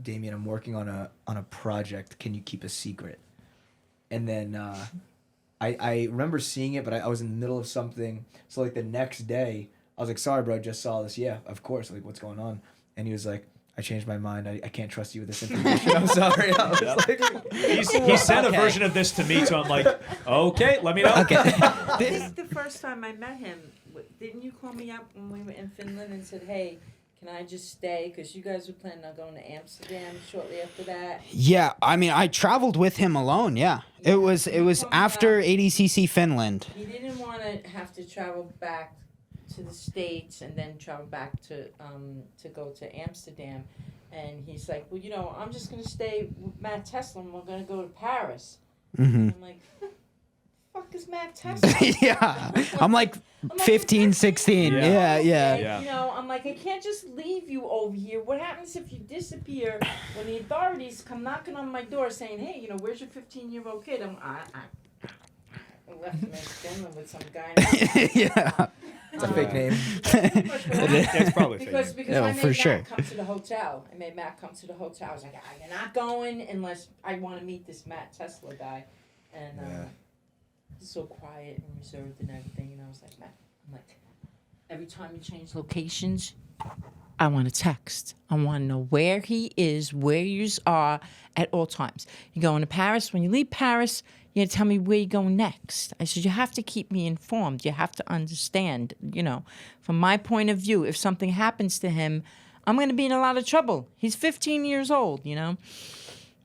Damien, I'm working on a project. Can you keep a secret? And then I remember seeing it, but I was in the middle of something. So like the next day, I was like, sorry, bro, I just saw this. Yeah, of course. Like, what's going on? And he was like, I changed my mind. I can't trust you with this information. I'm sorry. I was like, He sent a version of this to me, so I'm like, okay, let me know. This is the first time I met him. Didn't you call me up when we were in Finland and said, "Hey, can I just stay?" Because you guys were planning on going to Amsterdam shortly after that. Yeah, I mean, I traveled with him alone. Yeah, it was after ADCC Finland. He didn't want to have to travel back to the States and then travel back to go to Amsterdam. And he's like, "Well, I'm just going to stay with Matt Tesla and we're going to go to Paris." Mm-hmm. I'm like, fuck fuck is Matt Tesla? Yeah. I'm like 15, 16. Yeah, yeah. And, you know, I'm like, I can't just leave you over here. What happens if you disappear when the authorities come knocking on my door saying, hey, you know, where's your 15-year-old kid? I left him in Finland with some guy. Yeah. It's a fake name. It's probably fake. Because No, I made for Matt sure. come to the hotel. I made Matt come to the hotel. I was like, you're not going unless I want to meet this Matt Tesla guy. And he's so quiet and reserved and everything. And I was like, Matt, I'm like, every time you change locations, I want to text. I want to know where he is, where you are at all times. You're going to Paris. When you leave Paris, you're going to tell me where you're going next. I said, you have to keep me informed. You have to understand, you know, from my point of view, if something happens to him, I'm going to be in a lot of trouble. He's 15 years old, you know.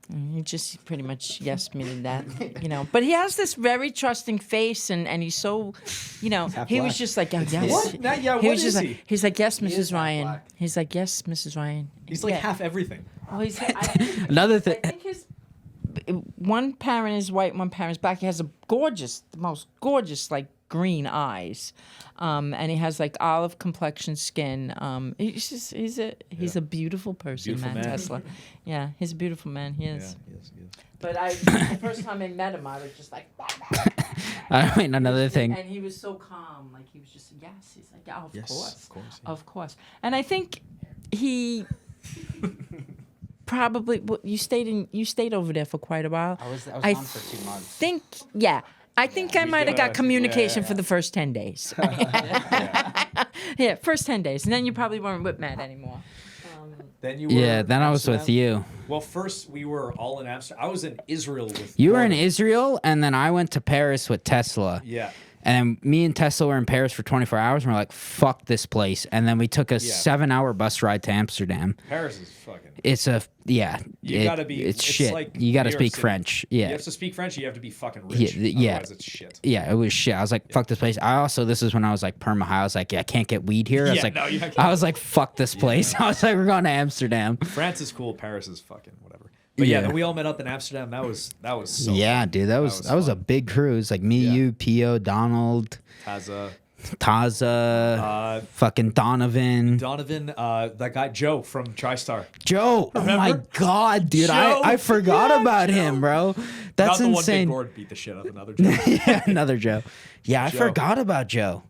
And he just pretty much yes me to that, you know. But he has this very trusting face, and he's so, you know, he was just like, oh, yes. What? Yeah, He what was is just he? like, he's like, yes, is Mrs. half Ryan. black. He's like, yes, Mrs. Ryan. He's like Yeah. half everything. Oh, he's Another I thing. think his one parent is white, one parent's black. He has the most gorgeous, like green eyes, and he has like olive complexion skin. He's a beautiful person, Beautiful Matt man. Tesla. Yeah, he's a beautiful man. He Yeah, is. yes, yes. But the first time I met him, I was just like, I mean, another thing. and he was so calm. Like he was just yes. He's like, yeah, Yes, course, of course. Yeah. of course. And I think he probably you stayed over there for quite a while. I was I gone for 2 months. I think I might have got communication yeah. for the first 10 days. Yeah, first 10 days. And then you probably weren't with Matt anymore. Then you were Yeah, then I was with Amsterdam. you. Well, first we were all in Amsterdam. I was in Israel with You were in Gordon. Israel, and then I went to Paris with Tesla. Yeah. And me and Tesla were in Paris for 24 hours, and we're like, fuck this place. And then we took a 7-hour bus ride to Amsterdam. Paris is fucking. It's a, yeah. You gotta be. It's shit. Like you gotta New York speak City. French. You Yeah. have to speak French. You have to be fucking rich. Yeah. Otherwise, it's shit. Yeah, it was shit. I was like, fuck this place. This is when I was like perma high. I was like, yeah, I can't get weed here. I was Yeah, like, no, you can't. I was like, fuck this place. I was like, we're going to Amsterdam. France is cool. Paris is fucking whatever. But yeah, Yeah. then we all met up in Amsterdam. That was so. Yeah, dude, that was a fun. big cruise. Like me, Yeah. you, Pio, Donald, Taza, Taza, fucking Donovan, that guy Joe from TriStar. Joe. Oh my Remember? god, dude, Joe? I forgot Yeah, about Joe. him, bro. That's Not the insane. one Big Gord beat the shit out of another Joe. Yeah, another Joe. Yeah, I Joe. forgot about Joe.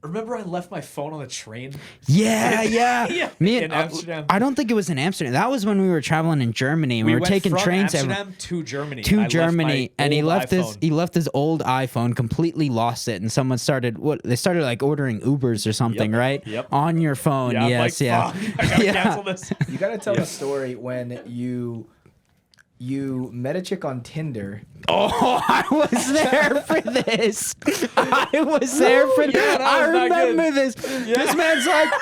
Remember I left my phone on the train? Yeah, yeah. Yeah, Me in and Amsterdam. I don't think it was in Amsterdam. That was when we were traveling in Germany. And we were went taking from trains Amsterdam to Germany. I to left Germany, my and he old left iPhone. his old iPhone, completely lost it, and someone started like ordering Ubers or something, Yep, right? yep. On your phone. Yeah, I'm Yes, like, yeah. fuck, I gotta Yeah. cancel this. You gotta tell the story when you met a chick on Tinder. Oh, I was there for this. I was there for this. yeah, that I was not remember good. this. This man's like,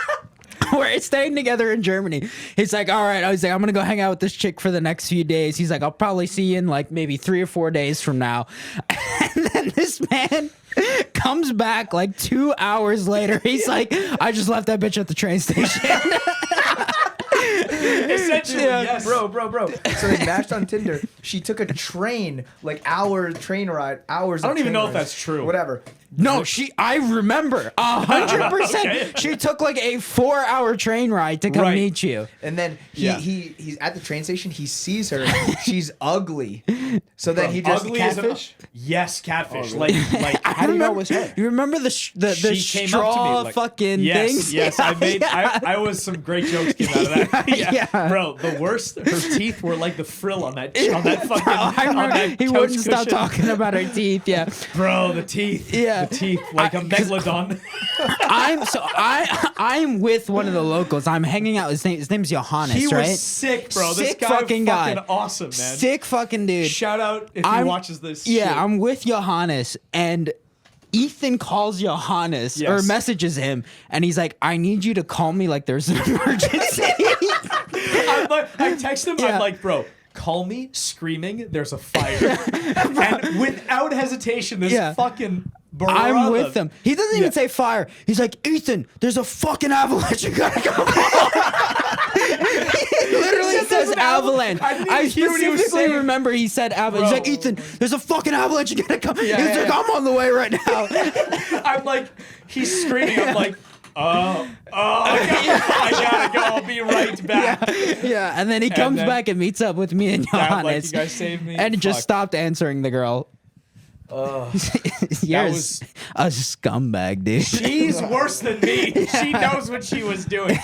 we're staying together in Germany. He's like, all right. I was like, I'm going to go hang out with this chick for the next few days. He's like, I'll probably see you in like maybe 3 or 4 days from now. And then this man comes back like 2 hours later. He's like, I just left that bitch at the train station. Essentially, yes. Bro. So they matched on Tinder. She took a train, like train ride, hours. I don't even know if that's true. Whatever. No, I remember 100%. Okay. She took like a 4-hour train ride to come Right. meet you. And then Yeah. he's at the train station. He sees her. She's ugly. So then he just Ugly as a- catfish. Yes, catfish. Like How do you know it was her? You remember the she straw came up to me like, fucking yes, things? Yes, I made. Yeah. I was some great jokes came out of that. Yeah. Bro, the worst. Her teeth were like the frill on that fucking. I on remember that he couch wouldn't stop cushion. talking about her teeth. Yeah, Bro, the teeth. Yeah. the teeth like a megalodon. I'm with one of the locals. I'm hanging out. His name's Johannes, He right? was sick, bro. This Sick guy fucking guy. awesome, man. Sick fucking dude. Shout out if I'm- he watches this. Yeah, shit. I'm with Johannes, and Ethan calls Johannes or Yes. messages him, and he's like, I need you to call me like there's an emergency. I text him. Yeah. I'm like, bro, call me screaming. There's a fire, and without hesitation, this Yeah. fucking. I'm with him. He doesn't even Yeah. say fire. He's like, Ethan, there's a fucking avalanche. You gotta go. He literally says avalanche. avalanche. I specifically remember he said avalanche. He's like, Ethan, there's a fucking avalanche. You gotta come. He's like, I'm on the way right now. I'm like, he's screaming. I'm like, I gotta go. I'll be right back. Yeah. And then he comes back and meets up with me and I'm Johannes. like, you guys saved me. And just stopped answering the girl. You're was- a scumbag, dude. She's worse than me. She knows what she was doing.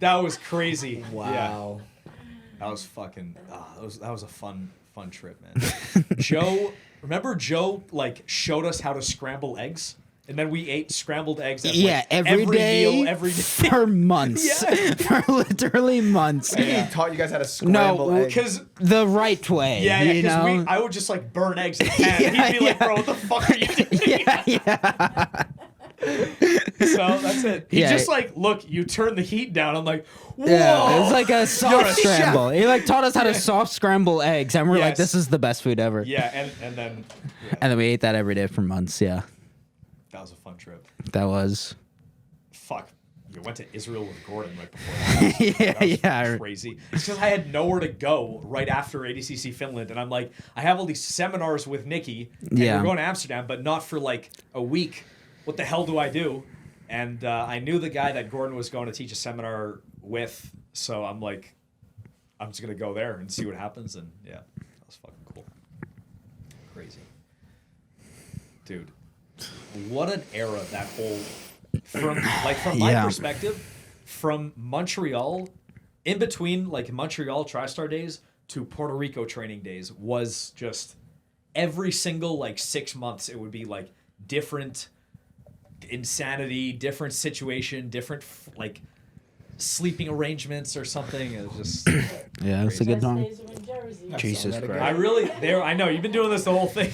That was crazy. Wow. Yeah. That was fucking. That was a fun trip, man. Remember Joe like showed us how to scramble eggs, and then we ate scrambled eggs. At, like, every day, meal, every day for months, for literally months. He taught you guys how to scramble eggs. because The right way. yeah, you know? because I would just like burn eggs in the pan. and he'd be like, "Bro, what the fuck are you doing?" yeah. So that's it. He Yeah. just like, look, you turn the heat down. I'm like, whoa. Yeah, it was like a You're soft a scramble. He like taught us how to soft scramble eggs, and we're like, Yes. "This is the best food ever." Yeah, and then And then we ate that every day for months. Yeah, that was a fun trip. that was. Fuck. You went to Israel with Gordon right before that. Yeah, That was yeah. crazy. It's because I had nowhere to go right after ADCC Finland, and I'm like, I have all these seminars with Nikki, and Yeah. we're going to Amsterdam, but not for like a week. What the hell do I do? And I knew the guy that Gordon was going to teach a seminar with, so I'm like, I'm just gonna go there and see what happens, and yeah, that was fucking cool. Crazy, dude. What an era that whole from my Yeah. perspective, from Montreal, in between like Montreal TriStar days to Puerto Rico training days was just every single like 6 months it would be like different insanity, different situation, different like sleeping arrangements or something. It was just Yeah, it's a good time. Days in Jersey. Jesus I Christ. really I know you've been doing this the whole thing.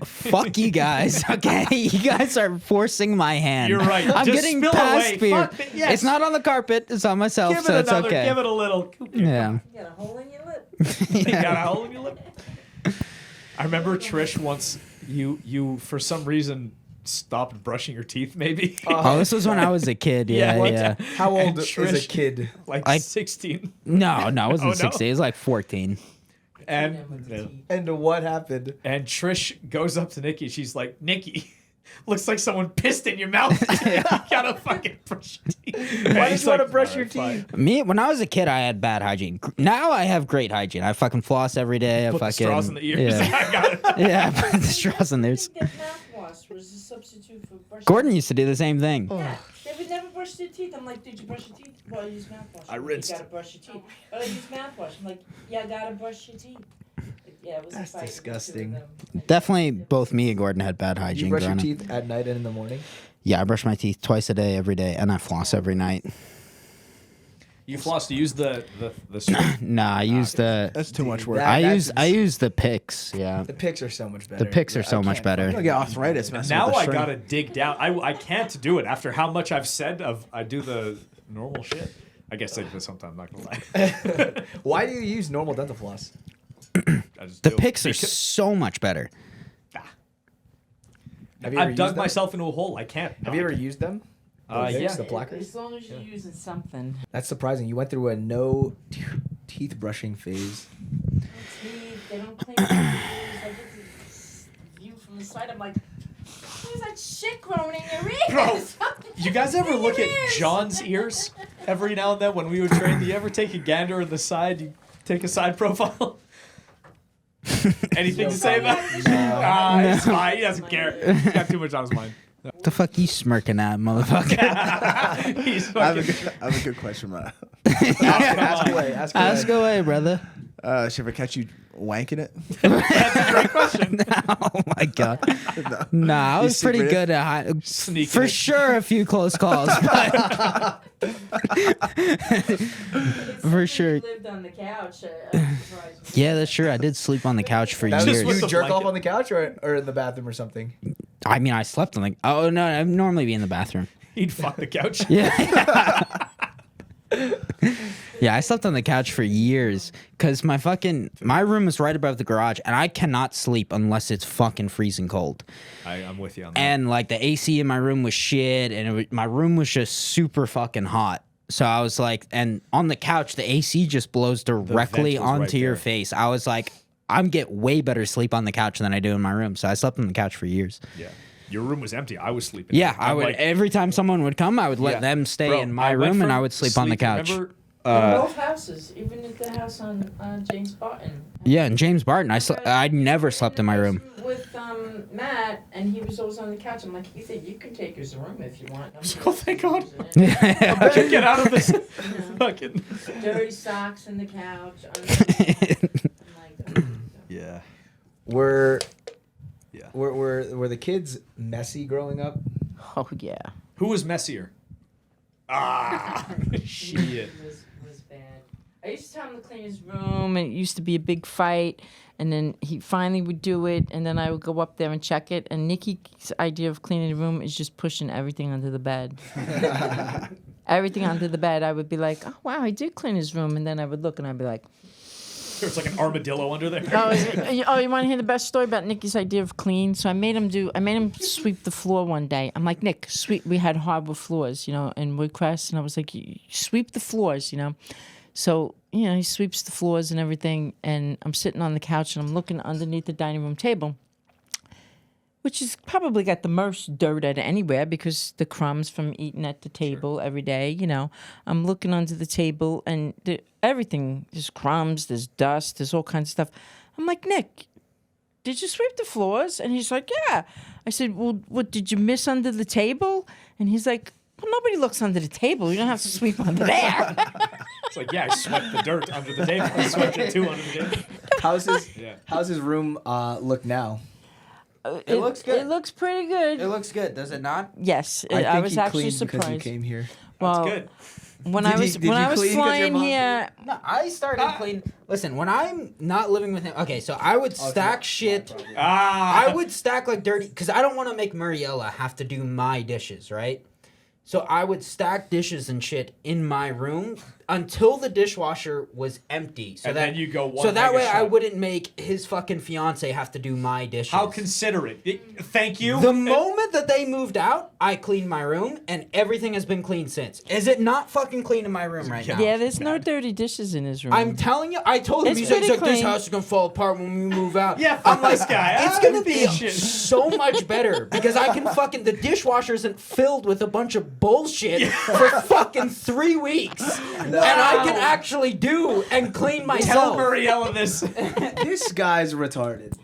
Fuck you guys, okay? You guys are forcing my hand. You're right. I'm Just getting spill past away. beer. Fuck it, yes. It's not on the carpet. It's on myself, Give so it it's another, okay. give it a little. Yeah. You got a hole in your lip. You got a hole in your lip. I remember Trish once. You for some reason stopped brushing your teeth. Maybe Oh, this was when I was a kid. Yeah, what yeah. the- How And old is a Trish- kid? like I- 16. No, it wasn't Oh, no? 16. It was like 14. And what happened? And Trish goes up to Nikki. She's like, Nikki, looks like someone pissed in your mouth. You gotta fucking brush your teeth. Why did you want to brush your teeth? Me, when I was a kid, I had bad hygiene. Now I have great hygiene. I fucking floss every day. I Put the fucking straws in the ears. Yeah, I got it. yeah. Put the straws in there. Get mouthwash was a substitute for brushing. Gordon used to do the same thing. Yeah, they would never brush their teeth. I'm like, did you brush your teeth? Well, I use mouthwash. I rinsed. You gotta brush your teeth. Oh, I use mouthwash. I'm like, yeah, I gotta brush your teeth. Like, yeah, it was That's a fight between the two of disgusting. them. Definitely, both me and Gordon had bad hygiene. You brush your growing up. teeth at night and in the morning? Yeah, I brush my teeth twice a day, every day, and I floss every night. You floss to use the Nah, I use the. That's too much work. that- I use the picks. Yeah, The picks are so much better. the picks are so much You're better. gonna get arthritis. messing Now with the I string. gotta dig down. I can't do it after how much I've said of I do the normal shit. I guess I do this sometimes. Not gonna lie. Why do you use normal dental floss? I just The do. picks are Because- so much better. Have you ever I've dug used them? myself into a hole. I can't. Have you ever used them? The picks, Yeah. the plackers? As long as you're using something. That's surprising. You went through a no teeth brushing phase. Teeth, they don't clean their teeth. I get this view from the side. I'm like, where's that shit growing in your ears? Bro, you guys ever look at Ears. John's ears every now and then when we would train? Do you ever take a gander on the side? You take a side profile? Anything to say about it? It's fine. He doesn't care. He's got too much on his mind. The fuck you smirking at, motherfucker? He's I have, fucking. I have a good question, man. Ask away. Ask away. Ask away, brother. Should ever catch you wanking it? That's a great question. Oh my god. Nah, I was pretty secretive? good at Sneaking for it. sure a few close calls. But for sure. Lived on the couch. Surprised me. Yeah, that's true. I did sleep on the couch for That was years. with you the jerk off blanket. on the couch or in the bathroom or something? I mean, I slept on the. Oh no, I'd normally be in the bathroom. He'd fuck the couch. Yeah. Yeah, I slept on the couch for years because my room is right above the garage, and I cannot sleep unless it's fucking freezing cold. I'm with you on that. And like the AC in my room was shit, and my room was just super fucking hot. So I was like, and on the couch, the AC just blows directly was right onto your there. face. I was like, I'm get way better sleep on the couch than I do in my room. So I slept on the couch for years. Yeah. Your room was empty. I was sleeping. Yeah, I I'm would. like, every time someone would come, I would let Yeah. them stay Bro, in my I went room, and from I would sleep on the couch. Remember, In both houses, even at the house on James Barton. Yeah, and James Barton, I never slept in my room. With Matt, and he was always on the couch. I'm like, Ethan, you can take his room if you want. Oh, thank God. Using I can get out of this fucking. it. Dirty socks in the couch. I'm like, Yeah. Were Yeah. were the kids messy growing up? Oh yeah. Who was messier? Ah, shit. was bad. I used to tell him to clean his room, and it used to be a big fight. And then he finally would do it, and then I would go up there and check it. And Nikki's idea of cleaning the room is just pushing everything under the bed. Everything under the bed. I would be like, oh, wow, I did clean his room. And then I would look, and I'd be like, There's like an armadillo under there. oh, you want to hear the best story about Nikki's idea of clean? So I made him sweep the floor one day. I'm like, Nick, sweep. We had hardwood floors, in Woodcrest. And I was like, you sweep the floors, So, he sweeps the floors and everything, and I'm sitting on the couch, and I'm looking underneath the dining room table, which has probably got the most dirt at anywhere because the crumbs from eating at the table every day, I'm looking under the table, and everything, there's crumbs, there's dust, there's all kinds of stuff. I'm like, Nick, did you sweep the floors? And he's like, yeah. I said, well, what, did you miss under the table? And he's like, well, nobody looks under the table. You don't have to sweep under there. It's like, yeah, I swept the dirt under the table. I swept it too under the table. How's his room look now? It looks good. It looks pretty good. It looks good, does it not? Yes, I think I was he actually cleaned because surprised. you came here. Well, That's good. when Did I was you clean 'cause your flying mom here, No, I started clean. Listen, when I'm not living with him, okay, so I would stack shit. Ah, I would stack like dirty, because I don't want to make Mariella have to do my dishes, right? So I would stack dishes and shit in my room until the dishwasher was empty. So And that then you go one So that mega way I shot. wouldn't make his fucking fiance have to do my dishes. How considerate. Thank you. The moment that they moved out, I cleaned my room, and everything has been clean since. Is it not fucking clean in my room right now? yeah, there's no dirty dishes in his room. I'm telling you, I told him, It's he's like, pretty this clean. house is going to fall apart when we move out. Yeah, fuck this guy. It's Ah, going to be shit. so much better because I can fucking, the dishwasher isn't filled with a bunch of bullshit for fucking 3 weeks. And I can actually do and clean Tell myself. Mariella this. This guy's retarded.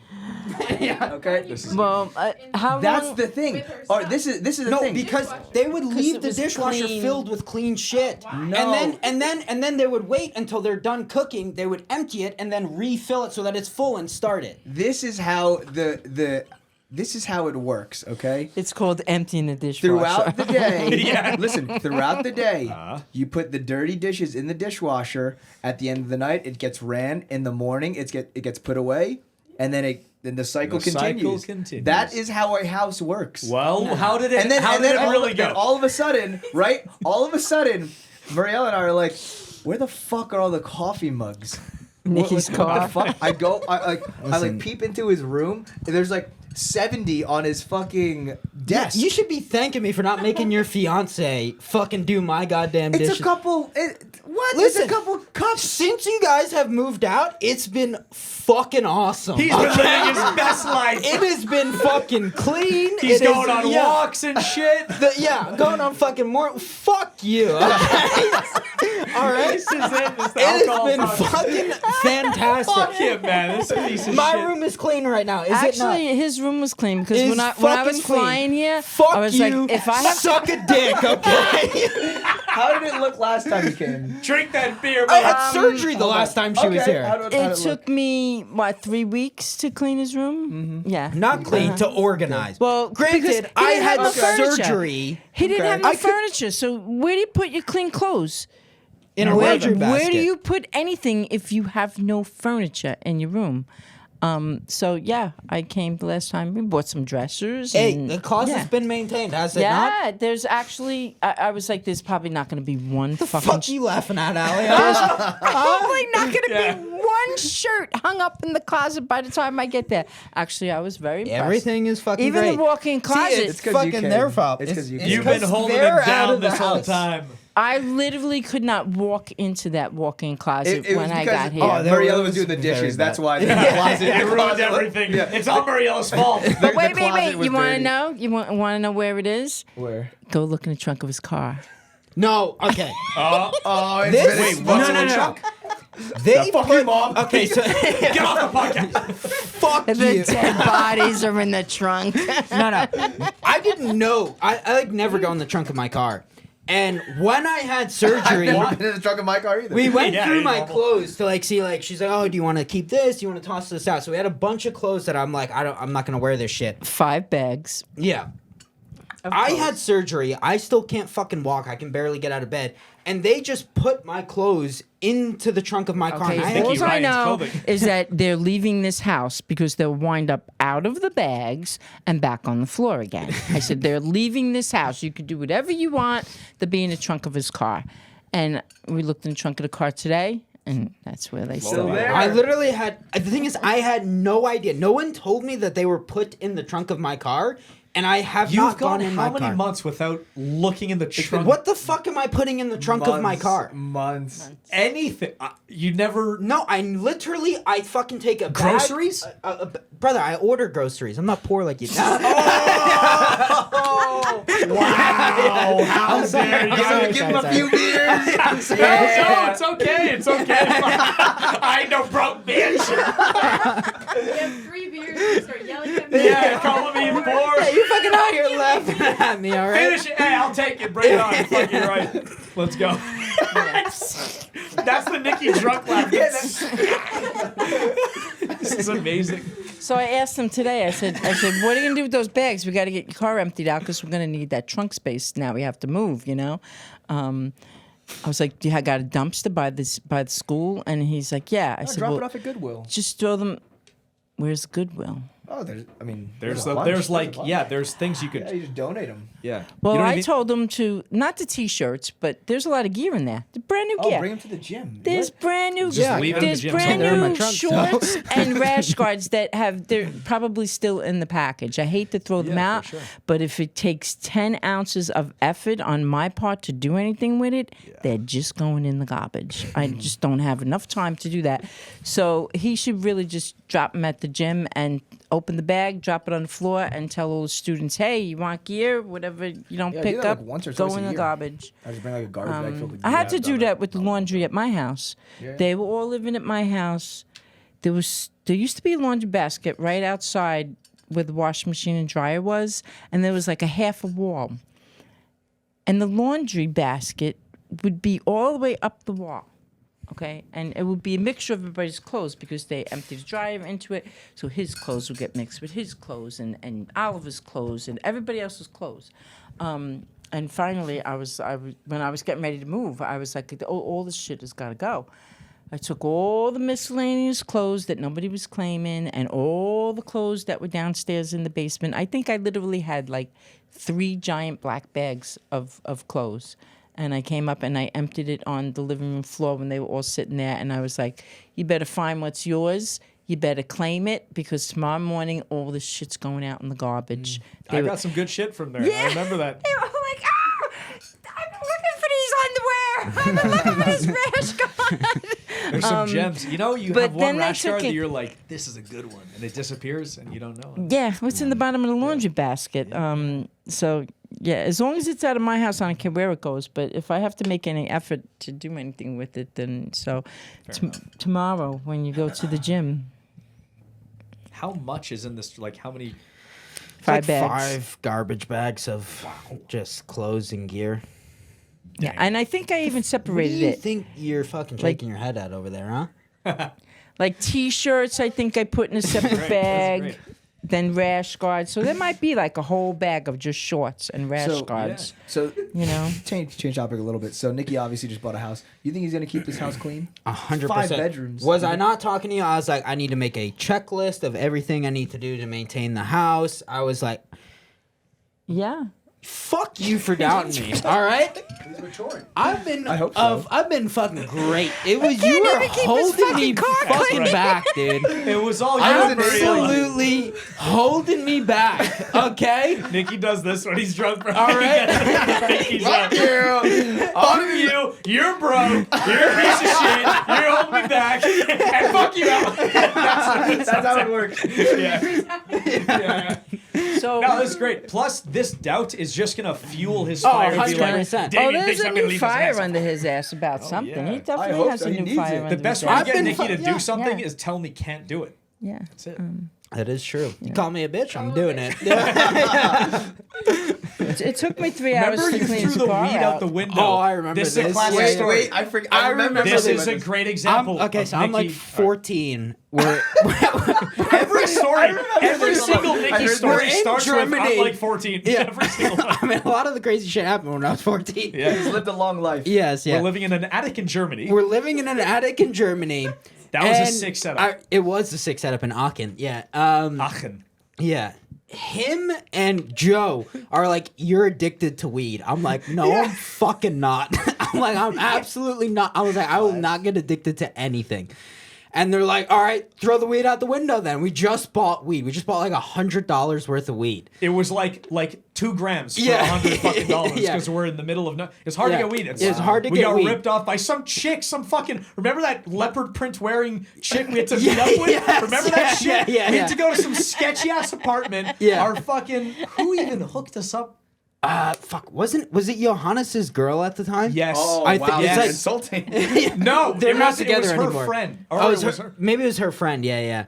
Yeah. Okay. well, how That's long? the thing. With her Or stuff. this is the No, thing. because they would leave it the was dishwasher clean. filled with clean shit. No. And then they would wait until they're done cooking. They would empty it and then refill it so that it's full and start it. This is how this is how it works, okay? It's called emptying the dishwasher. Throughout the day, Yeah. listen, throughout the day, you put the dirty dishes in the dishwasher. At the end of the night, it gets ran. In the morning, it gets put away, and then the cycle The cycle continues. continues. That is how a house works. Well, how did it? And then, how and did then it really all, go? and all of a sudden, right? All of a sudden, Marielle and I are like, where the fuck are all the coffee mugs? Nikki's what car. the fuck? I like peep into his room, and there's like 70 on his fucking desk. You should be thanking me for not making your fiance fucking do my goddamn It's dishes. a couple. What? Listen, It's a couple cups. Since you guys have moved out, it's been fucking awesome. He's been living his best life. It has been fucking clean. He's It is- going on yeah. walks and shit. Going on fucking more. Fuck you. Okay? All right. This is it. This It alcohol has been talk. fucking fantastic. Fuck him, man. This piece of My shit. room is clean right now. Is it not? Actually, his room was clean because It's when I fucking was clean. flying here, Fuck I was you. like, if I have suck a dick, okay? How did it look last time you came? Drink that beer, I man. had surgery the last time she was here. it took me 3 weeks to clean his room. Yeah, Not clean, to organize. Well, Granted, because he I didn't had have no furniture. surgery He didn't have no I could- furniture. So where do you put your clean clothes? in a Where laundry basket. do you put anything if you have no furniture in your room? So yeah, I came the last time. We bought some dressers. Hey, and, the closet's yeah. been maintained, has it not? Yeah, there's actually. I was like, there's probably not going to be one The fucking. fuck you laughing at, Ali? Probably not going to Yeah. be one shirt hung up in the closet by the time I get there. Actually, I was very impressed. Everything is fucking Even great. the walk-in closet. See, it's 'cause you fucking came. their fault. It's 'cause you came. You've been 'cause holding they're him out down of the this whole house. time. I literally could not walk into that walk-in closet It was when I because got here. Mariella was doing the dishes. That's why the closet. It ruined closet- everything. Yeah. It's all Mariella's fault. But wait. closet was You want to dirty. know? You want to know where it is? Where? Go look in the trunk of his car. No, okay. Oh, it's This- been no, exposed. no, no. They Fuck put, you, Mom. Okay, so Get off the podcast. fuck The you. dead bodies are in the trunk. No. I didn't know. I like never go in the trunk of my car. And when I had I've surgery, never been in the trunk of my car either. we went Yeah, through you're my normal. clothes to like see like she's like, oh, do you want to keep this? Do you want to toss this out? So we had a bunch of clothes that I'm like, I'm not gonna wear this shit. 5 bags. Yeah. I had surgery. I still can't fucking walk. I can barely get out of bed. And they just put my clothes into the trunk of my car. Okay, And I Nicky all I Ryan's know clothing. is that they're leaving this house because they'll wind up out of the bags and back on the floor again. I said, they're leaving this house. You can do whatever you want to be in the trunk of his car. And we looked in the trunk of the car today, and that's where they still are. there. I literally had. The thing is, I had no idea. No one told me that they were put in the trunk of my car, and I have You've not gone gone in how my many car. months without looking in the trunk? What the fuck am I putting in the trunk of my car? Months. Anything? You never. No, I fucking take a bag- Groceries? Brother, I order groceries. I'm not poor like you. Wow! How dare you? Give him a few beers. No, it's okay. It's okay. I ain't no broke bitch. You have 3 beers and start yelling at me. Yeah, calling me poor. You fucking out here laughing at me, all right? Finish it. Hey, I'll take it. Bring it on. Fuck you, right? Let's go. That's the Nicky drunk laugh. This is amazing. So I asked them today, I said, what are you going to do with those bags? We got to get your car emptied out because we're going to need that trunk space now. We have to move, you know? I was like, do you got a dumpster by the school? And he's like, yeah. I said, Drop well, it off at Goodwill. just throw them. Where's Goodwill? Oh, there's There's a bunch. there's things you Yeah, could. you just donate them. Yeah. Well, You don't I even- told them to, not the T-shirts, but there's a lot of gear in there. The brand new Oh, gear. bring them to the gym. There's What? brand new, Just leave it in the there's gym. brand They're in my new trunk, shorts and rash guards that they're probably still in the package. I hate to throw them Yeah, out, for sure. but if it takes 10 ounces of effort on my part to do anything with it, they're just going in the garbage. I just don't have enough time to do that. So he should really just drop them at the gym and open the bag, drop it on the floor, and tell all the students, hey, you want gear? Whatever you don't Yeah, do pick that, like, up, once or go twice a in the year. garbage. I just bring like a garbage bag filled with I had to gear. do that with the laundry at my house. Yeah. They were all living at my house. There used to be a laundry basket right outside where the washing machine and dryer was, and there was like a half a wall. And the laundry basket would be all the way up the wall. Okay, and it would be a mixture of everybody's clothes because they emptied the dryer into it, so his clothes would get mixed with his clothes and Oliver's clothes and everybody else's clothes. And finally, when I was getting ready to move, I was like, all this shit has got to go. I took all the miscellaneous clothes that nobody was claiming and all the clothes that were downstairs in the basement. I think I literally had like 3 giant black bags of clothes. And I came up and I emptied it on the living room floor when they were all sitting there. And I was like, you better find what's yours. You better claim it because tomorrow morning all this shit's going out in the garbage. They I were- got some good shit from there. Yeah. I remember that. They were like, I've been looking for these underwear. I've been looking for this rash guard. There's some gems. You know, you but have one then they rash guard took that it- you're like, this is a good one, and it disappears, and you don't know. it. Yeah, what's in the bottom of the laundry basket? So, yeah, as long as it's out of my house, I don't care where it goes. But if I have to make any effort to do anything with it, then so tomorrow when you go to the gym, How much is in this? Like, how many? 5 bags. 5 garbage bags of just clothes and gear. Yeah, and I think I even What do separated you it. think you're fucking shaking your head at over there, huh? Like T-shirts, I think I put in a separate Great, bag. that's Then rash guards. So there might be like a whole bag of just shorts and rash So, guards. So You know. change topic a little bit. So Nicky obviously just bought a house. You think he's gonna keep this house clean? 100%. 5 bedrooms. Was I not talking to you? I was like, I need to make a checklist of everything I need to do to maintain the house. I was like, Yeah. Fuck you for doubting me. All right. He's maturing. I've been I hope so. I've been fucking great. It was you were holding me fucking back, dude. It was all you. Absolutely holding me back. Okay. Nicky does this when he's drunk, bro. All right. He's like, fuck you. You're broke. You're a piece of shit. You're holding me back. And fuck you out. That's how it works. Yeah. So No, this is great. Plus, this doubt is just gonna fuel his fire. to be like, 100%. David there's thinks a I'm gonna new leave fire his ass. under his ass about something. yeah. He I definitely hope has so. a He new needs fire it. under The his best ass. way to I've get been Nicky to yeah. do something Yeah. is tell him he can't do it. Yeah. That's it. That is true. You call me a bitch, I'm doing it. It took me 3 hours Remember to you clean threw his the car weed out the window. Oh, I remember This is a this. classic Wait, story. I remember This this is a great example. Okay, so I'm Nicky- like 14. We're Every story, every this. single I Nicky heard story this. starts with Germany. I'm like 14. Yeah. Every single one. I mean, a lot of the crazy shit happened when I was 14. Yeah. He's lived a long life. Yes, yeah. We're living in an attic in Germany. We're living in an attic in Germany. That was a and sick setup. It was a sick setup in Aachen. Yeah. Aachen. Yeah. Him and Joe are like, you're addicted to weed. I'm like, no, I'm fucking not. I'm like, I'm absolutely not. I was like, I will not get addicted to anything. And they're like, all right, throw the weed out the window then. We just bought weed. We just bought like $100 worth of weed. It was like 2 grams for Yeah. $100 fucking dollars Yeah. because we're in the middle of no. It's hard Yeah. to get weed. It's hard to we get got weed. ripped off by some chick, some fucking. Remember that leopard print wearing chick we had to meet Yeah, up with? yes, Remember that yeah, shit? yeah, we yeah. had to go to some sketchy ass apartment. Yeah. Our fucking who even hooked us up? Fuck, was it Johannes's girl at the time? Yes. Oh, I wow. think it's That's like- insulting. No, They're it not was, together it was her anymore. friend. Or Oh, it was her. maybe it was her friend. Yeah, yeah.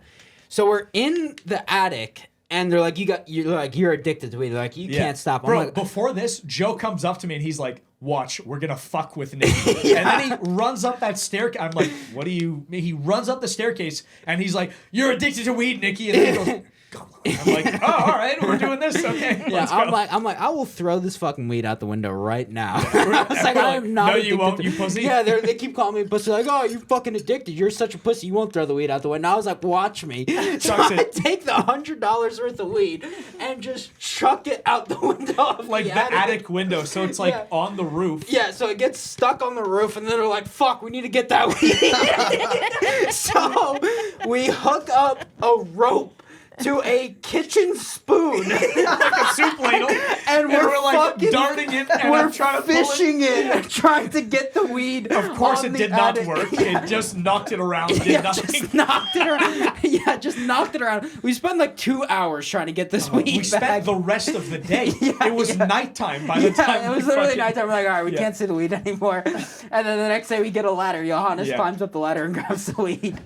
So we're in the attic, and they're like, you're addicted to weed. They're like, you can't stop. I'm Bro, like, before this, Joe comes up to me and he's like, watch, we're gonna fuck with Nicky. And then he runs up that staircase. I'm like, what do you mean? He runs up the staircase and he's like, you're addicted to weed, Nicky. And then he goes, come on. I'm like, oh, all right, we're doing this. Okay. yeah, let's go. I'm like, I will throw this fucking weed out the window right now. I was like, We're I like, am not. no, you addicted won't, to-" you pussy. Yeah, they keep calling me pussy. Like, oh, you're fucking addicted. You're such a pussy. You won't throw the weed out the window. I was like, watch me. So Chucks I it. take the $100 worth of weed and just chuck it out the window of Like the attic window. So it's like Yeah. on the roof. Yeah, so it gets stuck on the roof, and then they're like, fuck, we need to get that weed. So we hook up a rope to a kitchen spoon. Like a soup ladle. And we're like fucking darting it and we're I'm trying to pull it. fishing it, trying to get the weed. Of course on it the did not attic. work. It just knocked it around. Did Yeah, nothing. just knocked it around. Yeah, just knocked it around. We spent like 2 hours trying to get this weed We back. spent the rest of the day. Yeah, it was yeah. nighttime by the Yeah, time it was we literally fucking- nighttime. We're like, all right, we Yeah. can't see the weed anymore. And then the next day we get a ladder. Johannes Yeah. climbs up the ladder and grabs the weed.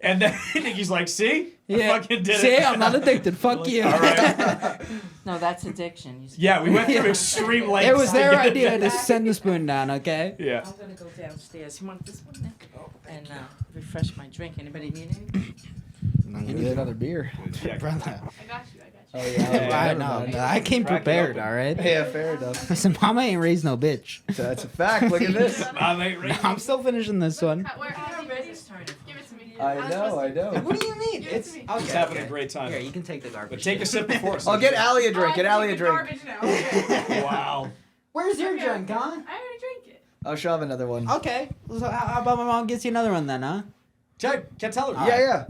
And then Nicky's like, see? I fucking did See, it. I'm not addicted. Fuck you. All right. No, that's addiction. You see. Yeah, we went through extreme lengths. It was to their get it idea done. to send the spoon down, okay? Yeah. I'm gonna go downstairs. You want this one, Nick? And refresh my drink. Anybody need any? You need another beer. Yeah. Brother. I got you. Oh, yeah. I know. I came Crack it prepared, open. all right? Yeah, fair enough. Listen, mama ain't raised no bitch. That's a fact. Look at this. I'm still finishing this one. Where Ready's turn. Give it to me. I know. What do you mean? Give it to me. okay, Just having a great time. Here, you can take the garbage. But take a sip before. so I'll get Allie a Oh, drink. I Get can Allie take a the drink. garbage now. Wow. Where's your drink, huh? I already drank it. I'll show him another one. Okay. So how about my mom gets you another one then, huh? Jack, can't tell her. Yeah.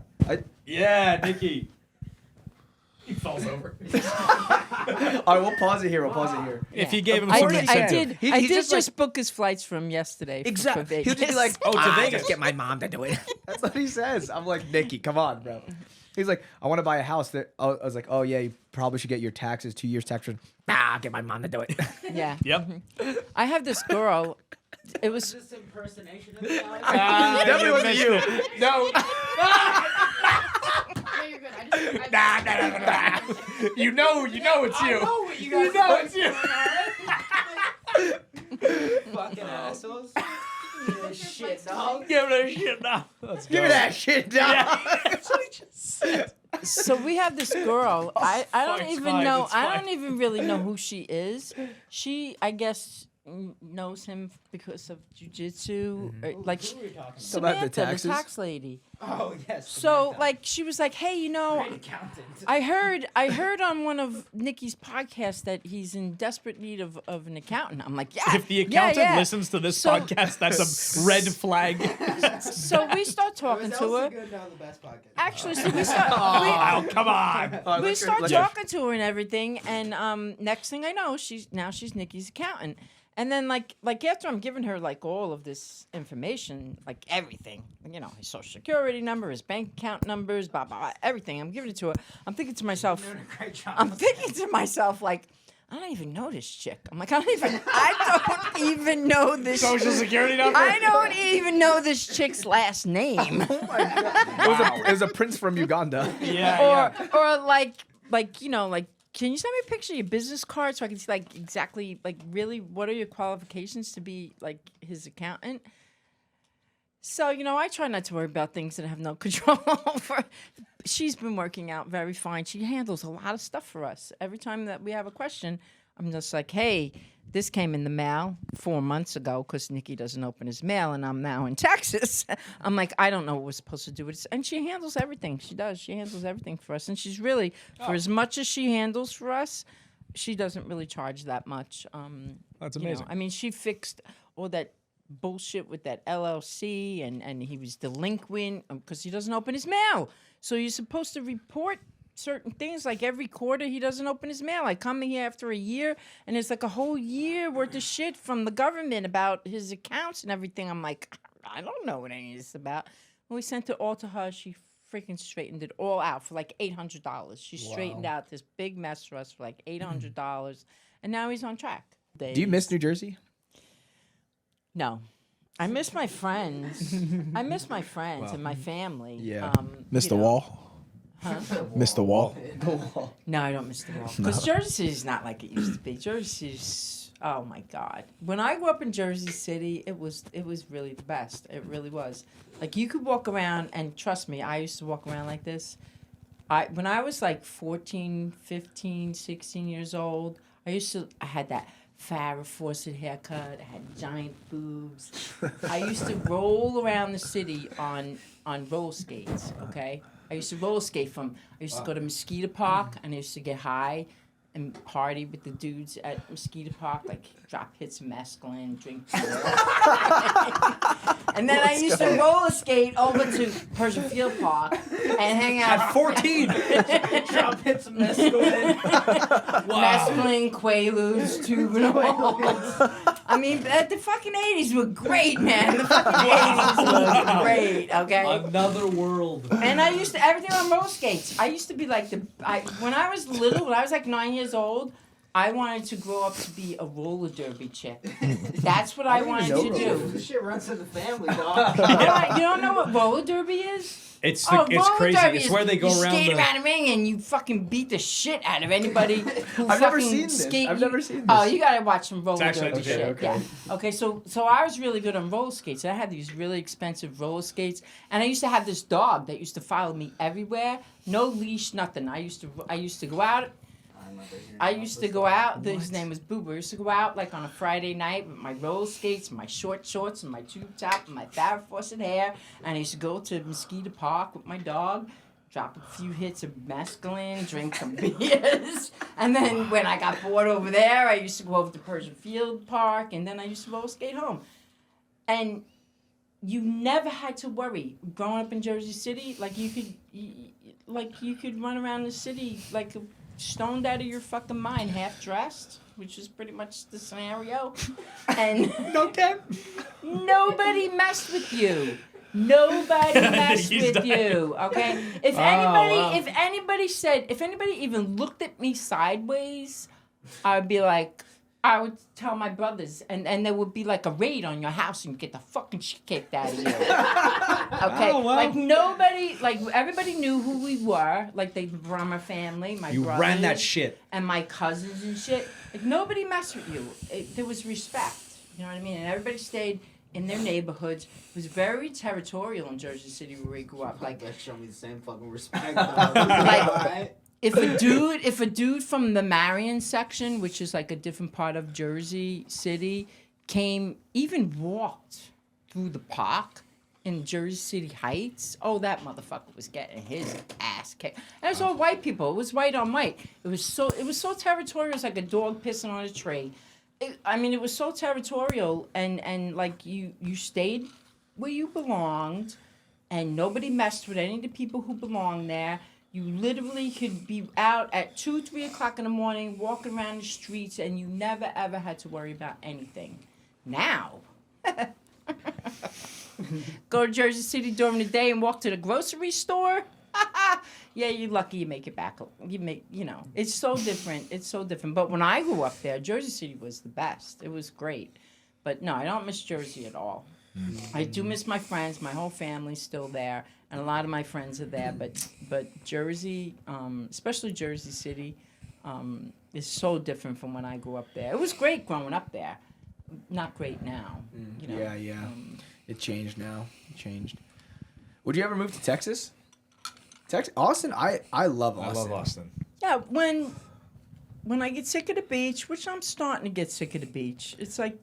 Yeah, Nicky. He falls over. All right, we'll pause it here. If you gave him I some did. incentive. He Just just, like- book his flights from yesterday. For Exactly. He'll Vegas. just be like, Oh, to Vegas. Just get my mom to do it. That's what he says. I'm like, Nicky, come on, bro. He's like, I want to buy a house. That I was like, oh yeah, you probably should get your taxes 2 years tax return. I'll get my mom to do it. Yeah. Yep. I have this girl. It was. This impersonation of Definitely wasn't you. No. No, you're good. I just You know it's you. what you You know it's you. fucking assholes. Shit, dog. Give it a shit now. Give me that shit, dog. So we have this girl. I don't It's even fine, know. it's I fine. don't even really know who she is. She, I guess, knows him because of jiu-jitsu. Like, About the Samantha, the taxes? tax lady. Oh yes. So, like, she was like, "Hey, you know, I heard on one of Nikki's podcasts that he's in desperate need of an accountant." I'm like, "Yeah." If the accountant yeah. listens to this So- podcast, that's a red flag. So we start talking to her. Actually, so we start. Oh, come on. We start talking to her and everything, and next thing I know, she's Nikki's accountant. And then like after I'm giving her like all of this information, like everything, you know, his social security number, his bank account numbers, blah blah, everything. I'm giving it to her. I'm thinking to myself, like, I don't even know this chick. I'm like, I don't even know this Social security number? I don't even know this chick's last name. It was a prince from Uganda. Or like you know, like, can you send me a picture of your business card so I can see like exactly like really what are your qualifications to be like his accountant? So, you know, I try not to worry about things that I have no control over. She's been working out very fine. She handles a lot of stuff for us. Every time that we have a question, I'm just like, hey, this came in the mail 4 months ago because Nicky doesn't open his mail and I'm now in Texas. I'm like, I don't know what we're supposed to do with it. And she handles everything. She does. She handles everything for us. And she's really, for as much as she handles for us, she doesn't really charge that much. That's you know. amazing. I mean, she fixed all that bullshit with that LLC and he was delinquent because he doesn't open his mail. So you're supposed to report certain things like every quarter he doesn't open his mail. I come here after a year and it's like a whole year worth of shit from the government about his accounts and everything. I'm like, I don't know what any of this is about. When we sent it all to her, she freaking straightened it all out for like $800. She straightened out this big mess for us for like $800 and now he's on track. Do you miss New Jersey? No. I miss my friends. I miss my friends and my family. Yeah. Miss you the know. wall. Miss the wall. No, I don't miss the wall. Because Jersey City's not like it used to be. Jersey City's, oh my God. When I grew up in Jersey City, it was really the best. It really was. Like you could walk around and trust me, I used to walk around like this. When I was like 14, 15, 16 years old, I had that Farrah Fawcett haircut. I had giant boobs. I used to roll around the city on roller skates, okay? I used to roller skate I used to go to Mosquito Park and I used to get high and party with the dudes at Mosquito Park, like drop hits of mescaline, drink beer. And then I used to roller skate over to Persian Field Park and hang out. At 14. Drop hits of mescaline. Mescaline, Quaaludes, Tubinols. I mean, the fucking 80s were great, man. The fucking 80s were great, okay? Another world. And I used to, everything on roller skates. I used to be like when I was little, when I was like 9 years old, I wanted to grow up to be a roller derby chick. That's what I wanted to do. This shit runs in the family, dog. You don't know what roller derby is? It's roller crazy. derby It's is where they go you around skate the... around a ring and you fucking beat the shit out of anybody who I've never fucking seen this. skate. I've never seen this. Oh, you gotta watch some roller actually derby legit, shit. okay. Yeah. Okay, so I was really good on roller skates. I had these really expensive roller skates, and I used to have this dog that used to follow me everywhere. No leash, nothing. I used to go out. His name was Boober. I used to go out like on a Friday night with my roller skates, my short shorts, and my tube top, and my Farrah Fawcett hair. And I used to go to Mosquito Park with my dog, drop a few hits of mescaline, drink some beers. And then when I got bored over there, I used to go over to Persian Field Park, and then I used to roller skate home. And you never had to worry. Growing up in Jersey City, you could run around the city like stoned out of your fucking mind, half dressed, which is pretty much the scenario. And nobody messed with you. Nobody messed with you. Okay? If anybody even looked at me sideways, I'd be like, I would tell my brothers, and there would be like a raid on your house and you get the fucking shit kicked out of you. Okay? Oh, wow. Like nobody, like everybody knew who we were, like the Brummer family, my You brothers. ran that shit. And my cousins and shit. Like nobody messed with you. There was respect. You know what I mean? And everybody stayed in their neighborhoods. It was very territorial in Jersey City where we grew up. Like, Show me the same fucking respect. like if a dude from the Marion section, which is like a different part of Jersey City, even walked through the park in Jersey City Heights, that motherfucker was getting his ass kicked. And it was all white people. It was white on white. It was so territorial. It was like a dog pissing on a tree. It was so territorial, and like you stayed where you belonged, and nobody messed with any of the people who belonged there. You literally could be out at 2, 3 o'clock in the morning, walking around the streets, and you never ever had to worry about anything. Now, go to Jersey City during the day and walk to the grocery store. Yeah, you're lucky you make it back. It's so different. It's so different. But when I grew up there, Jersey City was the best. It was great. But no, I don't miss Jersey at all. I do miss my friends. My whole family's still there, and a lot of my friends are there. But Jersey, especially Jersey City, is so different from when I grew up there. It was great growing up there. Not great now. Yeah. It changed now. It changed. Would you ever move to Texas? Austin? I love Austin. I love Austin. Yeah, when I get sick of the beach, which I'm starting to get sick of the beach, it's like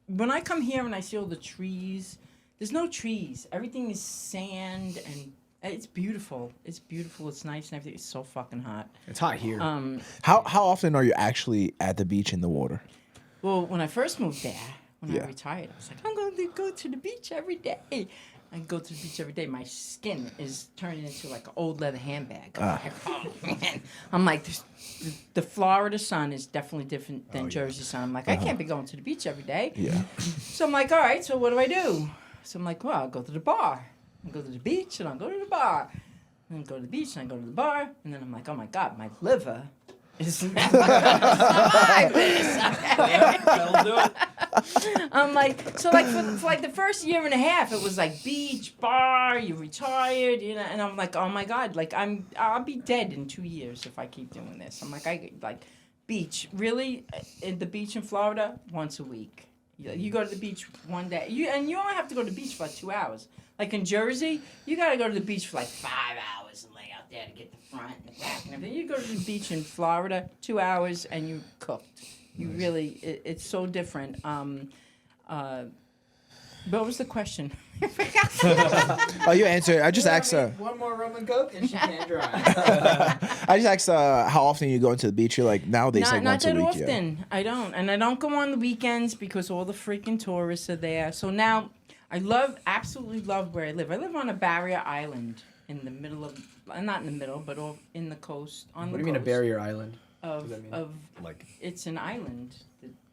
when I come here and I see all the trees, there's no trees. Everything is sand, and it's beautiful. It's beautiful. It's nice and everything. It's so fucking hot. It's hot here. How often are you actually at the beach in the water? Well, when I first moved there, when I retired, I was like, I'm going to go to the beach every day. I go to the beach every day. My skin is turning into like an old leather handbag. I'm like, the Florida sun is definitely different than Jersey sun. I'm like, I can't be going to the beach every day. Yeah. So I'm like, all right, so what do I do? So I'm like, well, I'll go to the bar. I'll go to the beach, and I'll go to the bar. And I go to the beach, and I go to the bar. And then I'm like, oh, my God, my liver is survive this. I'm like, so like for like the first year and a half, it was like beach, bar, you retired, and I'm like, oh my God, like I'll be dead in 2 years if I keep doing this. I'm like, beach, really? The beach in Florida, once a week. You go to the beach one day, and you only have to go to the beach for like 2 hours. Like in Jersey, you got to go to the beach for like 5 hours and lay out there to get the front and the back and everything. You go to the beach in Florida, 2 hours, and you're cooked. You really, it's so different. What was the question? Oh, you answered. I just asked. One more rum and coke, and she can't drive. I just asked how often you go into the beach. You're like nowadays, like once a week. Not that often. I don't, and I don't go on the weekends because all the freaking tourists are there. So now, I absolutely love where I live. I live on a barrier island in the middle of, not in the middle, but in the coast. What do you mean a barrier island? Like it's an island.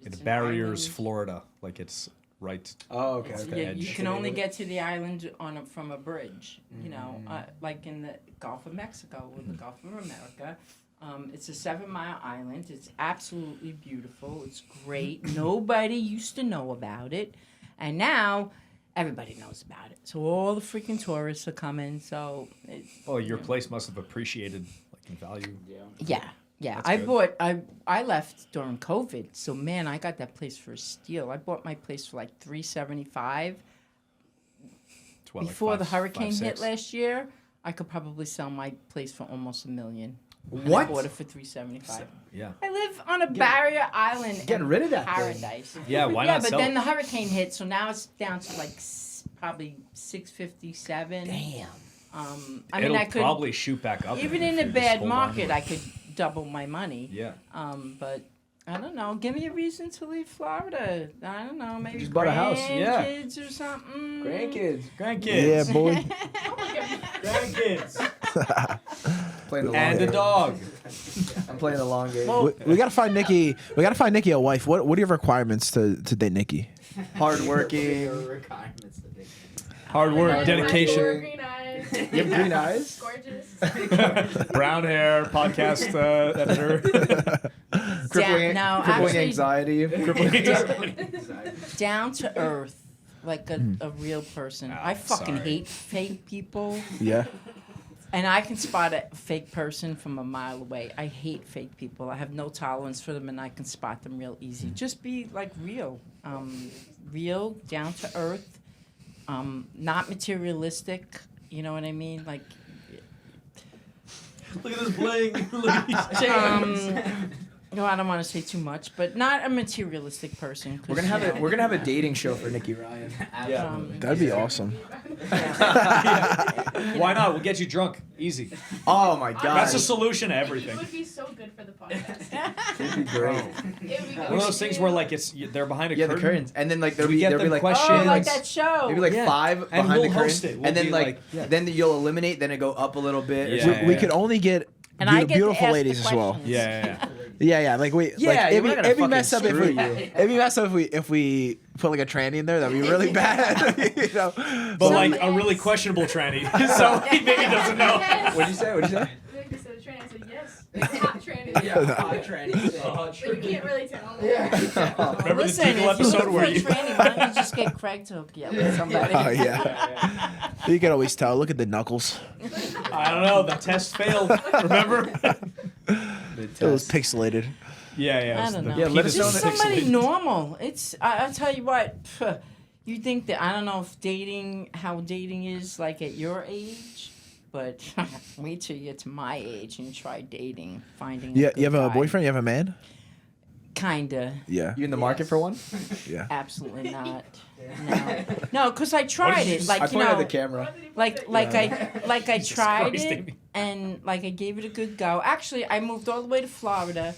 it barriers Florida, like it's right. Oh, okay. Yeah, you can only get to the island from a bridge. Like in the Gulf of Mexico or the Gulf of America. It's a 7-mile island. It's absolutely beautiful. It's great. Nobody used to know about it, and now everybody knows about it. So all the freaking tourists are coming. So Your place must have appreciated like in value. Yeah. Yeah, That's I left during COVID, so man, I got that place for a steal. I bought my place for like $375. Before the hurricane hit last year, I could probably sell my place for almost $1 million. What? I bought it for $375. Yeah. I live on a barrier island. Getting rid of that paradise. Yeah, why not? not Yeah, but sell then it? the hurricane hit, so now it's down to like probably $657. Damn. It'll probably shoot back up. Even if in a you just bad hold on to market, it. I could double my money. Yeah. But I don't know. Give me a reason to leave Florida. I don't know. Maybe Just bought a house. Yeah. Kids or something. Grandkids. Yeah, boy. Grandkids. Playing the long And a game. dog. I'm playing the long game. Well, we gotta find Nikki. We gotta find Nikki a wife. What are your requirements to date Nikki? Hardworking. Hard work, dedication, Green eyes. You have green eyes. Gorgeous. brown hair, podcast editor. Crippling actually- anxiety. down to earth, like a real person. I fucking hate fake people. Yeah. And I can spot a fake person from a mile away. I hate fake people. I have no tolerance for them, and I can spot them real easy. Just be like real, real, down to earth, not materialistic. You know what I mean? Like, Look at this bling. Look at these chains. No, I don't want to say too much, but not a materialistic person. We're gonna have we're gonna have a dating show for Nicky Ryan. Yeah. That'd be awesome. Why not? We'll get you drunk. Easy. Oh my god. That's the solution to It everything. would be so good for the podcast. It'd be great. It would be good. One of those things where like they're behind a Yeah, curtain. the curtains, and then like there'll We be get there'll be them like questions. Oh, Shit, like like- that show. maybe like Yeah. 5 And behind we'll the host curtain, it. We'll and then be like, like, yeah. then you'll eliminate, then it go up a little bit. or Yeah, something. We could only get And I get to beautiful ask ladies the as well. questions. Yeah. Yeah, like we, Yeah, like we're it'd not gonna be fucking messed up if screw we, you. it'd be messed up if we put like a tranny in there. That'd be really bad, you know. But like a really questionable tranny, so he maybe doesn't know. What'd you say? What'd you say? Like they said, tranny. I said yes. It's hot tranny. But you can't really tell. Remember Listen, the if Deagle you episode look for where a you? tranny, why don't you just get Craig to hook you up with somebody? Oh yeah. You can always tell. Look at the knuckles. I don't know. The test failed. Remember? It was pixelated. Yeah. I don't know. Yeah, let us know Just in the somebody pixelated. normal. It's I'll tell you what. You think that I don't know if how dating is like at your age, but wait till you get to my age and try dating, finding. Yeah, a you have a guy. boyfriend. You have a man. Kinda. Yeah. You in the market for one? Yeah. Absolutely not. No, because I tried it. Like I you pointed at know, the camera. I tried Christ, it Amy. and like I gave it a good go. Actually, I moved all the way to Florida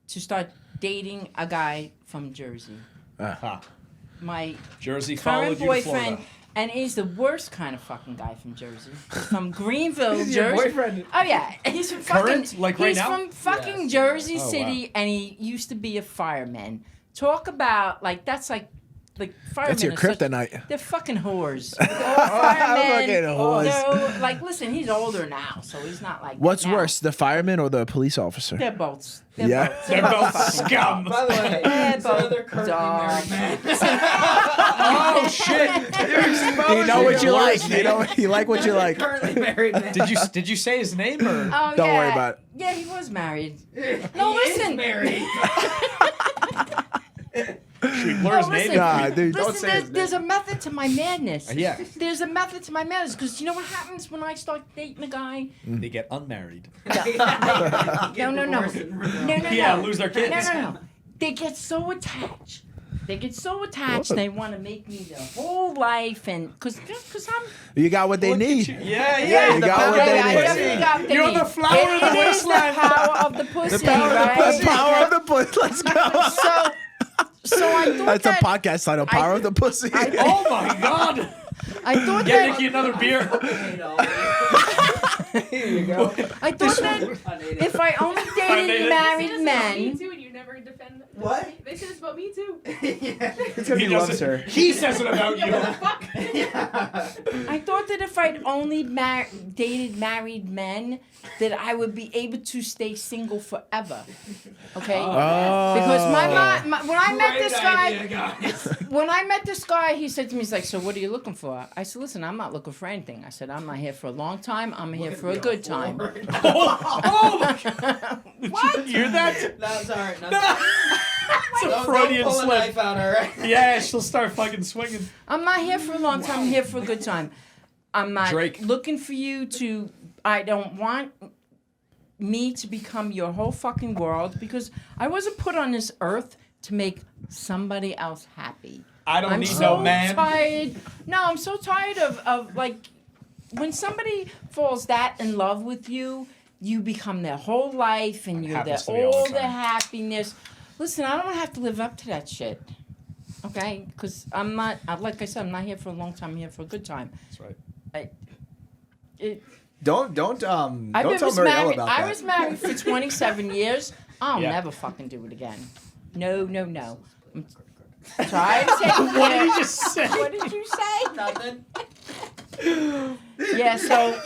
to start dating a guy from Jersey. Huh. My Jersey current followed you to boyfriend, Florida. and he's the worst kind of fucking guy from Jersey. He's from Greenville, He's your Jersey. boyfriend. Oh yeah, he's from fucking. Current? Like right he's now? from fucking Jersey Oh, City, and he used to be a fireman. Talk about like that's like firemen. That's your are such- kryptonite. They're fucking whores. They're all firemen. Fucking whores. They're, like, listen, he's older now, so he's not like. What's that now. worse, the fireman or the police officer? They're both. Yeah. They're both fucking scum. By the way, They're so both they're currently dogs. married men. Oh shit! You know what you like. You know you like what you like. Currently married men. Did you say his name or? Oh, Don't yeah. worry about it. Yeah, he was married. No, listen. married. Should we blur his listen. name? Nah, dude. Don't Listen, say his there's a method to my madness. Yeah. There's a method to my madness because you know what happens when I start dating a guy? They get unmarried. No. Yeah, lose their kids. No. They get so attached. They want to make me their whole life, and because I'm. You got what they need. Yeah. You got what they I need. definitely got what they You're need. the flower of the It is the wasteland. power of the pussy, The power right? of the pussy. Let's go. So I thought That's a that podcast title. Power of the pussy. Oh my god! I thought Get that Nicky another beer. I thought that if I only dated They married say this about me men. too, and you never defend. What? They say this about me too. It's because he loves doesn't- her. He says it about Yeah, you. what the fuck? I thought that if I'd only dated married men, that I would be able to stay single forever. Okay? Because when I met this guy, when I met this guy, he said to me, he's like, so what are you looking for? I said, listen, I'm not looking for anything. I said, I'm not here for a long time. I'm here for a good time. Oh my god! What? Did you hear that? That's alright. It's a Don't Freudian pull a slip. knife out, alright? Yeah, she'll start fucking swinging. I'm not here for a long time. I'm here for a good time. I'm not Drake. looking for you to. I don't want me to become your whole fucking world because I wasn't put on this earth to make somebody else happy. I don't I'm need so no man. tired. No, I'm so tired of like when somebody falls that in love with you, you become their whole life and you're Happens to me all all the the time. happiness. Listen, I don't have to live up to that shit. Okay? Because I'm not, like I said, I'm not here for a long time. I'm here for a good time. That's right. Don't tell was Marielle married. about I that. was married for 27 years. I'll Yeah. never fucking do it again. No. I'm trying to say. What did you just say? What did you say? Nothing. Yeah. So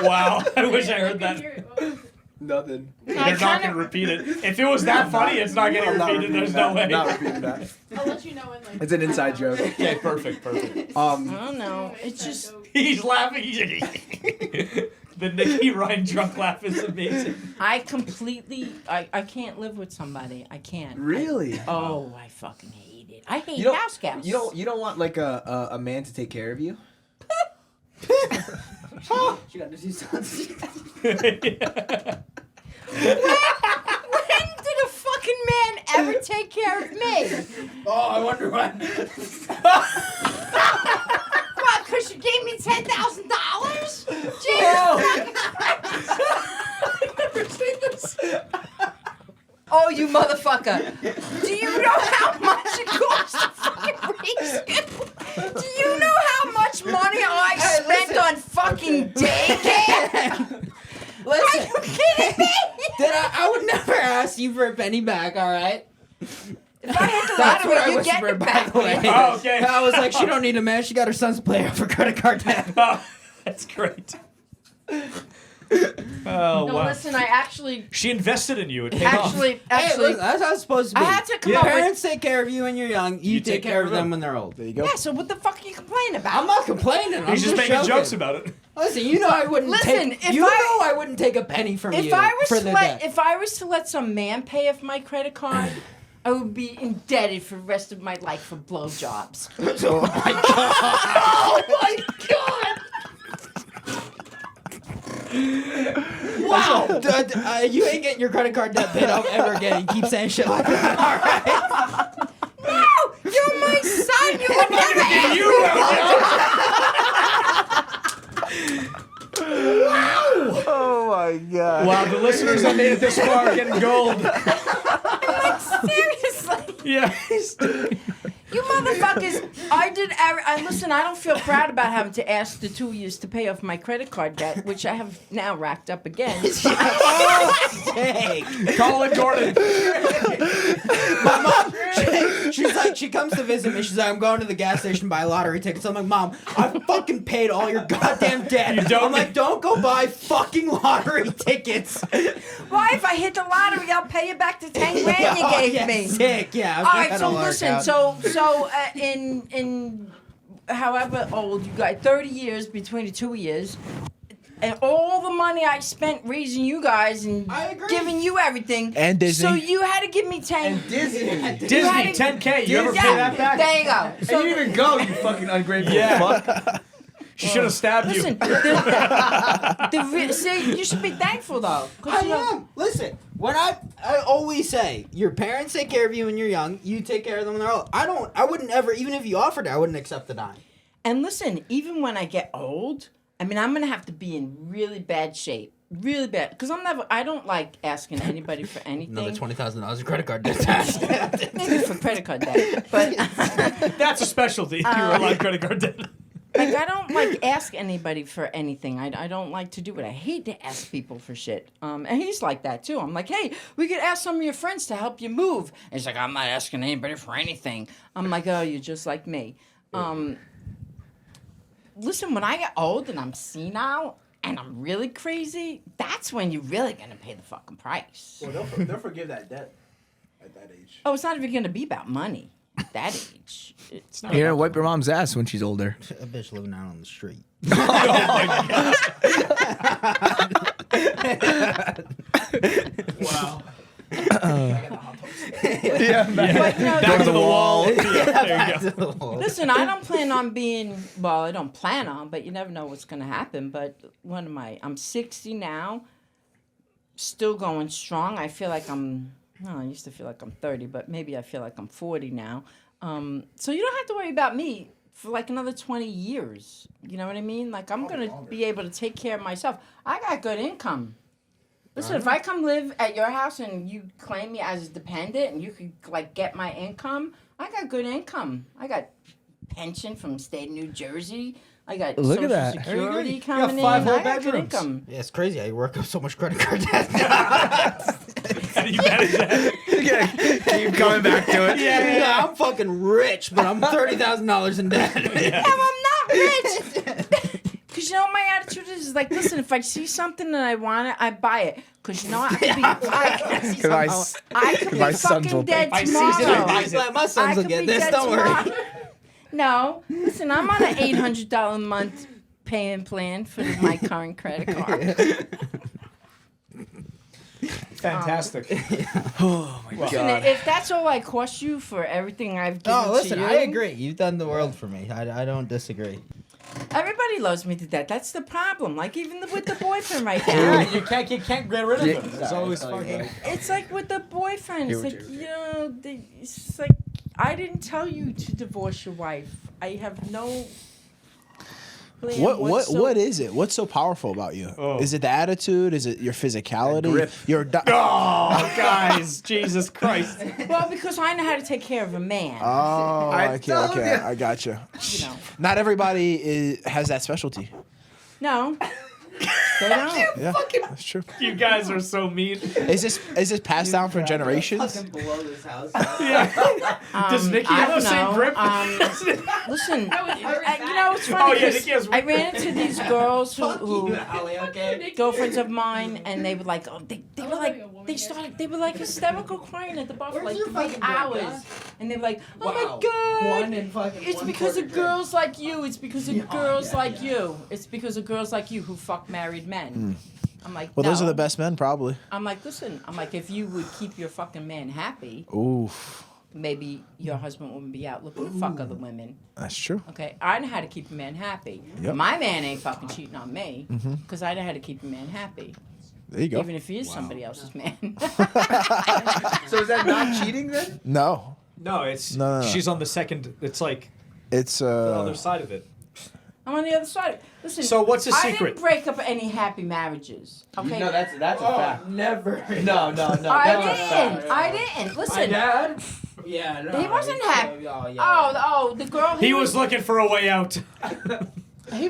Wow, I wish I heard that. Hear it. What was it? Nothing. They're not gonna kinda- repeat it. If it was that funny, it's not getting I'm not repeated. repeating There's no that. way. I'm not repeating that. I'll let you know in like. It's an inside joke. Okay, perfect. I don't know. It's just. He's laughing. The Nicky Ryan drunk laugh is amazing. I can't live with somebody. I can't. Really? I fucking hate it. I hate You don't. house cats. You don't want like a man to take care of you. She got to do something. When did a fucking man ever take care of me? Oh, I wonder when. What, because you gave me $10,000? Jesus I've never seen this. Oh, you motherfucker. Do you know how much it costs to fucking raise you? Do you know how much money I spent on fucking daycare? Listen, Are you kidding me? I would never ask you for a penny back, all right? If I hit the That's what I lottery, you get whispered, it by back. the way. Oh, okay. I was like, she don't need a man. She got her son's player for credit card debt. Oh, that's great. Oh, No, wow. listen, I actually, She invested in you. It paid off. Hey, listen, that's how it's supposed to be. I had to come Your up with- parents take care of you when you're young. You take care of them when they're old. There you go. yeah, so what the fuck are you complaining about? I'm not complaining. I'm He's just making joking. jokes about it. Listen, you know I wouldn't Listen, take. if You I- know I wouldn't take a penny from you If I was for to the let, debt. if I was to let some man pay off my credit card, I would be indebted for the rest of my life for blowjobs. Oh my god! Wow! You ain't getting your credit card debt paid off ever again. You keep saying shit like that. All right. No, you're my son. You would never ask Oh my god. Wow, the listeners that made it this far are getting gold. Like, seriously. Yeah. You motherfuckers, listen, I don't feel proud about having to ask the 2 years to pay off my credit card debt, which I have now racked up again. Call it Gordon. My mom, she's like, she comes to visit me. She's like, I'm going to the gas station to buy lottery tickets. I'm like, Mom, I fucking paid all your goddamn debt. You don't I'm like, don't go buy fucking lottery tickets. Why, if I hit the lottery, I'll pay you back the 10 grand you gave yeah, me. Sick, yeah. All right, so that'll work listen, out. so in however old you got, 30 years between the 2 years, and all the money I spent raising you guys and I agree. giving you everything, And Disney. so you had to give me 10. Disney. Disney, 10K. You ever pay that back? There you go. So, you didn't even go, you fucking ungrateful fuck. She should have stabbed listen, you. see, you should be thankful though. 'cause, I you know, am. Listen, when I always say your parents take care of you when you're young, you take care of them when they're old. I wouldn't ever, even if you offered it, I wouldn't accept the dime. And listen, even when I get old, I mean, I'm gonna have to be in really bad shape, really bad, because I don't like asking anybody for anything. Another $20,000 in credit card debt. Maybe for credit card debt, but That's a specialty. You're allowed credit card debt. like I don't like ask anybody for anything. I don't like to do it. I hate to ask people for shit. And he's like that too. I'm like, hey, we could ask some of your friends to help you move. And he's like, I'm not asking anybody for anything. I'm like, oh, you're just like me. Listen, when I get old and I'm senile and I'm really crazy, that's when you're really gonna pay the fucking price. Well, they'll forgive that debt at that age. Oh, it's not even gonna be about money at that age. It's not. You're gonna wipe your mom's ass when she's older. A bitch living out on the street. Wow. Yeah, man. But, no, Back to the wall. There you go. listen, I don't plan on being, well, I don't plan on, but you never know what's going to happen. But I'm 60 now, still going strong. I feel like I used to feel like I'm 30, but maybe I feel like I'm 40 now. So you don't have to worry about me for like another 20 years. You know what I mean? Like, I'm going to be able to take care of myself. I got good income. Listen, if I come live at your house and you claim me as a dependent and you could, like, get my income, I got good income. I got pension from state of New Jersey. I got Look at Social that. Security You coming got 5 in. whole I got good bedrooms. income. Yeah, it's crazy how you work up so much credit card debt. How do you manage that? Keep coming back to it. Yeah, I'm fucking rich, but I'm $30,000 in debt. Yeah, I'm not rich. Because you know what my attitude is like, listen, if I see something and I want it, I buy it. Because you know what? I could be my sons will fucking dead pay. tomorrow. Buys it. Like, my I sons will could get be this, dead don't worry. tomorrow. No, listen, I'm on an $800 a month payment plan for my current credit card. Fantastic. Oh my Listen, god. if that's all I cost you for everything I've given Oh, listen, to you, I agree. You've done the world for me. I don't disagree. Everybody Everybody loves me to death. That's the problem. Like even with the boyfriend right now. Yeah, you can't get rid of them. It's always fucking. It's like with the boyfriend. It's like it's just like I didn't tell you to divorce your wife. I have no. plan What is it? What's so powerful about you? Oh. Is it the attitude? Is it your physicality? grip. Your Oh, guys, Jesus Christ! Well, because I know how to take care of a man. Oh, I okay, told okay. ya. I got you. You know. Not everybody has that specialty. No. They don't. Yeah, that's true. You guys are so mean. Is this passed down for generations? below this house. Does Nicky I have don't the same know. grip? Listen, you know it's funny. Oh, yeah, 'cause Nicky has I ran into these girls who Holly, okay? girlfriends of mine, and they were like, they were like hysterical crying at the bar for like 3 hours, and they were like, oh my god, One in fucking it's one because of quarter drink. girls like you. It's because of girls like you. It's because of girls like you who fuck married men. I'm like, Well, those are no. the best men, probably. I'm like, listen. I'm like, if you would keep your fucking man happy, Oof, maybe your husband wouldn't be out looking to fuck other women. that's true. Okay, I know how to keep a man happy. Yep. My man ain't fucking cheating on me because I know how to keep a man happy, There you go. even if he is somebody else's man. So is that not cheating then? No, No, it's No. she's on the second. It's like it's the other side of it. I'm on the other side. Listen. So what's the I secret? didn't break up any happy marriages. Okay. No, that's a fact. Never. No. I that's a didn't. fact. I didn't. My Listen. dad? Yeah, no. He wasn't happy. Oh, yeah. Oh, the girl. He was looking for a way out. He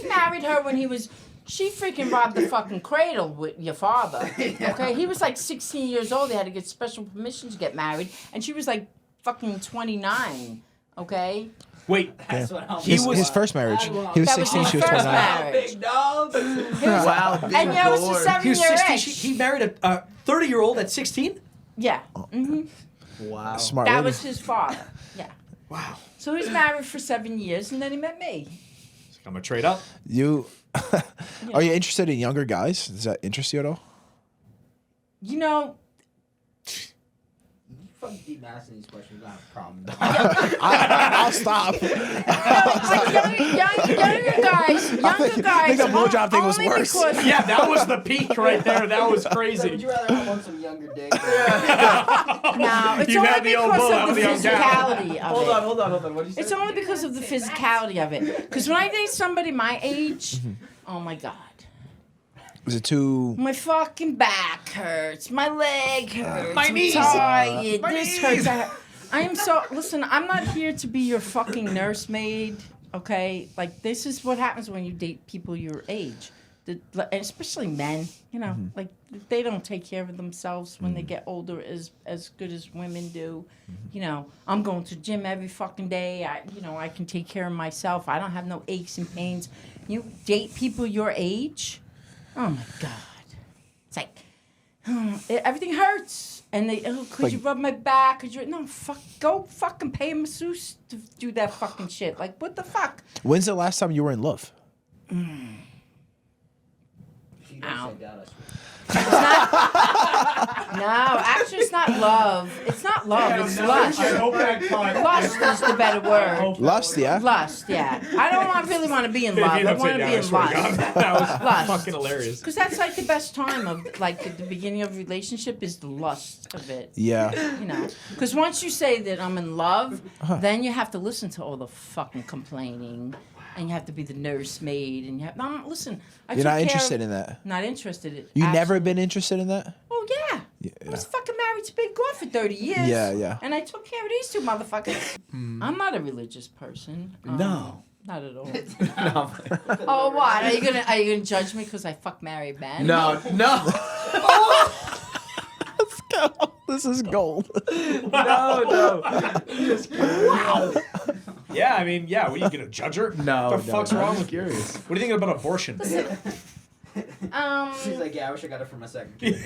married her when he was. She freaking robbed the fucking cradle with your father. Okay, he was like 16 years old. They had to get special permission to get married, and she was like fucking 29. Okay. Wait, That's what I'm his first marriage. He was That was 16. his She was first 29. marriage. Big dog. Wow, big and yeah, it was a lord. 7-year itch. He married a 30-year-old at 16. Yeah. Wow. Smart That lady. was his father. Yeah. Wow. So he was married for 7 years, and then he met me. I'm gonna trade up. You are you interested in younger guys? Does that interest you at all? You know, Fucking keep asking these questions. I have a problem. I'll stop. like younger guys, I think the blowjob thing was only worse. because- Yeah, that was the peak right there. That was Would crazy. you rather have one some younger dick? No, it's You had only the old bull because out of the with the young cat. physicality of Hold it. on. What did you say? It's only because of the physicality of it. Because when I date somebody my age, Mm-hmm. oh my god. Is it too? My fucking back hurts. My leg hurts. My I'm knees. tired. My This knees. hurts. I am so. Listen, I'm not here to be your fucking nursemaid. Okay, like this is what happens when you date people your age, and especially men. You know, like they don't take care of themselves when they get older as good as women do. You know, I'm going to the gym every fucking day. I can take care of myself. I don't have no aches and pains. You date people your age. Oh my god. It's like everything hurts. And they could you rub my back? Could you go fucking pay a masseuse to do that fucking shit. Like what the fuck? When's the last time you were in love? Ow. No, actually it's not love. It's not love, it's lust. Lust is the better word. Lust, yeah. Lust, yeah. I don't really want to be in love. I want to be in lust. That was Lust. fucking hilarious. Because that's like the best time of like the beginning of a relationship is the lust of it. Yeah. You know, because once you say that I'm in love, then you have to listen to all the fucking complaining, and you have to be the nursemaid, and you have listen. You're not interested in that. Not interested in. You never been interested in that? Oh yeah. I was fucking married to Big Gore for 30 years. Yeah, yeah. And I took care of these two motherfuckers. I'm not a religious person. No. Not at all. No. Oh, what? Are you gonna judge me because I fuck married men? No. Let's go. This is gold. No. Yeah, I mean, yeah. What are you gonna judge her? No. What the fuck's wrong with you? Curious. What do you think about abortion? She's like, yeah, I wish I got it for my second kid.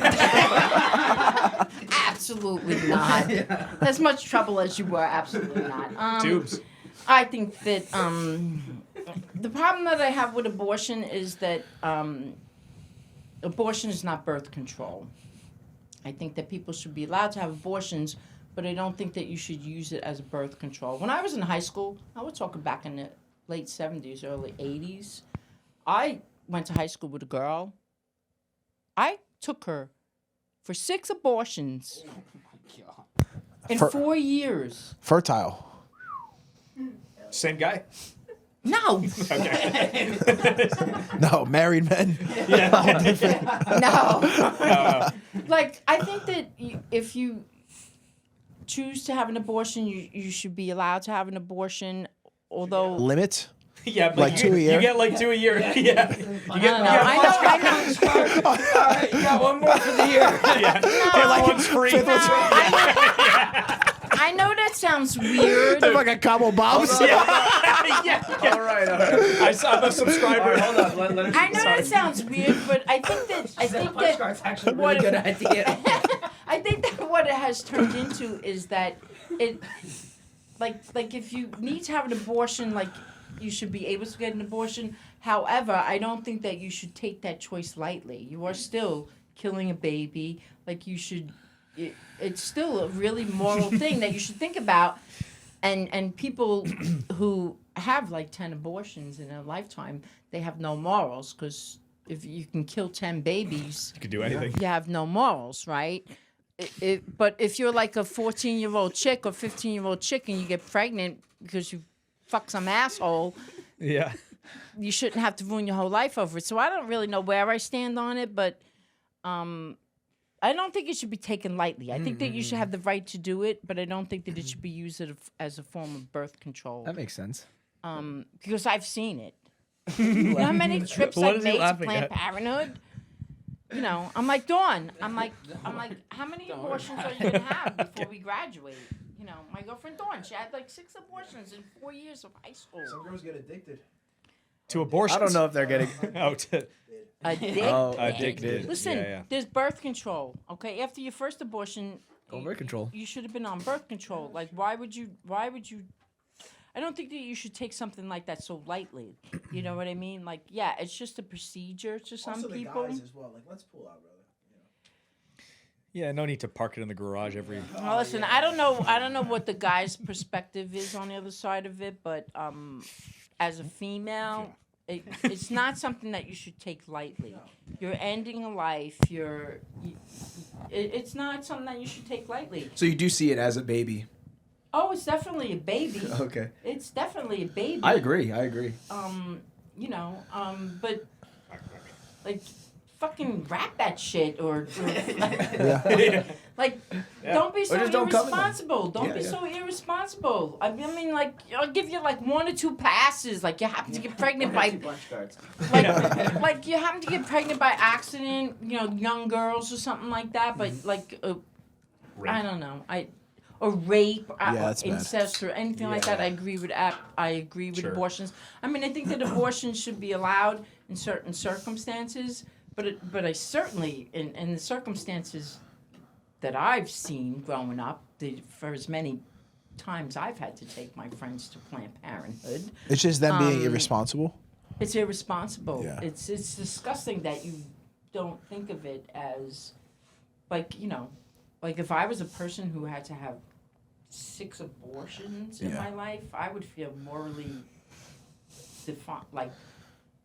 Absolutely not. As much trouble as you were, absolutely not. Tubes. I think that the problem that I have with abortion is that abortion is not birth control. I think that people should be allowed to have abortions, but I don't think that you should use it as birth control. When I was in high school, I was talking back in the late 70s, early 80s. I went to high school with a girl. I took her for 6 abortions in 4 years. Fertile. Same guy? No. Okay. No, married men. No. Like, I think that if you choose to have an abortion, you should be allowed to have an abortion, although... Limit? Yeah, but Like 2 a year? You get like 2 a year. Yeah. You get I know. All right, you got one more for the year. They're like it's free. I know that sounds weird. They're like a Cabo Bob's. All right. I'm a subscriber. Hold on. Let I know that sounds weird, but I think that actually a really good idea. I think that what it has turned into is that it, like if you need to have an abortion, like you should be able to get an abortion. However, I don't think that you should take that choice lightly. You are still killing a baby. Like you should. It's still a really moral thing that you should think about, and people who have like 10 abortions in a lifetime, they have no morals, because if you can kill 10 babies, You could do anything. you have no morals, right? But if you're like a 14-year-old chick or 15-year-old chick and you get pregnant because you fuck some asshole, Yeah. you shouldn't have to ruin your whole life over it. So I don't really know where I stand on it, but I don't think it should be taken lightly. I think that you should have the right to do it, but I don't think that it should be used as a form of birth control. That makes sense. Because I've seen it. You know how many trips What I've is he made to laughing Planned at? Parenthood? You know, I'm like, Dawn, I'm like, how many abortions are you gonna have before we graduate? You know, my girlfriend Dawn, she had like 6 abortions in 4 years of high school. Some girls get addicted. To abortion. I don't know if they're getting. Addicted. Listen, Yeah. there's birth control. Okay, after your first abortion, Go on birth control. You should have been on birth control. Like, why would you? I don't think that you should take something like that so lightly. You know what I mean? Like, yeah, it's just a procedure to some Also people. the guys as well. Like, let's pull out, brother. Yeah, no need to park it in the garage every. Well, listen, I don't know what the guy's perspective is on the other side of it, but as a female, it's not something that you should take lightly. You're ending a life. It's not something that you should take lightly. So you do see it as a baby. Oh, it's definitely a baby. Okay. It's definitely a baby. I agree. You know, but like, fucking wrap that shit or like, don't be so just don't cover them. irresponsible. Don't be so irresponsible. I mean, like, I'll give you like 1 or 2 passes. Like, you happen to get pregnant by, like you happen to get pregnant by accident. You know, young girls or something like that. But like, I don't know. Or rape, or that's bad. incest, or anything like that. I agree with Sure. abortions. I mean, I think that abortions should be allowed in certain circumstances, but I certainly, in the circumstances that I've seen growing up, for as many times I've had to take my friends to Planned Parenthood, It's just them being irresponsible. it's irresponsible. Yeah. It's disgusting that you don't think of it as, like, you know, like if I was a person who had to have 6 abortions in my life, I would feel morally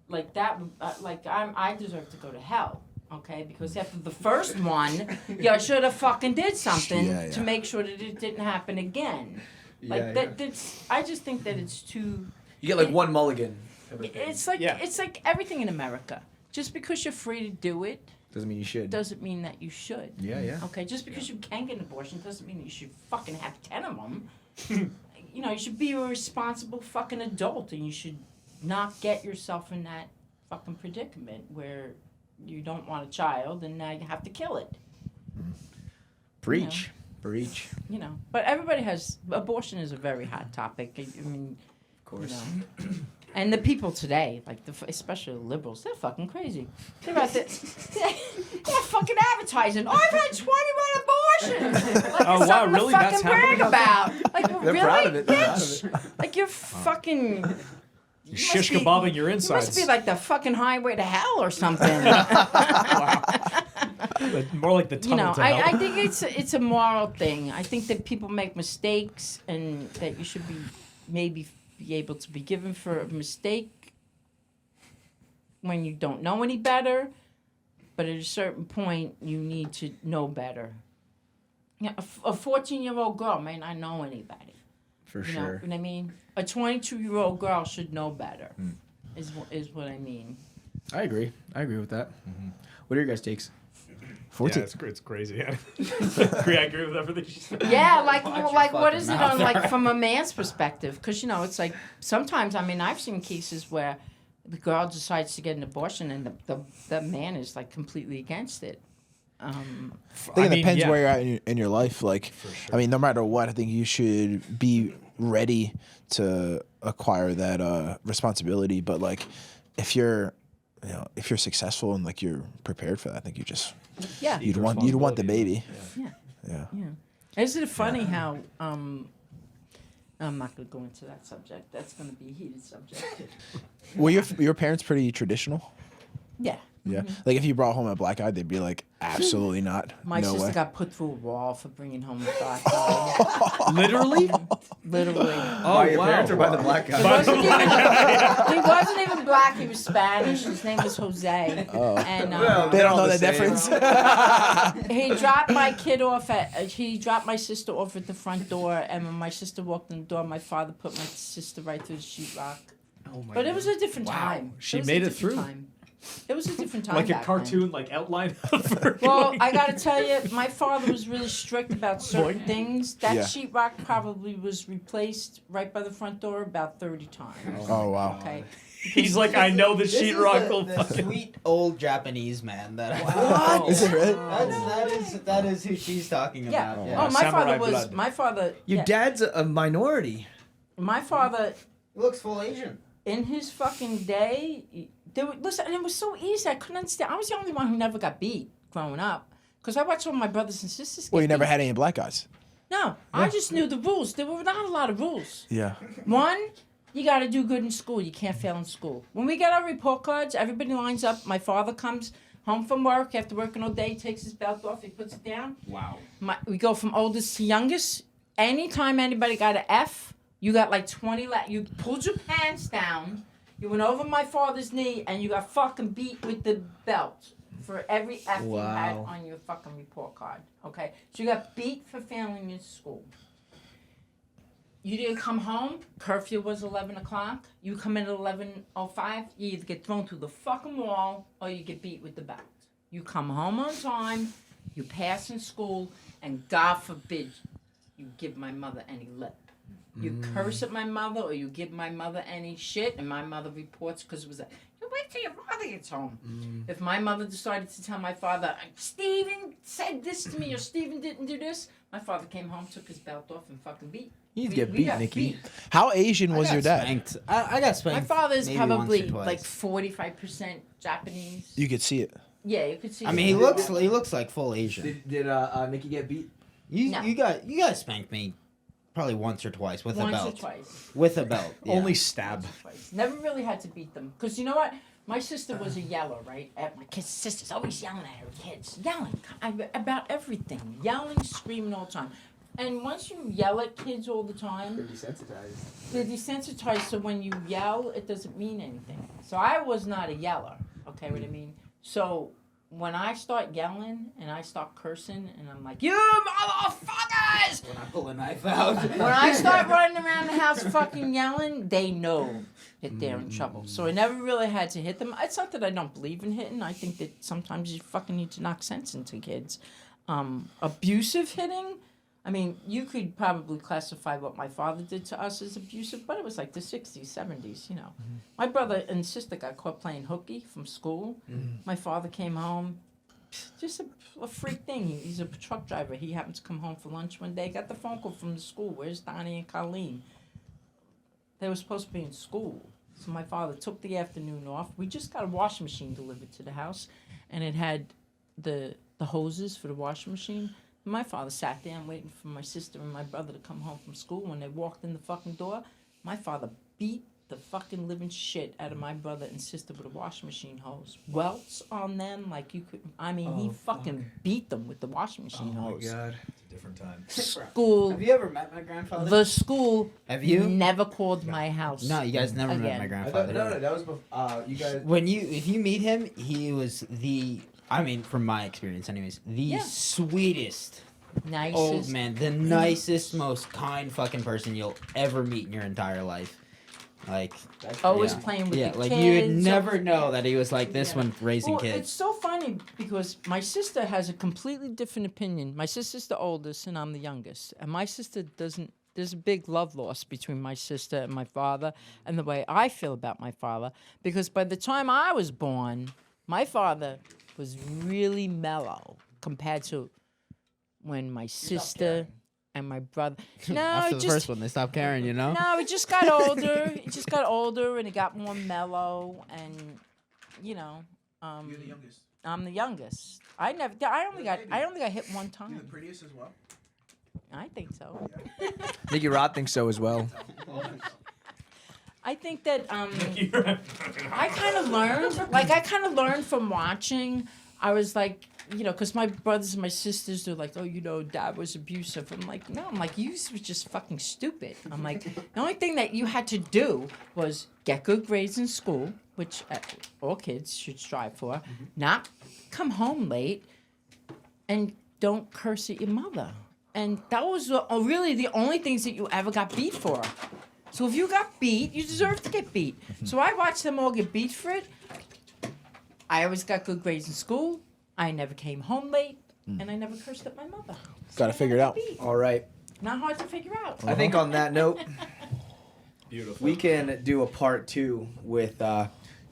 like that. I deserve to go to hell. Okay, because after the first one, you should have fucking did something to make sure that it didn't happen again. That's. I just think that it's too. You get like one mulligan. It's like everything in America. Just because you're free to do it Doesn't mean you should. doesn't mean that you should. Yeah. Okay, just because you can get an abortion doesn't mean that you should fucking have 10 of them. You know, you should be a responsible fucking adult, and you should not get yourself in that fucking predicament where you don't want a child and now you have to kill it. Preach. You know, but everybody has, abortion is a very hot topic. I mean, Of course. You know. And the people today, like especially the liberals, they're fucking crazy. They're out there, they're fucking advertising. I've had 21 abortions. Like, Oh, wow, really? To That's fucking brag happening? about. Like, They're really, proud of it. They're proud bitch? of it. Like, you're fucking. You're shish kebabbing your You insides. must be like the fucking highway to hell or something. More like the You tunnel know, to hell. I think it's a moral thing. I think that people make mistakes and that you should be maybe be able to be given for a mistake when you don't know any better, but at a certain point, you need to know better. Yeah, a 14-year-old girl may not know anybody. For You know sure. what I mean? A 22-year-old girl should know better, is what I mean. I agree with that. What are your guys' takes? 14. Yeah, it's crazy. I agree with everything she said. Yeah, like what is it on like from a man's perspective? Because it's like sometimes I've seen cases where the girl decides to get an abortion and the man is like completely against it. I think it depends where you're at in your life. Like, sure. I mean, no matter what, I think you should be ready to acquire that responsibility. But like, if you're successful and like you're prepared for that, I think you'd want the baby. Yeah. Isn't it funny how I'm not going to go into that subject. That's going to be a heated subject. Were your parents pretty traditional? Yeah. Yeah. Like if you brought home a black eye, they'd be like, absolutely not. My no sister way. got put through a wall for bringing home a black guy. Literally? Literally. By your parents or by the black guy? He wasn't even black. He was Spanish. His name was Jose. Oh. And They don't know the the same. difference. he dropped my kid off he dropped my sister off at the front door. And when my sister walked in the door, my father put my sister right through the sheetrock. Oh my But it was a different time. She was made a it different through. Time. It was a different time. Like a back cartoon, like outline. Well, I gotta tell you, my father was really strict about certain things. That Yeah. sheetrock probably was replaced right by the front door about 30 times. Oh, wow. Okay. He's like, I know the This is sheetrock will the fucking. sweet old Japanese man that What? Is it really? that is who she's talking Yeah. about. Oh, my Samurai father was. blood. My father. Your yeah. dad's a minority. My father, He looks full Asian. in his fucking day, listen, and it was so easy. I couldn't understand. I was the only one who never got beat growing up, because I watched all my brothers and sisters. Get Well, you never beat. had any black guys. No, I just knew the rules. There were not a lot of rules. Yeah. One, you got to do good in school. You can't fail in school. When we get our report cards, everybody lines up. My father comes home from work after working all day, takes his belt off, he puts it down. Wow. We go from oldest to youngest. Anytime anybody got an F, you got like 20 you pulled your pants down, you went over my father's knee, and you got fucking beat with the belt for every F you had Wow. on your fucking report card. Okay? So you got beat for failing in school. You didn't come home, curfew was 11 o'clock. You come in at 11:05, you either get thrown through the fucking wall or you get beat with the belt. You come home on time, you pass in school, and God forbid you give my mother any lip. You curse at my mother or you give my mother any shit, and my mother reports because it was like, you wait till your mother gets home. If my mother decided to tell my father, Steven said this to me or Steven didn't do this, my father came home, took his belt off, and fucking beat. You We get beat, got Nikki. beat. How Asian was I your got dad? Spanked. I got spanked. My father is maybe once probably or twice. like 45% Japanese. You could see it. Yeah, you could see. I mean, he looks like full Asian. Did Nikki get beat? You guys spanked me probably once or twice with once a belt. or twice. With a belt. Yeah. Only stab. Twice. Never really had to beat them. Because you know what? My sister was a yeller, right? My sister's always yelling at her kids. Yelling about everything. Yelling, screaming all the time. And once you yell at kids all the time, they're desensitized. So when you yell, it doesn't mean anything. So I was not a yeller. Okay, what I mean? So when I start yelling and I start cursing and I'm like, you motherfuckers! When I pull a knife out. When I start running around the house fucking yelling, they know that they're in trouble. So I never really had to hit them. It's not that I don't believe in hitting. I think that sometimes you fucking need to knock sense into kids. Abusive hitting, I mean, you could probably classify what my father did to us as abusive, but it was like the 60s, 70s, you know. My brother and sister got caught playing hooky from school. My father came home. Just a freak thing. He's a truck driver. He happened to come home for lunch one day. Got the phone call from the school. Where's Donnie and Colleen? They were supposed to be in school. So my father took the afternoon off. We just got a washing machine delivered to the house, and it had the hoses for the washing machine. My father sat there and waiting for my sister and my brother to come home from school. When they walked in the fucking door, my father beat the fucking living shit out of my brother and sister with a washing machine hose. Welts on them like you could. I mean, he fucking beat them with the washing machine hose. God. different time. School. Have you ever met my grandfather? The school Have you? never called my house. No, you guys never met Again. my I grandfather. thought, no, that was before. You guys. If you meet him, he was from my experience anyways, the sweetest Nicest. old man, the nicest, most kind fucking person you'll ever meet in your entire life. Like, Always playing with the like kids. you would never know that he was like this when raising Well, kids. it's so funny because my sister has a completely different opinion. My sister's the oldest and I'm the youngest. And my sister doesn't, there's a big love loss between my sister and my father and the way I feel about my father. Because by the time I was born, my father was really mellow compared to when my sister and my brother. No, After the first one, they stopped caring, you know? No, he just got older. He just got older and he got more mellow and you know. You're the youngest. I'm the youngest. I only got hit one time. You're the prettiest as well. I think so. Nicky Rod thinks so as well. I think that I kind of learned from watching. I was like, you know, because my brothers and my sisters, they're like, oh, you know, Dad was abusive. I'm like, no. I'm like, you was just fucking stupid. I'm like, the only thing that you had to do was get good grades in school, which all kids should strive for, not come home late, and don't curse at your mother. And that was really the only things that you ever got beat for. So if you got beat, you deserve to get beat. So I watched them all get beat for it. I always got good grades in school. I never came home late, and I never cursed at my mother. Gotta figure it out. All right. Not hard to figure out. I think on that note, Beautiful. we can do a part 2 with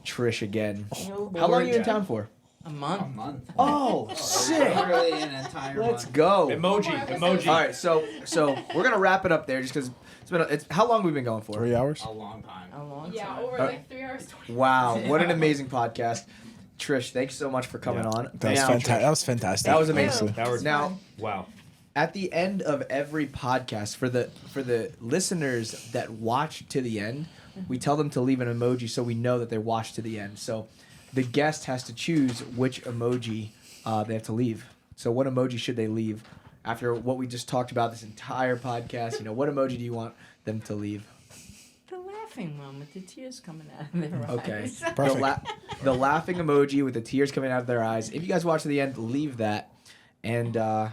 Trish again. No How long are you in board. town for? A month. month. Oh, sick. Literally an entire Let's month. go. Emoji. All right, so we're gonna wrap it up there just because it's how long have we been going for? 3 hours. A long time. A long Yeah, time. over like 3 hours. 20. Wow, what an amazing podcast, Trish. Thanks so much for coming on. That was Now, fantastic. Trish, That was fantastic. That was amazing. That was Now, wow. at the end of every podcast, for the listeners that watch to the end, we tell them to leave an emoji so we know that they watched to the end. So the guest has to choose which emoji they have to leave. So what emoji should they leave after what we just talked about this entire podcast? You know, what emoji do you want them to leave? The laughing one with the tears coming out of their Okay. eyes. Perfect. The laughing emoji with the tears coming out of their eyes. If you guys watch to the end, leave that. And there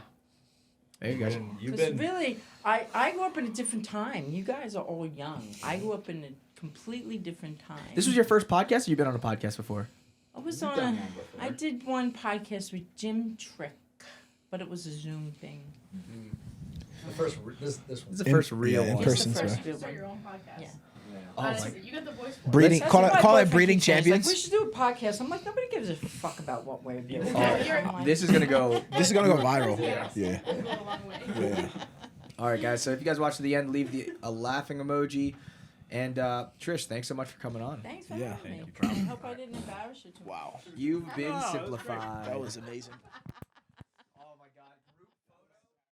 you go. You've Because been really, I grew up in a different time. You guys are all young. I grew up in a completely different time. This was your first podcast, or you've been on a podcast before? I was on I did one podcast with Jim Trick, but it was a Zoom thing. the first. This This is one. the first real in one. person. It's the so. first real Start one. your own podcast. Yeah. Oh, Honestly, you got the voice for it. Breeding. That's Call what it. my Call it boyfriend breeding keeps saying. He's champions. Like, we should do a podcast. I'm like, nobody gives a fuck about what we're doing. I'm like, This is gonna go. This is gonna go viral. Yeah. Yeah. It's going a long way. Yeah. All right, guys. So if you guys watch to the end, leave a laughing emoji. And Trish, thanks so much for coming on. Thanks for Yeah. having me. I hope I didn't embarrass you too much. Wow. You've been simplified. That was amazing.